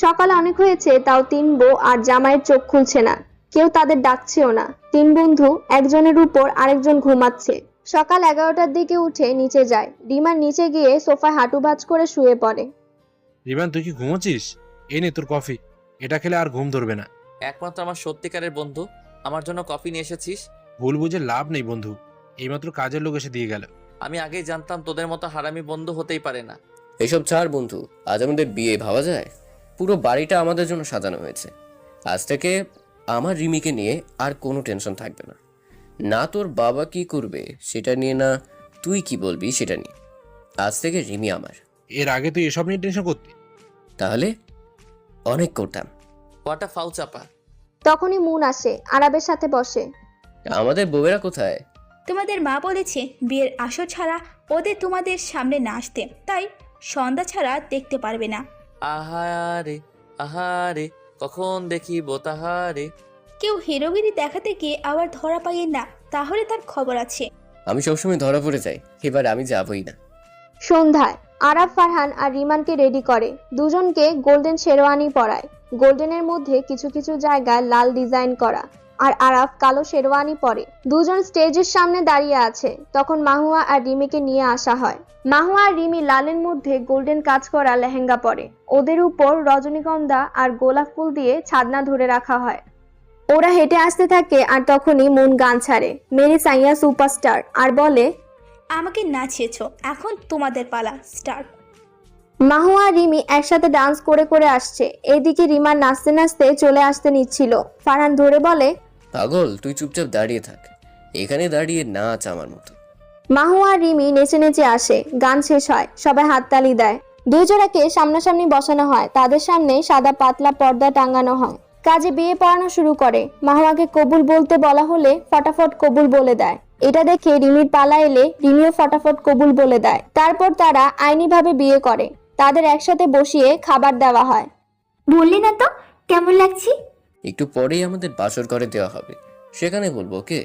সকালে অনেক হয়েছে, তাও তিন বউ আর জামাইয়ের চোখ খুলছে না। কেউ তাদের ডাকছেও না। তিন বন্ধু একজনের উপর আরেকজন ঘুমাচ্ছে। সকাল 11টার দিকে উঠে নিচে যায়। রিমান নিচে গিয়ে সোফায় হাঁটু ভাঁজ করে শুয়ে পড়ে। রিমান, তুই কি ঘুমোচ্ছিস? এই নে তোর কফি, এটা খেলে আর ঘুম ধরবে না। একমাত্র আমার সত্যিকারের বন্ধু, আমার জন্য কফি নিয়ে এসেছিস? ভুল বুঝে লাভ নেই বন্ধু, এইমাত্র কাজের লোক এসে দিয়ে গেল। আমি আগেই জানতাম তোদের মতো হারামি বন্ধু হতেই পারে না। এসব ছাড় বন্ধু, আজ আমাদের বিয়ে ভাবা যায়? পুরো বাড়িটা আমাদের জন্য সাজানো হয়েছে। আজ থেকে আমার রিমিকে নিয়ে আর কোনো টেনশন থাকবে না। না তোর বাবা কি করবে সেটা নিয়ে, না তুই কি বলবি সেটা নিয়ে। আজ থেকে রিমি আমার। এর আগে তুই এসব নিয়ে টেনশন করতি? তাহলে অনেক করতাম। কটা ফাউ চাপা। তখনই মুন আসে, আরাবের সাথে বসে। আমাদের বউয়েরা কোথায়? তোমাদের মা বলেছে বিয়ের আসর ছাড়া ওদের তোমাদের সামনে না আসতে, তাই সন্ধ্যা ছাড়া দেখতে পারবে না। আহারে আহারে, কখন দেখিব তাহারে। কেউ হিরোগিরি দেখাতে গিয়ে আবার ধরা পাইয়ে না, তাহলে তার খবর আছে। আমি সবসময় ধরা পড়ে যাই, এবার আমি যাবই না। সন্ধ্যায় আরাব ফারহান আর রিমানকে রেডি করে। দুজনকে গোল্ডেন শেরওয়ানি পরায়। গোল্ডেনের মধ্যে কিছু কিছু জায়গায় লাল ডিজাইন করা, আর আরাফ কালো শেরওয়ানি পরে। দুজন স্টেজের সামনে দাঁড়িয়ে আছে। তখন মাহুয়া আর রিমিকে নিয়ে আসা হয়। মাহুয়া আর রিমি লালের মধ্যে গোল্ডেন কাজ করা লেহেঙ্গা পরে। ওদের উপর রজনীগন্ধা আর গোলাপ ফুল দিয়ে ছাদনা ধরে রাখা হয়। ওরা হেঁটে আসতে থাকে আর তখনই মুন গান ছাড়ে, মেরি সাইয়া সুপারস্টার, আর বলে, আমাকে নাচিয়েছো, এখন তোমাদের পালা, স্টার্ট। মাহুয়া আর রিমি একসাথে ডান্স করে করে আসছে। এদিকে রিমা নাচতে নাচতে চলে আসতে নিচ্ছিল। ফারহান ধরে বলে, পাগল, তুই চুপচাপ দাঁড়িয়ে থাক, এখানে দাঁড়িয়ে নাচ আমার মতো। মাহুয়া আর রিমি নেচে নেচে আসে। গান শেষ হয়, সবাই হাততালি দেয়। দুই জোড়াকে সামনাসামনি বসানো হয়। তাদের সামনে সাদা পাতলা পর্দা টাঙানো হয়। কাজে বিয়ে পড়ানো শুরু করে। মাহুয়াকে কবুল বলতে বলা হলে ফটাফট কবুল বলে দেয়। এটা দেখে রিমির পালা এলে রিমিও ফটাফট কবুল বলে দেয়। তারপর তারা আইনিভাবে বিয়ে করে। তাদের একসাথে বসিয়ে খাবার দেওয়া হয়। বললি না তো কেমন লাগছি? একটু পরেই আমাদের বাসর ঘরে দেওয়া হবে, সেখানে বলবো। ওকে?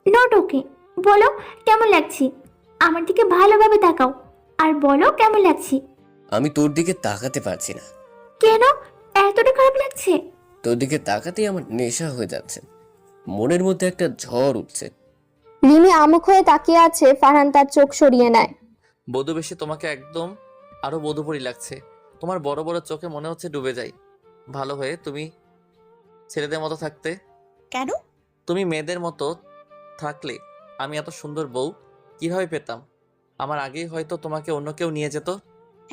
Not okay. বলো কেমন লাগছি, আমার দিকে ভালোভাবে তাকাও আর বলো কেমন লাগছি। আমি তোর দিকে তাকাতে পারছি না। কেন এতটা খারাপ লাগছে? তোর দিকে তাকাতেই আমার নেশা হয়ে যাচ্ছে, মনের মধ্যে একটা ঝড় উঠছে। রিমি আমুখ হয়ে তাকিয়ে আছে। ফারহান তার চোখ সরিয়ে নেয়। বধূ বেশে তোমাকে একদম আরো বধূপরি লাগছে। তোমার বড় বড় চোখে মনে হচ্ছে ডুবে যাই। ভালো হয়ে তুমি ছেলেদের মতো থাকতে। কেন? তুমি মেয়েদের মতো থাকলে আমি এত সুন্দর বউ কিভাবে পেতাম? আমার আগেই হয়তো তোমাকে অন্য কেউ নিয়ে যেত।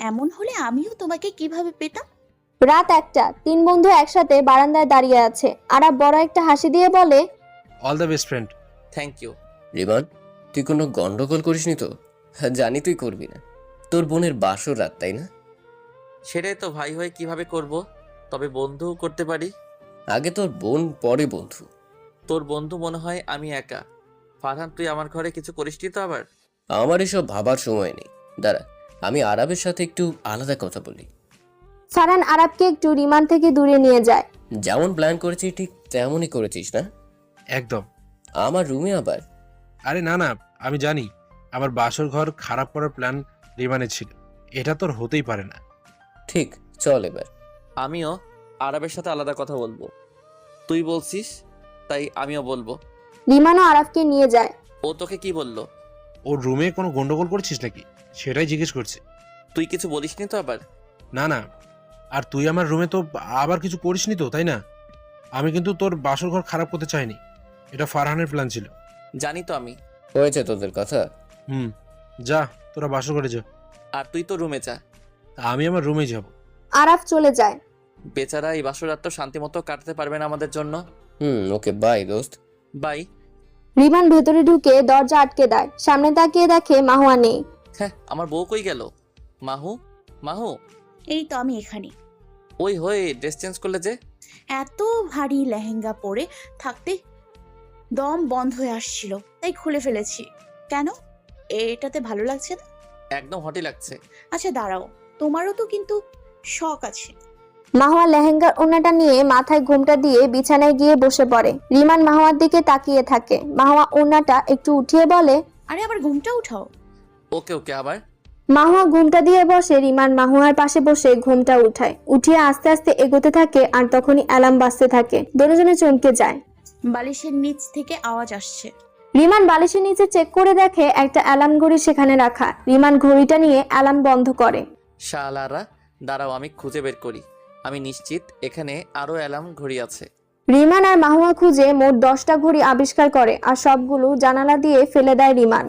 এমন হলে আমিও তোমাকে কিভাবে পেতাম? রাত 1টা। তিন বন্ধু একসাথে বারান্দায় দাঁড়িয়ে আছে। আরাব বড় একটা হাসি দিয়ে বলে, all the best friend. Thank you. Riman, তুই কোনো গন্ডগোল করিসনি তো? জানি তুই করবি না, তোর বোনের বাসর রাত, তাই না? সেটাই তো ভাই হয়ে কিভাবে করব, তবে বন্ধু করতে পারি। আগে তোর বোন, পরে বন্ধু। তোর বন্ধু মনে হয় আমি একা। ফারহান, তুই আমার ঘরে কিছু করিসনি তো আবার? আমার এসব ভাবার সময় নেই, দাঁড়া, আমি আরাবের সাথে একটু আলাদা কথা বলি। ফারহান আরাবকে একটু রিমান থেকে দূরে নিয়ে যায়। যেমন প্ল্যান করেছি ঠিক তেমনই করেছিস না? একদম। আমার রুমে আবার? আরে না না, আমি জানি আমার বাসর ঘর খারাপ করার প্ল্যান রিমানের ছিল, এটা তোর হতেই পারে না। ঠিক, চল এবার। আমিও আরবের সাথে আলাদা কথা বলবো। তুই বলছিস তাই আমিও বলবো। রিমানও আরাবকে নিয়ে যায়। ও তোকে কি বললো? ওর রুমে কোনো গন্ডগোল করছিস নাকি সেটাই জিজ্ঞেস করছে। তুই কিছু বলিসনি তো আবার? না না, আর তুই আমার রুমে তো আবার কিছু করিসনি তো, তাই না? আমি কিন্তু তোর বাসর ঘর খারাপ করতে চাইনি, এটা ফারহানের প্ল্যান ছিল। জানি তো আমি। হয়েছে তোদের কথা? যা, তোরা বাসর ঘরে যা। আর তুই তো রুমে যা। আমি আমার রুমে যাব। আরাব চলে যায়। বেচারা এই বাসর রাত তো শান্তি মতো কাটাতে পারবে না আমাদের জন্য। ওকে, বাই দোস্ত। বাই। রিমান ভেতরে ঢুকে দরজা আটকে দেয়। সামনে তাকিয়ে দেখে মাহুয়া নেই। হ্যাঁ, আমার বউ কই গেল? মাহু, মাহু। এই তো আমি এখানে। ওই হয়ে ড্রেস চেঞ্জ করলে যে? এত ভারী লেহেঙ্গা পরে থাকতে দম বন্ধ হয়ে আসছিল, তাই খুলে ফেলেছি। কেন, এটাতে ভালো লাগছে না? একদম হটই লাগছে। আচ্ছা দাঁড়াও, তোমারও তো কিন্তু শখ আছে। মাহুয়া লেহেঙ্গার ওড়নাটা নিয়ে মাথায় ঘোমটা দিয়ে বিছানায় গিয়ে বসে পড়ে। রিমান মাহুয়ার দিকে তাকিয়ে থাকে। মাহুয়া ওড়নাটা একটু উঠিয়ে বলে, আরে আবার ঘুমটা উঠাও। ওকে ওকে, আবার। মাহুয়া ঘুমটা দিয়ে বসে। রিমান মাহুয়ার পাশে বসে ঘুমটা উঠায়। উঠিয়ে আস্তে আস্তে এগোতে থাকে। আর তখনই অ্যালার্ম বাজতে থাকে। দুজনে চমকে যায়। বালিশের নিচ থেকে আওয়াজ আসছে। রিমান বালিশের নিচে চেক করে দেখে একটা অ্যালার্ম ঘড়ি সেখানে রাখা। রিমান ঘড়িটা নিয়ে অ্যালার্ম বন্ধ করে। শালারা, দাঁড়াও আমি খুঁজে বের করি। আমি নিশ্চিত এখানে আরো অ্যালার্ম ঘড়ি আছে। রিমান আর মাহুয়া খুঁজে মোট 10টা ঘড়ি আবিষ্কার করে আর সবগুলো জানালা দিয়ে ফেলে দেয় রিমান।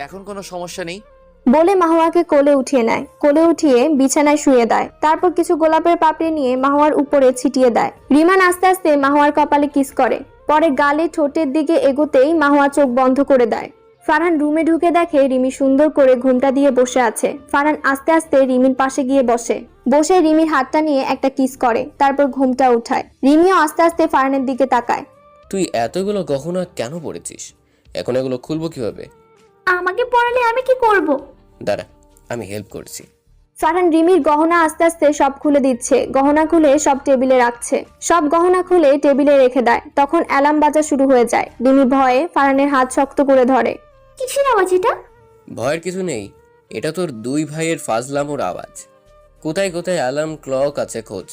এখন কোনো সমস্যা নেই। বলে মাহুয়াকে কোলে উঠিয়ে নেয়, কোলে উঠিয়ে বিছানায় শুয়ে দেয়। তারপর কিছু গোলাপের পাপড়ি নিয়ে মাহুয়ার উপরে ছিটিয়ে দেয়। রিমান আস্তে আস্তে মাহুয়ার কপালে কিস করে, পরে গালে ঠোঁটের দিকে এগোতেই মাহুয়া চোখ বন্ধ করে দেয়। ফারহান রুমে ঢুকে দেখে রিমি সুন্দর করে ঘুমটা দিয়ে বসে আছে। ফারহান আস্তে আস্তে রিমির পাশে গিয়ে বসে রিমির হাতটা নিয়ে একটা কিস করে, তারপর ঘুমটা উঠায়। রিমিও আস্তে আস্তে ফারহানের দিকে তাকায়। তুই এতগুলো গহনা কেন পড়েছিস? এখন এগুলো খুলবো কিভাবে? আমাকে পড়ালে আমি কি করব? দাঁড়া, আমি হেল্প করছি। ফারহান রিমির গহনা আস্তে আস্তে সব খুলে দিচ্ছে। গহনা খুলে সব টেবিলে রাখছে। সব গহনা খুলে টেবিলে রেখে দেয়। তখন অ্যালার্ম বাজা শুরু হয়ে যায়। রিমি ভয়ে ফারহানের হাত শক্ত করে ধরে। কিসের আওয়াজ এটা? ভয়ের কিছু নেই, এটা তোর দুই ভাইয়ের ফাজলামোর আওয়াজ। কোথায় কোথায় অ্যালার্ম ক্লক আছে খোঁজ।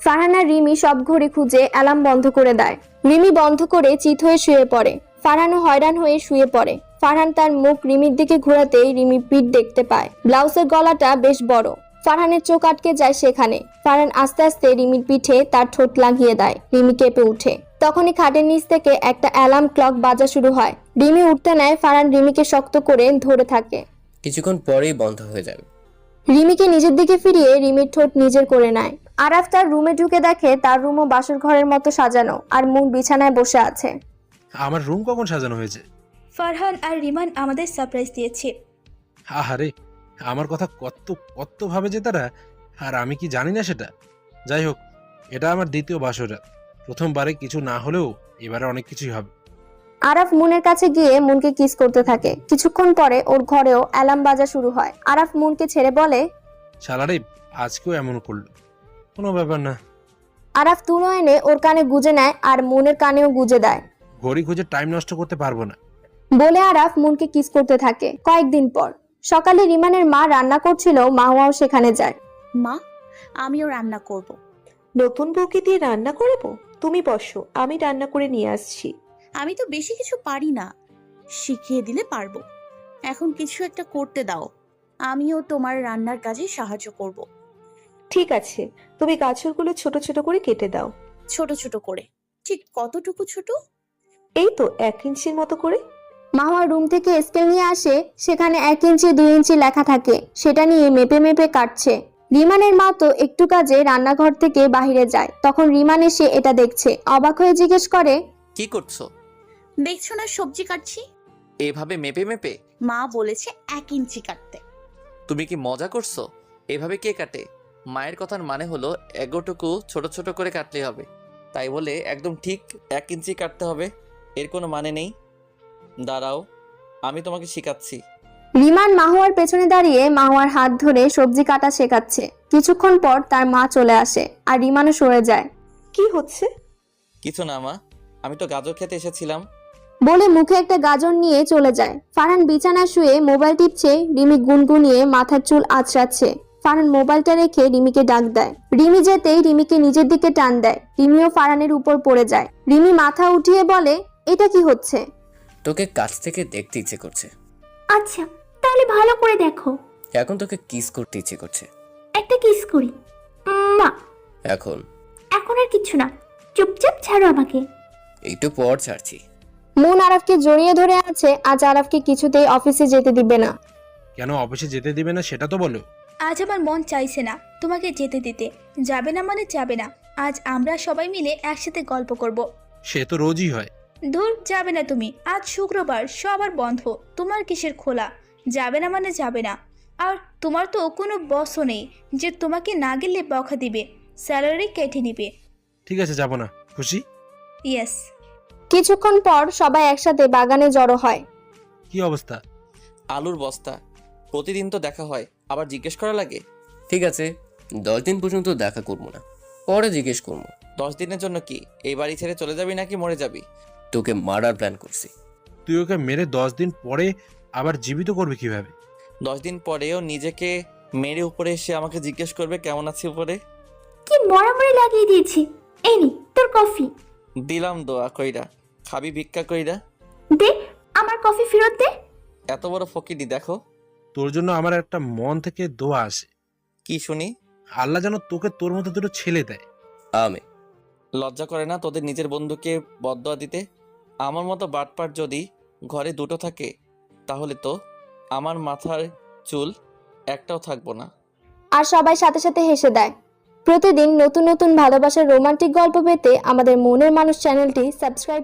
ফারহান আর রিমি সব ঘড়ি খুঁজে অ্যালার্ম বন্ধ করে দেয়। রিমি বন্ধ করে চিত হয়ে শুয়ে পড়ে। ফারহানও হয়রান হয়ে শুয়ে পড়ে। ফারহান তার মুখ রিমির দিকে ঘোরাতেই রিমি পিঠ দেখতে পায়। ব্লাউজের গলাটা বেশ বড়। ফারহানের চোখ আটকে যায় সেখানে। ফারহান আস্তে আস্তে রিমির পিঠে তার ঠোঁট লাগিয়ে দেয়। রিমি কেঁপে উঠে। তখনই খাটের নিচ থেকে একটা অ্যালার্ম ক্লক বাজা শুরু হয়। রিমি উঠতে নেয়। ফারহান রিমিকে শক্ত করে ধরে থাকে। কিছুক্ষণ পরেই বন্ধ হয়ে যাবে। রিমিকে নিজের দিকে ফিরিয়ে রিমির ঠোঁট নিজের করে নেয়। আরাফ তার রুমে ঢুকে দেখে তার রুমও বাসর ঘরের মতো সাজানো আর মুখ বিছানায় বসে আছে। আমার রুম কখন সাজানো হয়েছে? ফারহান আর রিমান আমাদের সারপ্রাইজ দিয়েছে। আহারে, আমার কথা কত ভাবে যে তারা, আর আমি কি জানি না সেটা? যাই হোক, এটা আমার দ্বিতীয় বাসরা। প্রথমবারে কিছু না হলেও এবারে অনেক কিছুই হবে। আরাফ মুনের কাছে গিয়ে মুনকে কিস করতে থাকে। কিছুক্ষণ পরে ওর ঘরেও অ্যালার্ম বাজা শুরু হয়। আরাফ মুনকে ছেড়ে বলে, শালারে আজকেও এমন করলো, কোনো ব্যাপার না। আরাফ তুলো এনে ওর কানে গুজে নেয় আর মুনের কানেও গুজে দেয়। ঘড়ি খুঁজে টাইম নষ্ট করতে পারবো না বলে আরাফ মুনকে কিস করতে থাকে। কয়েকদিন পর সকালে রিমানের মা রান্না করছিল। মাহুয়াও সেখানে যায়। মা, আমিও রান্না করব। নতুন বউকে দিয়ে রান্না করাবো? তুমি বসো, আমি রান্না করে নিয়ে আসছি। আমি তো বেশি কিছু পারি না, শিখিয়ে দিলে পারবো। এখন কিছু একটা করতে দাও, আমিও তোমার রান্নার কাজে সাহায্য করব। ঠিক আছে, তুমি গাজরগুলো ছোট ছোট করে কেটে দাও। ছোট ছোট করে? ঠিক কতটুকু ছোট? এই তো 1 ইঞ্চির মতো করে। মাহুয়া রুম থেকে স্কেল নিয়ে আসে। সেখানে 1 ইঞ্চি 2 ইঞ্চি লেখা থাকে। সেটা নিয়ে মেপে মেপে কাটছে। রিমানের মা তো একটু কাজে রান্নাঘর থেকে বাহিরে যায়। তখন রিমান এসে এটা দেখছে। অবাক হয়ে জিজ্ঞেস করে, কি করছো? দেখছো না সবজি কাটছি। এভাবে মেপে মেপে? মা বলেছে 1 ইঞ্চি কাটতে। তুমি কি মজা করছো? এভাবে কে কাটে? মায়ের কথার মানে হলো এগোটুকু ছোট ছোট করে কাটলেই হবে, তাই বলে একদম ঠিক 1 ইঞ্চি কাটতে হবে এর কোনো মানে নেই। দাঁড়াও, আমি তোমাকে শেখাচ্ছি। রিমান মাহুয়ার পেছনে দাঁড়িয়ে মাহুয়ার হাত ধরে সবজি কাটা শেখাচ্ছে। কিছুক্ষণ পর তার মা চলে আসে আর রিমানও সরে যায়। কি হচ্ছে? কিছু না মা, আমি তো গাজর খেতে এসেছিলাম। বলে মুখে একটা গাজর নিয়ে চলে যায়। ফারহান বিছানায় শুয়ে মোবাইল টিপছে। রিমি গুনগুনিয়ে মাথার চুল আঁচড়াচ্ছে। ফারহান মোবাইলটা রেখে রিমিকে ডাক দেয়। রিমি যেতেই রিমিকে নিজের দিকে টান দেয়। রিমিও ফারহানের উপর পড়ে যায়। রিমি মাথা উঠিয়ে বলে, এটা কি হচ্ছে? তোকে কাছ থেকে দেখতে ইচ্ছে করছে। আচ্ছা, তাহলে ভালো করে দেখো। এখন তোকে কিস করতে ইচ্ছে করছে। একটা কিস করি। মা, এখন এখন আর কিছু না, চুপচাপ ছাড়ো আমাকে। একটু পর ছাড়ছি। মুন আরাফকে জড়িয়ে ধরে আছে। আজ আরাফকে কিছুতেই অফিসে যেতে দিবে না। কেন অফিসে যেতে দিবে না সেটা তো বলো। আজ আমার মন চাইছে না তোমাকে যেতে দিতে। যাবে না মানে যাবে না। আজ আমরা সবাই মিলে একসাথে গল্প করব। সে তো রোজই হয়। দূর, যাবে না তুমি। আজ শুক্রবার, সবার বন্ধ। তোমার কিসের খোলা? যাবে না মানে যাবে না। আর তোমার তো কোনো বসও নেই যে তোমাকে না গেলে বকা দিবে, স্যালারি কেটে নিবে। ঠিক আছে, যাব না। খুশি? ইয়েস। কিছুক্ষণ পর সবাই একসাথে বাগানে জড়ো হয়। কি অবস্থা? আলুর বস্তা। প্রতিদিন তো দেখা হয়, আবার জিজ্ঞেস করা লাগে? ঠিক আছে, 10 দিন পর্যন্ত দেখা করবো না, পরে জিজ্ঞেস করবো। 10 দিনের জন্য কি এই বাড়ি ছেড়ে চলে যাবি নাকি মরে যাবি? তোকে মারার প্ল্যান করছি। তুই ওকে মেরে 10 দিন পরে আবার জীবিত করবি কিভাবে? 10 দিন পরেও নিজেকে মেরে উপরে এসে আমাকে জিজ্ঞেস করবে কেমন আছি উপরে। কি মরামরি লাগিয়ে দিয়েছি। এই নে তোর কফি। দিলাম দোয়া কইরা, খাবি ভিক্ষা কইরা? দে, কফি ফেরত দে। এত বড় ফকিনি দেখো। তোর জন্য আমার একটা মন থেকে দোয়া আসে, কি শুনি? আল্লাহ যেন তোকে তোর মতো দুটো ছেলে দেয়। আমি লজ্জা করে না তোদের নিজের বন্ধুকে বদদোয়া দিতে? আমার মতো বাটপার যদি ঘরে দুটো থাকে তাহলে তো আমার মাথার চুল একটাও থাকবো না। আর সবাই সাথে সাথে হেসে দেয়। প্রতিদিন নতুন নতুন ভালোবাসার রোমান্টিক গল্প পেতে আমাদের মনের মানুষ চ্যানেলটি সাবস্ক্রাইব